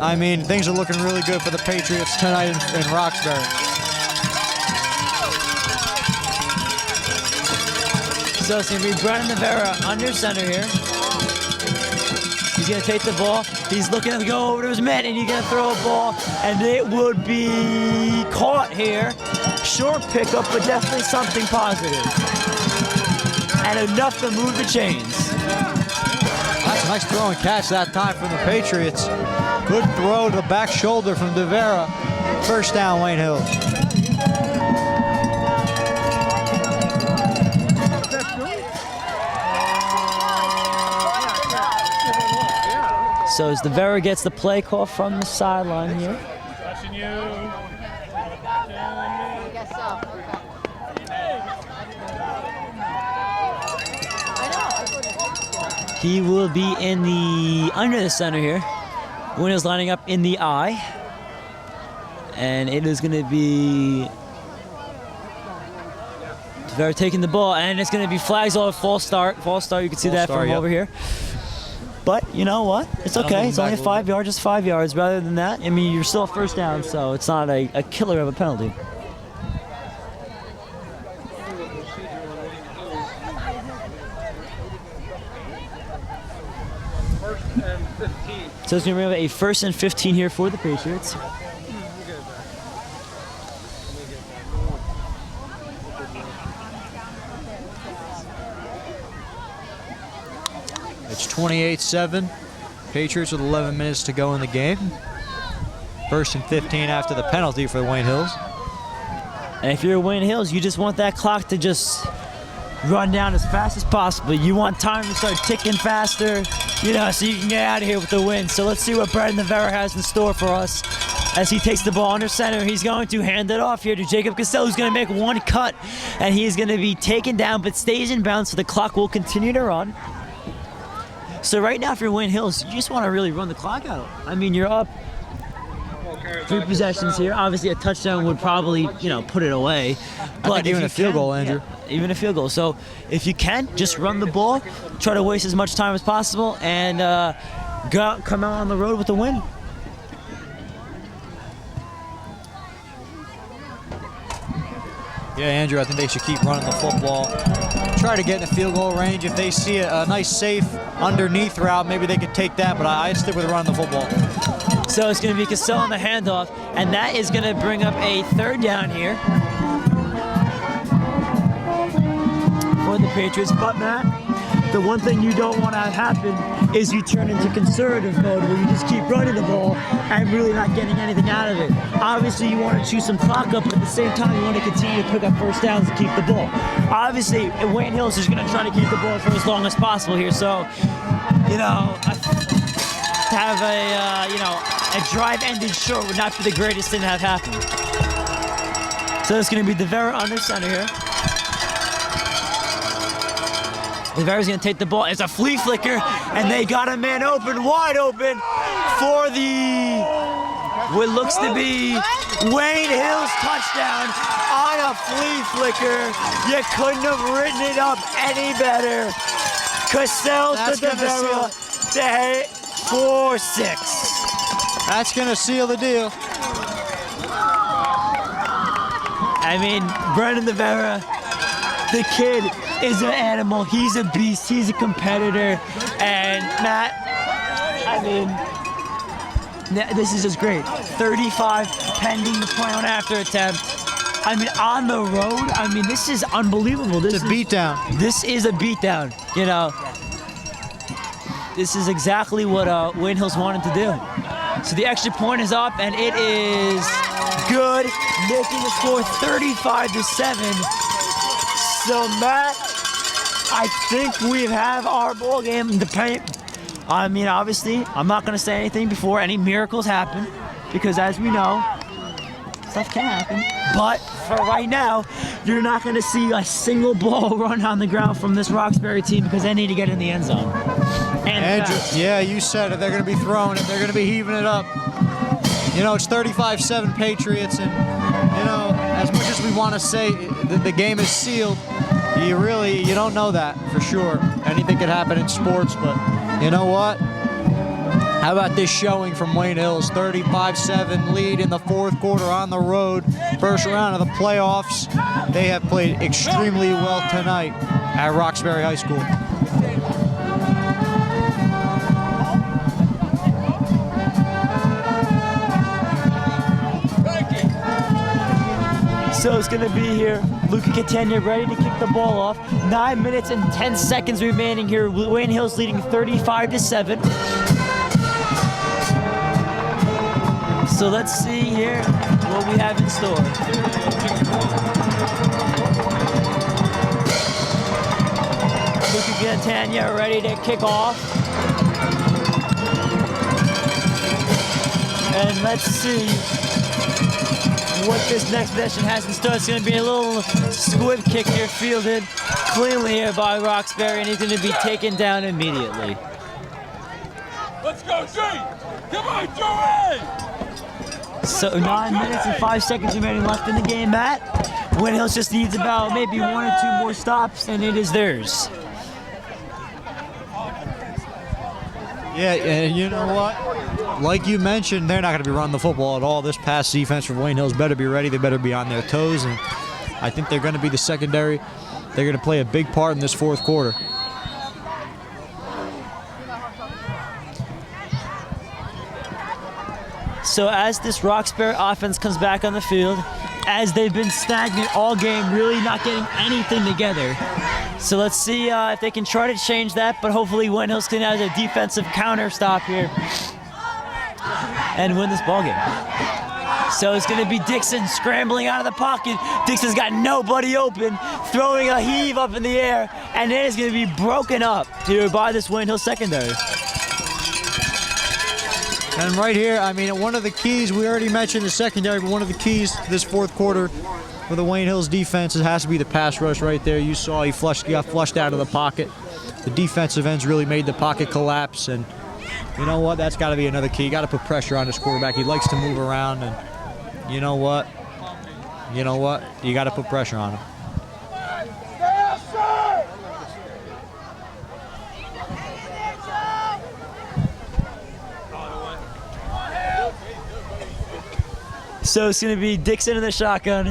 I mean, things are looking really good for the Patriots tonight in Roxbury. So it's going to be Brennan Devera under center here. He's going to take the ball. He's looking to go over to his man, and he's going to throw a ball, and it would be caught here. Short pickup, but definitely something positive. And enough to move the chains. That's a nice throw and catch that time from the Patriots. Good throw to the back shoulder from Devera. First down, Wayne Hills. So as Devera gets the play call from the sideline here. Touching you. I guess so. Okay. He will be in the under the center here. Wayne is lining up in the I. And it is going to be They're taking the ball, and it's going to be flags all false start. False start, you can see False that start, from yep. over here. But you know what? It's okay. It's only a 5 yard, just 5 yards. Rather than that, I mean, you're still a first down, so it's not a killer of a penalty. First and 15. So it's going to bring up a 1st and 15 here for the Patriots. It's 28-7. Patriots with 11 minutes to go in the game. 1st and 15 after the penalty for the Wayne Hills. And if you're Wayne Hills, you just want that clock to just run down as fast as possible. You want time to start ticking faster, you know, so you can get out of here with the win. So let's see what Brandon Navarro has in store for us as he takes the ball under center. He's going to hand it off here to Jacob Costello, who's going to make one cut, and he is going to be taken down but stays in bounds, so the clock will continue to run. So right now, if you're Wayne Hills, you just want to really run the clock out. I mean, you're up 3 possessions here. Obviously, a touchdown would probably, you know, put it away. But I think even a field goal, Andrew. Yeah, even a field goal. So if you can, just run the ball, try to waste as much time as possible, and go out, come out on the road with the win. Yeah, Andrew, I think they should keep running the football. Try to get in the field goal range. If they see a nice, safe underneath route, maybe they could take that, but I'd stick with running the football. So it's going to be Costello on the handoff, and that is going to bring up a 3rd down here for the Patriots. But Matt, the one thing you don't want to have happen is you turn into conservative mode where you just keep running the ball and really not getting anything out of it. Obviously, you want to chew some clock up, but at the same time, you want to continue to pick up first downs and keep the ball. Obviously, Wayne Hills is going to try to keep the ball for as long as possible here. So, you know, to have a drive ended short would not be the greatest thing to have happen. So it's going to be Devera under center here. Devera's going to take the ball. It's a flea flicker, and they got a man open, wide open for what looks to be Wayne Hills touchdown on a flea flicker. You couldn't have written it up any better. Costello to Devera to hit 4-6. That's going to seal the deal. I mean, Brandon Devera, the kid is an animal. He's a beast. He's a competitor. And Matt, I mean, this is just great. 35 pending the play on after attempt. I mean, on the road, I mean, this is unbelievable. It's a beatdown. This is a beatdown, you know. This is exactly what Wayne Hills wanted to do. So the extra point is up, and it is good, making the score 35-7. So Matt, I think we have our ball game in the paint. I mean, obviously, I'm not going to say anything before any miracles happen, because as we know, stuff can happen. But for right now, you're not going to see a single ball run on the ground from this Roxbury team because they need to get in the end zone. Andrew, yeah, you said it. They're going to be throwing it. They're going to be heaving it up. You know, it's 35-7 Patriots, and, you know, as much as we want to say that the game is sealed, you don't know that for sure. Anything could happen in sports, but you know what? How about this showing from Wayne Hills? 35-7 lead in the 4th quarter on the road. First round of the playoffs. They have played extremely well tonight at Roxbury High School. So it's going to be here. Luca Catania ready to kick the ball off. 9 minutes and 10 seconds remaining here. Wayne Hills leading 35-7. So let's see here what we have in store. Luca Catania ready to kick off. And let's see what this next possession has in store. It's going to be a little squib kick here, fielded cleanly here by Roxbury, and he's going to be taken down immediately. Let's go, G! Come on, Joey! So 9 minutes and 5 seconds remaining left in the game, Matt. Win Hills just needs about maybe 1 or 2 more stops, and it is theirs. Yeah, and you know what? Like you mentioned, they're not going to be running the football at all. This pass defense from Wayne Hills better be ready. They better be on their toes, and I think they're going to be the secondary. They're going to play a big part in this fourth quarter. So as this Roxbury offense comes back on the field, as they've been stagnant all game, really not getting anything together. So let's see if they can try to change that, but hopefully Wayne Hills can have a defensive counter stop here and win this ball game. So it's going to be Dixon scrambling out of the pocket. Dixon's got nobody open, throwing a heave up in the air, and then it's going to be broken up here by this Wayne Hills secondary. And right here, I mean, one of the keys, we already mentioned the secondary, but one of the keys to this fourth quarter for the Wayne Hills defense, it has to be the pass rush right there. You saw he got flushed out of the pocket. The defensive ends really made the pocket collapse, and you know what? That's got to be another key. You got to put pressure on this quarterback. He likes to move around, and you know what? You know what? You got to put pressure on him. So it's going to be Dixon in the shotgun.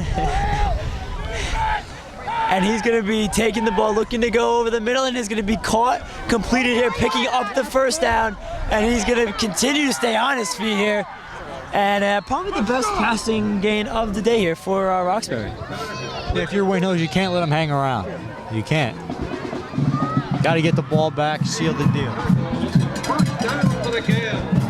And he's going to be taking the ball, looking to go over the middle, and is going to be caught, completed here, picking up the first down. And he's going to continue to stay on his feet here. And probably the best passing gain of the day here for Roxbury. If you're Wayne Hills, you can't let him hang around. You can't. Got to get the ball back, seal the deal. Down for the Gale.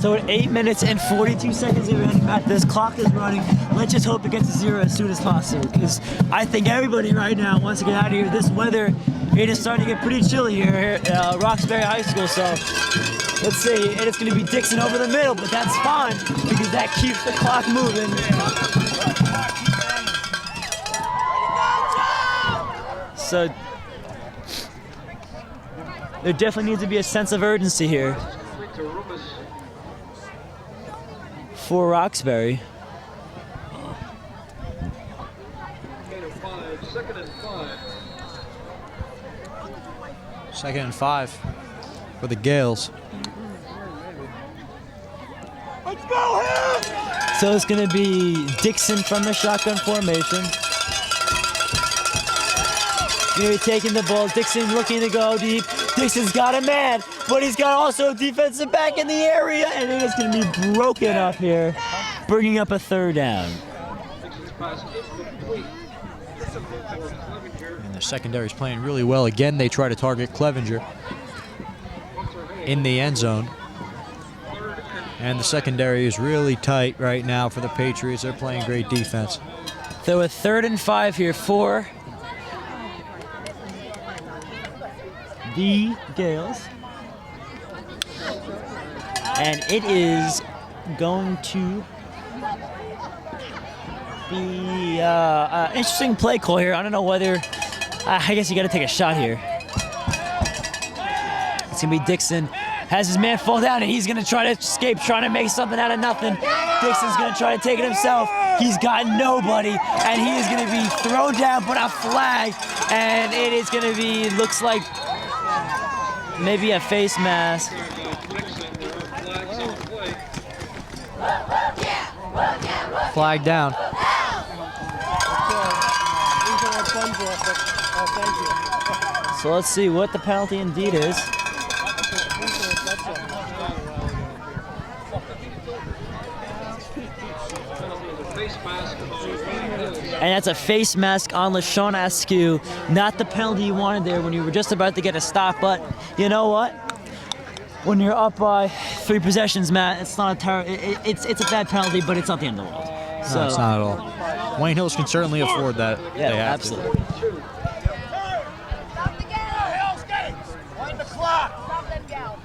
So at 8 minutes and 42 seconds remaining, Matt, this clock is running. Let's just hope it gets to 0 as soon as possible, because I think everybody right now wants to get out of here. This weather, it is starting to get pretty chilly here at Roxbury High School, so let's see. And it's going to be Dixon over the middle, but that's fine, because that keeps the clock moving. So there definitely needs to be a sense of urgency here for Roxbury. Second and 5 for the Gales. Let's go, Hills! So it's going to be Dixon from the shotgun formation. Going to be taking the ball. Dixon looking to go deep. Dixon's got a man, but he's got also a defensive back in the area, and it is going to be broken up here, bringing up a third down. And the secondary is playing really well. Again, they try to target Clevenger in the end zone. And the secondary is really tight right now for the Patriots. They're playing great defense. So a 3rd and 5 here for the Gales. And it is going to be an interesting play call here. I don't know whether, I guess you got to take a shot here. It's going to be Dixon. Has his man fall down, and he's going to try to escape, trying to make something out of nothing. Dixon's going to try to take it himself. He's got nobody, and he is going to be thrown down, but a flag, and it is going to be, looks like maybe a face mask. Flag down. So let's see what the penalty indeed is. And that's a face mask on LaShawn Askew. Not the penalty you wanted there when you were just about to get a stop, but you know what? When you're up by 3 possessions, Matt, it's not a it's a bad penalty, but it's not the end of the world. So, No, it's not at all. Wayne Hills can certainly afford that. Yeah, They have absolutely. Stop the Gale! Wind the clock! Stop them Gale.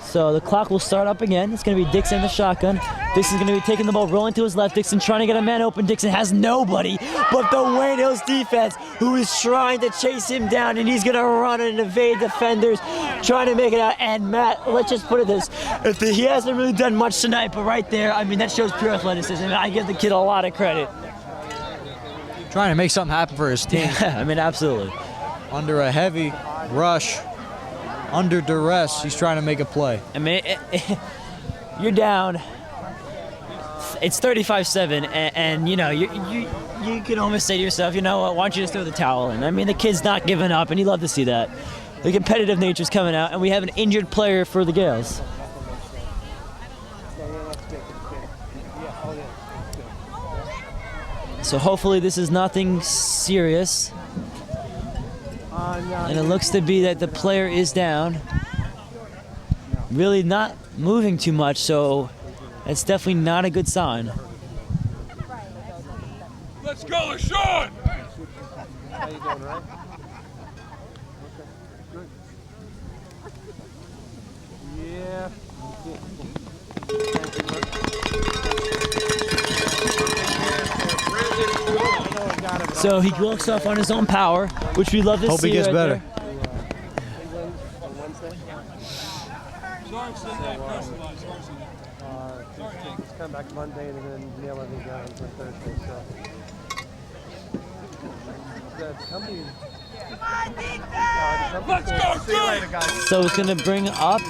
So the clock will start up again. It's going to be Dixon in the shotgun. Dixon's going to be taking the ball, rolling to his left. Dixon trying to get a man open. Dixon has nobody but the Wayne Hills defense, who is trying to chase him down, and he's going to run and evade defenders, trying to make it out. And Matt, let's just put it this. He hasn't really done much tonight, but right there, I mean, that shows pure athleticism. I give the kid a lot of credit. Trying to make something happen for his team. Yeah, I mean, absolutely. Under a heavy rush, under duress, he's trying to make a play. I mean, you're down. It's 35-7, and you know, you can almost say to yourself, you know what, why don't you just throw the towel in? I mean, the kid's not giving up, and you love to see that. The competitive nature's coming out, and we have an injured player for the Gales. So hopefully this is nothing serious. And it looks to be that the player is down. Really not moving too much, so that's definitely not a good sign. Let's go, Sean! How you doing, right? Yeah. So he walks off on his own power, which we love to Hope see. he gets right better. He's come back Monday and then nail everything down for Thursday. Let's go, Jay! So it's going to bring up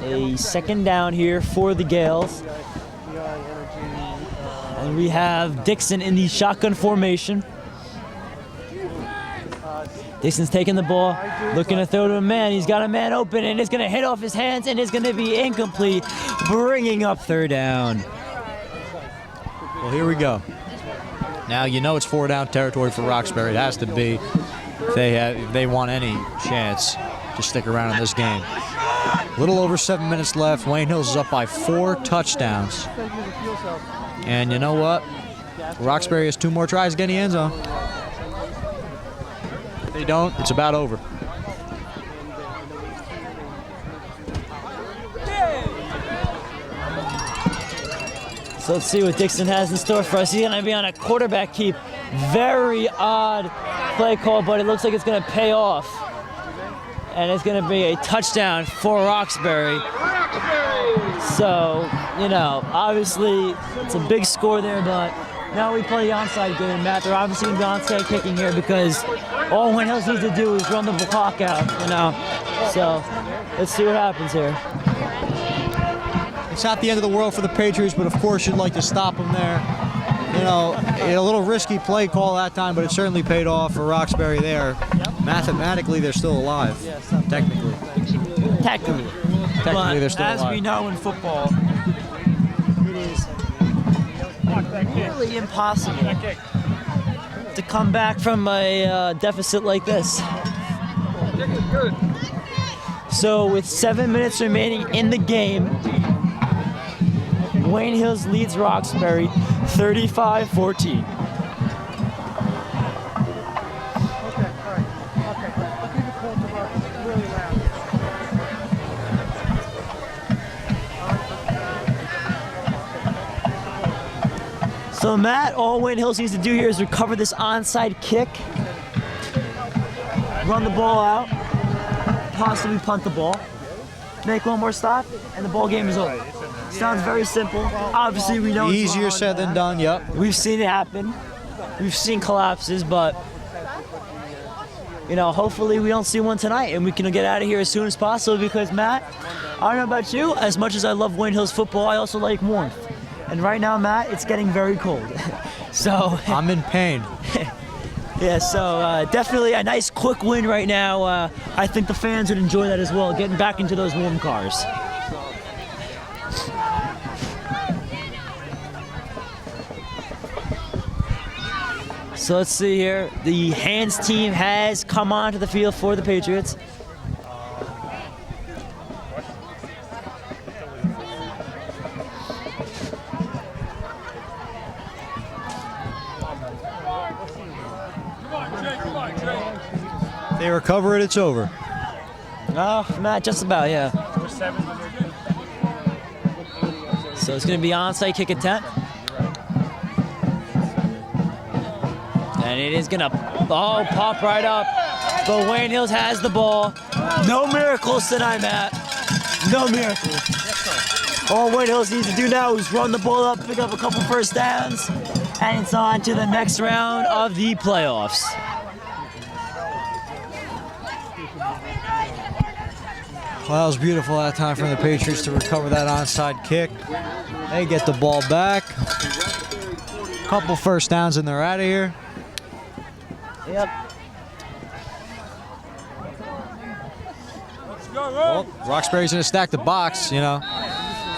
a second down here for the Gales. And we have Dixon in the shotgun formation. Dixon's taking the ball, looking to throw to a man. He's got a man open, and it's going to hit off his hands, and it's going to be incomplete, bringing up third down. Well, here we go. Now you know it's 4-down territory for Roxbury. It has to be if they want any chance to stick around in this game. A little over 7 minutes left. Wayne Hills is up by 4 touchdowns. And you know what? Roxbury has 2 more tries to get in the end zone. If they don't, it's about over. So let's see what Dixon has in store for us. He's going to be on a quarterback keep. Very odd play call, but it looks like it's going to pay off. And it's going to be a touchdown for Roxbury. So, you know, obviously it's a big score there, but now we play the onside game, Matt. They're obviously going to be onside kicking here because all Wayne Hills needs to do is run the clock out, you know. So let's see what happens here. It's not the end of the world for the Patriots, but of course you'd like to stop them there. You know, a little risky play call that time, but it certainly paid off for Roxbury there. Mathematically, they're still alive. Technically. Technically They're still as alive. we know in football, it is nearly impossible to come back from a deficit like this. So with 7 minutes remaining in the game, Wayne Hills leads Roxbury 35-14. So Matt, all Wayne Hills needs to do here is recover this onside kick, run the ball out, possibly punt the ball, make one more stop, and the ball game is over. Sounds very simple. Obviously, we know it's Easier said than done, yep. We've seen it happen. We've seen collapses, but you know, hopefully we don't see one tonight, and we can get out of here as soon as possible. Because Matt, I don't know about you, as much as I love Wayne Hills football, I also like warmth. And right now, Matt, it's getting very cold. So I'm in pain. yeah, so definitely a nice quick win right now. I think the fans would enjoy that as well, getting back into those warm cars. So let's see here. The hands team has come onto the field for the Patriots. They recover it, it's over. Oh, Matt, just about, yeah. So it's going to be onside kick attempt. And it is going to pop right up. But Wayne Hills has the ball. No miracles tonight, Matt. No miracles. All Wayne Hills needs to do now is run the ball up, pick up a couple first downs, and it's on to the next round of the playoffs. Well, that was beautiful that time from the Patriots to recover that onside kick. They get the ball back. Couple first downs and they're out of here. Yep. Well, Roxbury's going to stack the box, you know.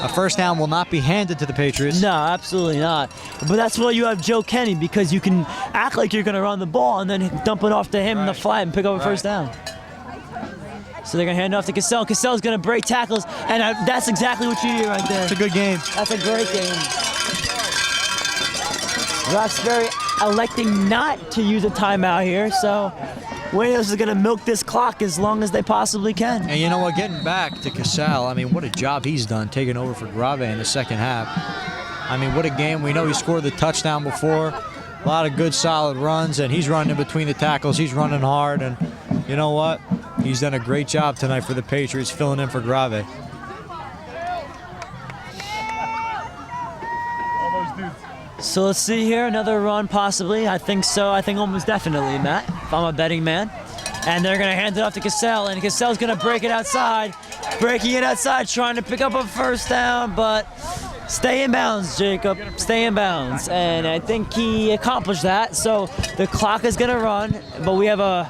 A first down will not be handed to the Patriots. No, absolutely not. But that's why you have Joe Kenny, because you can act like you're going to run the ball and then dump it off to him in the flat and pick up a first down. So they're going to hand it off to Cassell. Cassell's going to break tackles, and that's exactly what you need right there. It's a good game. That's a great game. Roxbury electing not to use a timeout here, so Wayne Hills is going to milk this clock as long as they possibly can. And you know what? Getting back to Cassell, I mean, what a job he's done taking over for Grave in the second half. I mean, what a game. We know he scored the touchdown before. A lot of good, solid runs, and he's running in between the tackles. He's running hard, and you know what? He's done a great job tonight for the Patriots, filling in for Grave. So let's see here, another run possibly. I think so. I think almost definitely, Matt, if I'm a betting man. And they're going to hand it off to Cassell, and Cassell's going to break it outside. Breaking it outside, trying to pick up a first down, but stay in bounds, Jacob. Stay in bounds. And I think he accomplished that. So the clock is going to run, but we have a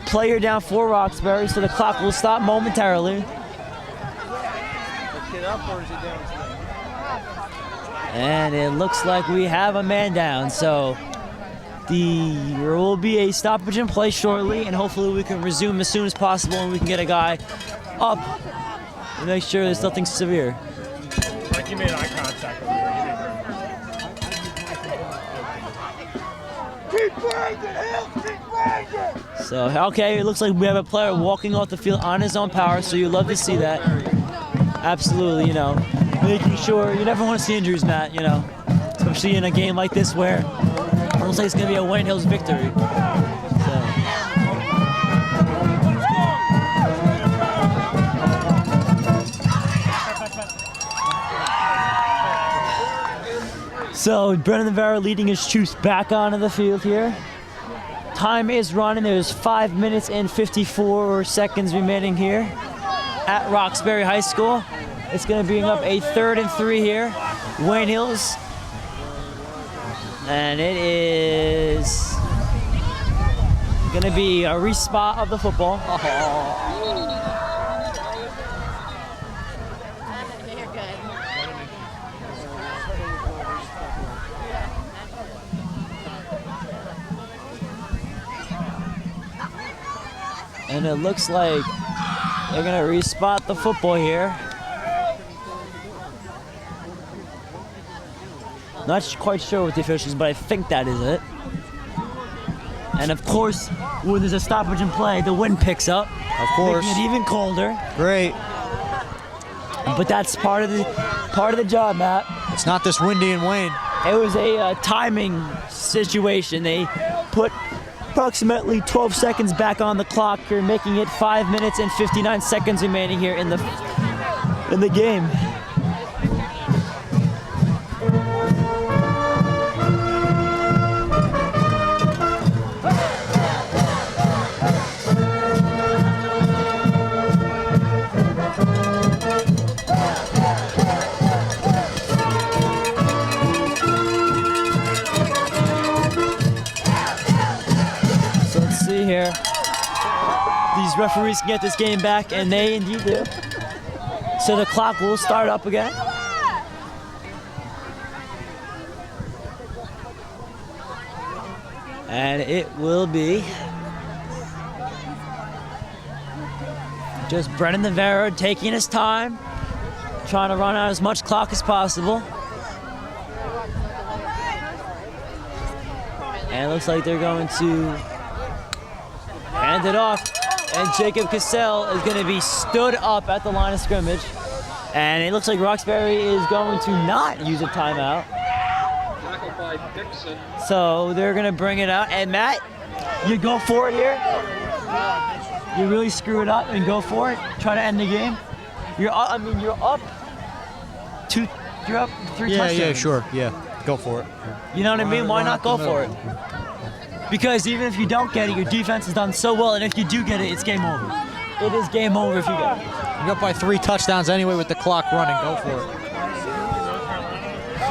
player down for Roxbury, so the clock will stop momentarily. And it looks like we have a man down, so there will be a stoppage in play shortly, and hopefully we can resume as soon as possible and we can get a guy up and make sure there's nothing severe. Like you made eye contact over there. Keep breaking, Hill! Keep breaking! So, okay, it looks like we have a player walking off the field on his own power, so you love to see that. Absolutely, you know, making sure, you never want to see injuries, Matt, you know, especially in a game like this where it looks like it's going to be a Wayne Hills victory. So Brendan Navarro leading his troops back onto the field here. Time is running. There's 5 minutes and 54 seconds remaining here at Roxbury High School. It's going to bring up a 3rd and 3 here. Wayne Hills. And it is going to be a respot of the football. You're good. And it looks like they're going to respot the football here. Not quite sure with the officials, but I think that is it. And of course, when there's a stoppage in play, the wind picks up. Of course. Making it even colder. Great. But that's part of the job, Matt. It's not this windy in Wayne. It was a timing situation. They put approximately 12 seconds back on the clock here, making it 5 minutes and 59 seconds remaining here in the game. Here, these referees can get this game back, and they indeed do. So the clock will start up again. And it will be just Brendan Navarro taking his time, trying to run out as much clock as possible. And it looks like they're going to hand it off and Jacob Cassell is going to be stood up at the line of scrimmage. And it looks like Roxbury is going to not use a timeout. Tackled by Dixon. So they're going to bring it out. And Matt, you go for it here. You really screw it up and go for it. Try to end the game. You're up, you're up 3 touchdowns. Yeah, sure. Yeah, go for it. You know what I mean? Why not go for it? Because even if you don't get it, your defense has done so well, and if you do get it, it's game over. It is game over if you get it. You're up by 3 touchdowns anyway with the clock running. Go for it.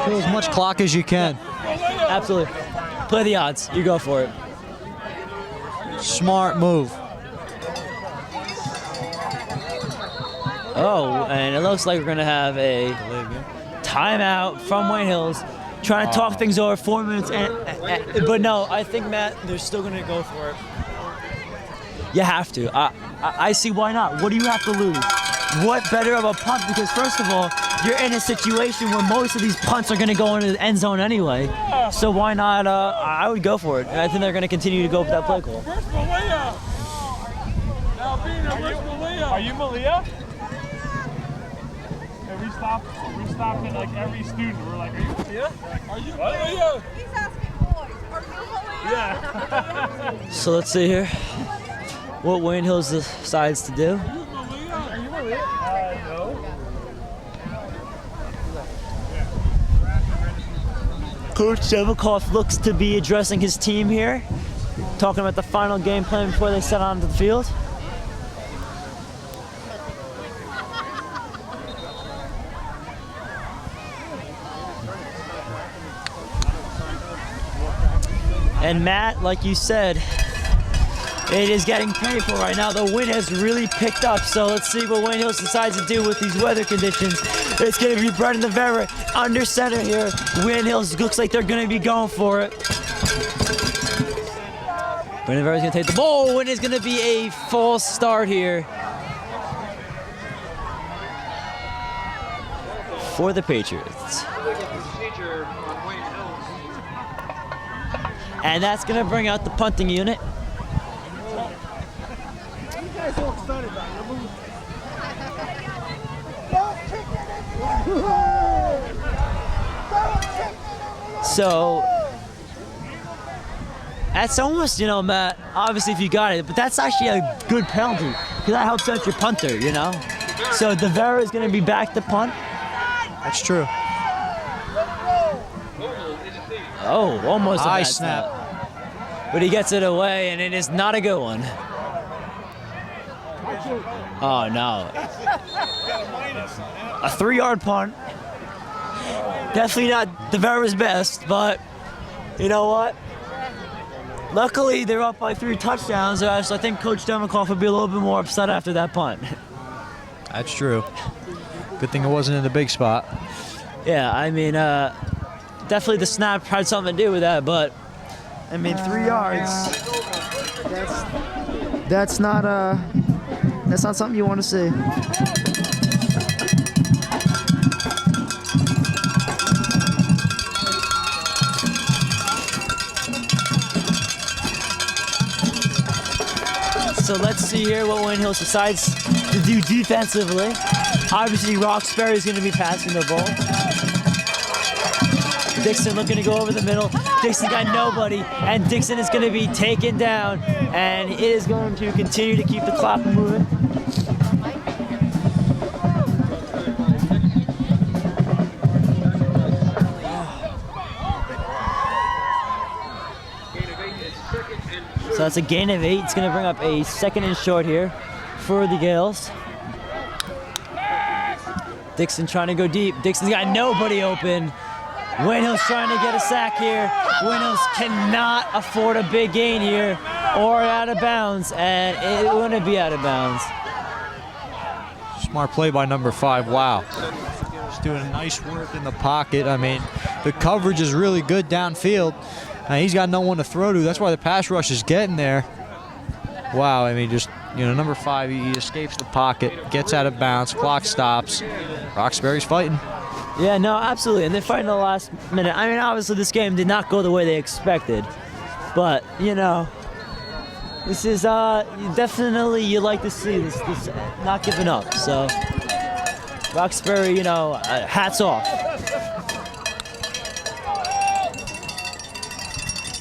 Kill as much clock as you can. Absolutely. Play the odds. You go for it. Smart move. Oh, and it looks like we're going to have a timeout from Wayne Hills. Trying to talk things over 4 minutes. But no, I think, Matt, they're still going to go for it. You have to. I see why not. What do you have to lose? What better of a punt? Because first of all, you're in a situation where most of these punts are going to go into the end zone anyway. So why not? I would go for it. And I think they're going to continue to go for that play call. Are you Malia? And we stopped at like every student. We're like, are you Malia? Are you Malia? He's asking boys, are you Malia? Yeah. So let's see here what Wayne Hills decides to do. Are you Malia? No. Coach Demikoff looks to be addressing his team here, talking about the final game plan before they set onto the field. And Matt, like you said, it is getting painful right now. The wind has really picked up, so let's see what Wayne Hills decides to do with these weather conditions. It's going to be Brendan Vera under center here. Wayne Hills looks like they're going to be going for it. Brendan Vera's going to take the ball, and it's going to be a false start here for the Patriots. Procedure on Wayne Hills. And that's going to bring out the punting unit. So that's almost, Matt, obviously if you got it, but that's actually a good penalty because that helps out your punter, So DeVera is going to be back to punt. That's true. Oh, almost a High bad snap. But he gets it away, and it is not a good one. Oh, no. A 3-yard punt. Definitely not DeVera's best, but you know what? Luckily, they're up by 3 touchdowns, so I think Coach Demikoff would be a little bit more upset after that punt. That's true. Good thing it wasn't in the big spot. Yeah, definitely the snap had something to do with that, but 3 yards. That's not something you want to see. So let's see here what Wayne Hills decides to do defensively. Obviously, Roxbury is going to be passing the ball. Dixon looking to go over the middle. Dixon got nobody, and Dixon is going to be taken down, and it is going to continue to keep the clock moving. So that's a gain of 8. It's going to bring up a 2nd and short here for the Gales. Dixon trying to go deep. Dixon's got nobody open. Wayne Hills trying to get a sack here. Wayne Hills cannot afford a big gain here or out of bounds, and it wouldn't be out of bounds. Smart play by number 5. Wow. Just doing nice work in the pocket. The coverage is really good downfield. He's got no one to throw to. That's why the pass rush is getting there. Wow, number 5, he escapes the pocket, gets out of bounds, clock stops. Roxbury's fighting. Yeah, no, absolutely. And they're fighting the last minute. Obviously this game did not go the way they expected. But, This is definitely you like to see this not giving up. So Roxbury, you know, hats off.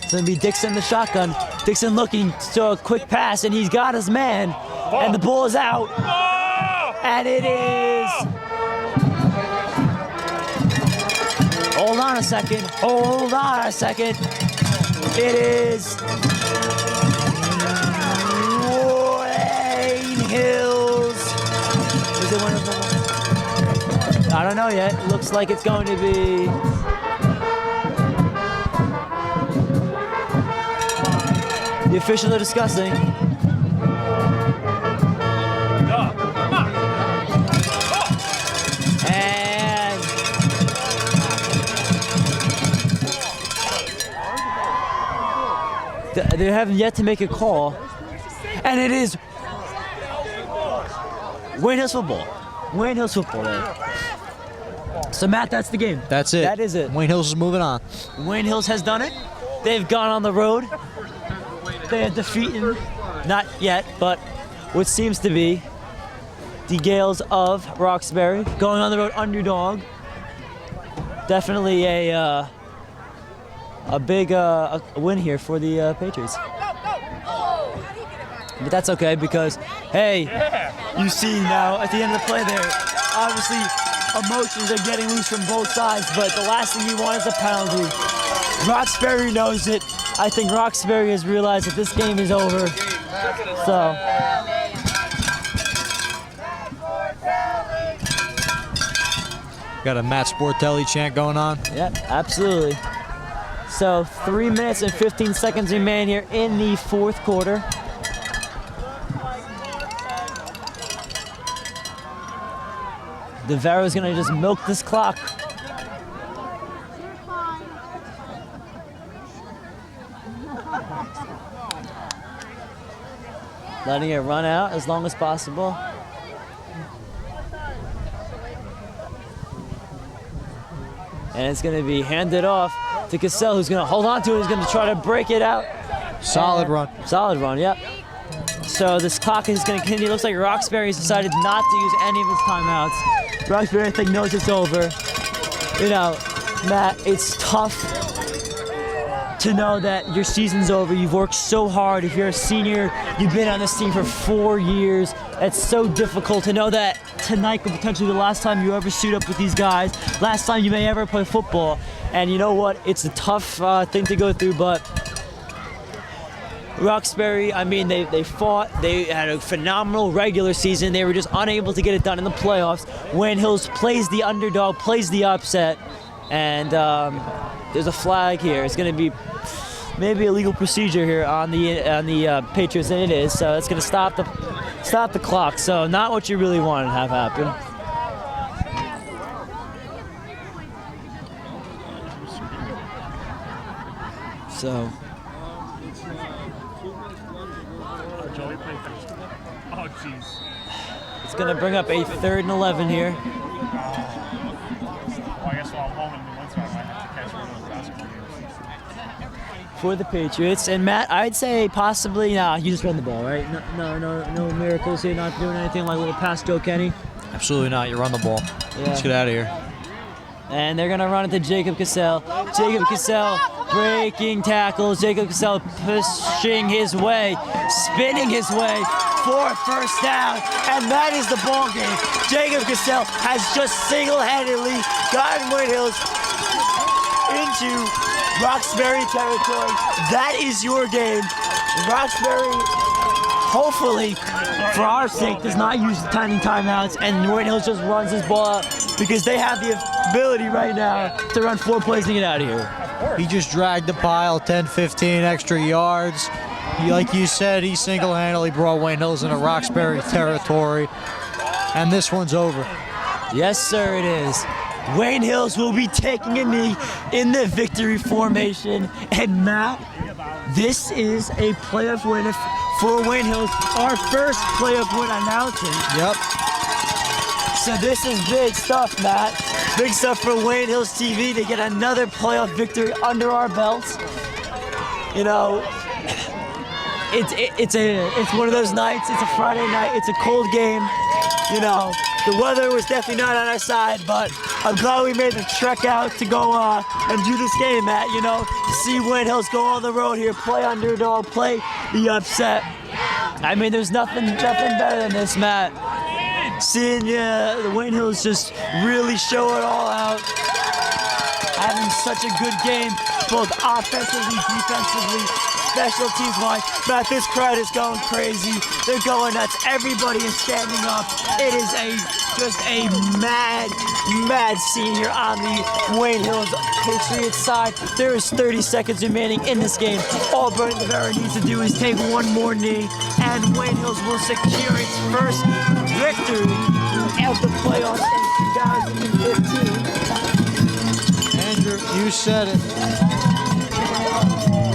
It's gonna be Dixon the shotgun. Dixon looking to a quick pass, and he's got his man, and the ball is out, and it is. Hold on a second. Hold on a second. It is Wayne Hills. Is it one of them? I don't know yet. It looks like it's going to be. The officials are discussing. And they haven't yet to make a call. And it is Wayne Hills football. Wayne Hills football. So Matt, that's the game. That's it. That is it. Wayne Hills is moving on. Wayne Hills has done it. They've gone on the road. They are defeating, not yet, but what seems to be the Gales of Roxbury going on the road underdog. Definitely a big win here for the Patriots. But that's okay because, hey, you see now at the end of the play there, obviously emotions are getting loose from both sides, but the last thing you want is a penalty. Roxbury knows it. I think Roxbury has realized that this game is over. So. Got a Matt Sportelli chant going on. Yep, absolutely. So 3 minutes and 15 seconds remain here in the fourth quarter. DeVaro's gonna just milk this clock. Letting it run out as long as possible. And it's going to be handed off to Cassell, who's going to hold on to it. He's going to try to break it out. Solid run. Solid run, yep. So this clock is going to continue. It looks like Roxbury's decided not to use any of his timeouts. Roxbury, I think, knows it's over. You know, Matt, it's tough to know that your season's over. You've worked so hard. If you're a senior, you've been on this team for 4 years. It's so difficult to know that tonight could potentially be the last time you ever suit up with these guys, last time you may ever play football. And you know what? It's a tough thing to go through, but Roxbury, I mean, they fought. They had a phenomenal regular season. They were just unable to get it done in the playoffs. Wayne Hills plays the underdog, plays the upset, and there's a flag here. It's going to be maybe a legal procedure here on the Patriots, and it is. So it's going to stop the clock. So not what you really want to have happen. So Oh, jeez. it's going to bring up a 3rd and 11 here. Well, I guess while I'm home in the winter, I might have to catch one of those basketball games. For the Patriots. And Matt, I'd say possibly, you just run the ball, right? No miracles here, not doing anything like a little pass Joe Kenny. Absolutely not. You run the ball. Yeah. Let's get out of here. And they're going to run it to Jacob Cassell. Jacob Cassell breaking tackles. Jacob Cassell pushing his way, spinning his way for a first down. And that is the ball game. Jacob Cassell has just single-handedly gotten Wayne Hills into Roxbury territory. That is your game. Roxbury, hopefully, for our sake, does not use the tiny timeouts, and Wayne Hills just runs his ball out because they have the ability right now to run 4 plays and get out of here. He just dragged the pile, 10, 15 extra yards. Like you said, he single-handedly brought Wayne Hills into Roxbury territory, and this one's over. Yes, sir, it is. Wayne Hills will be taking a knee in the victory formation. And Matt, this is a playoff win for Wayne Hills. Our first playoff win announcing. Yep. So this is big stuff, Matt. Big stuff for Wayne Hills TV to get another playoff victory under our belts. You know, it's one of those nights. It's a Friday night. It's a cold game. You know, the weather was definitely not on our side, but I'm glad we made the trek out to go and do this game, Matt. You know, see Wayne Hills go on the road here, play underdog, play the upset. I mean, there's nothing better than this, Matt. Seeing the Wayne Hills just really show it all out, having such a good game, both offensively, defensively, special teams wise. Matt, this crowd is going crazy. They're going nuts. Everybody is standing up. It is just a mad scene here on the Wayne Hills Patriots side. There is 30 seconds remaining in this game. All Brent Rivera needs to do is take one more knee, and Wayne Hills will secure its first victory of the playoffs in 2015. Andrew, you said it.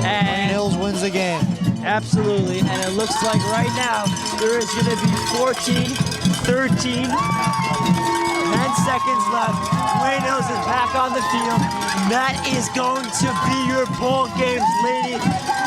Wayne Hills wins the game. Absolutely, and it looks like right now there is going to be 14, 13, 10 seconds left. Wayne Hills is back on the field. That is going to be your ball games, ladies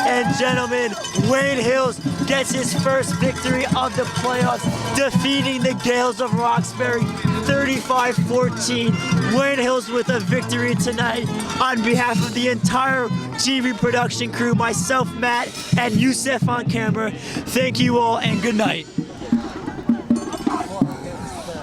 and gentlemen. Wayne Hills gets his first victory of the playoffs, defeating the Gales of Roxbury 35-14. Wayne Hills with a victory tonight. On behalf of the entire TV production crew, myself, Matt, and Yousif on camera, thank you all and good night.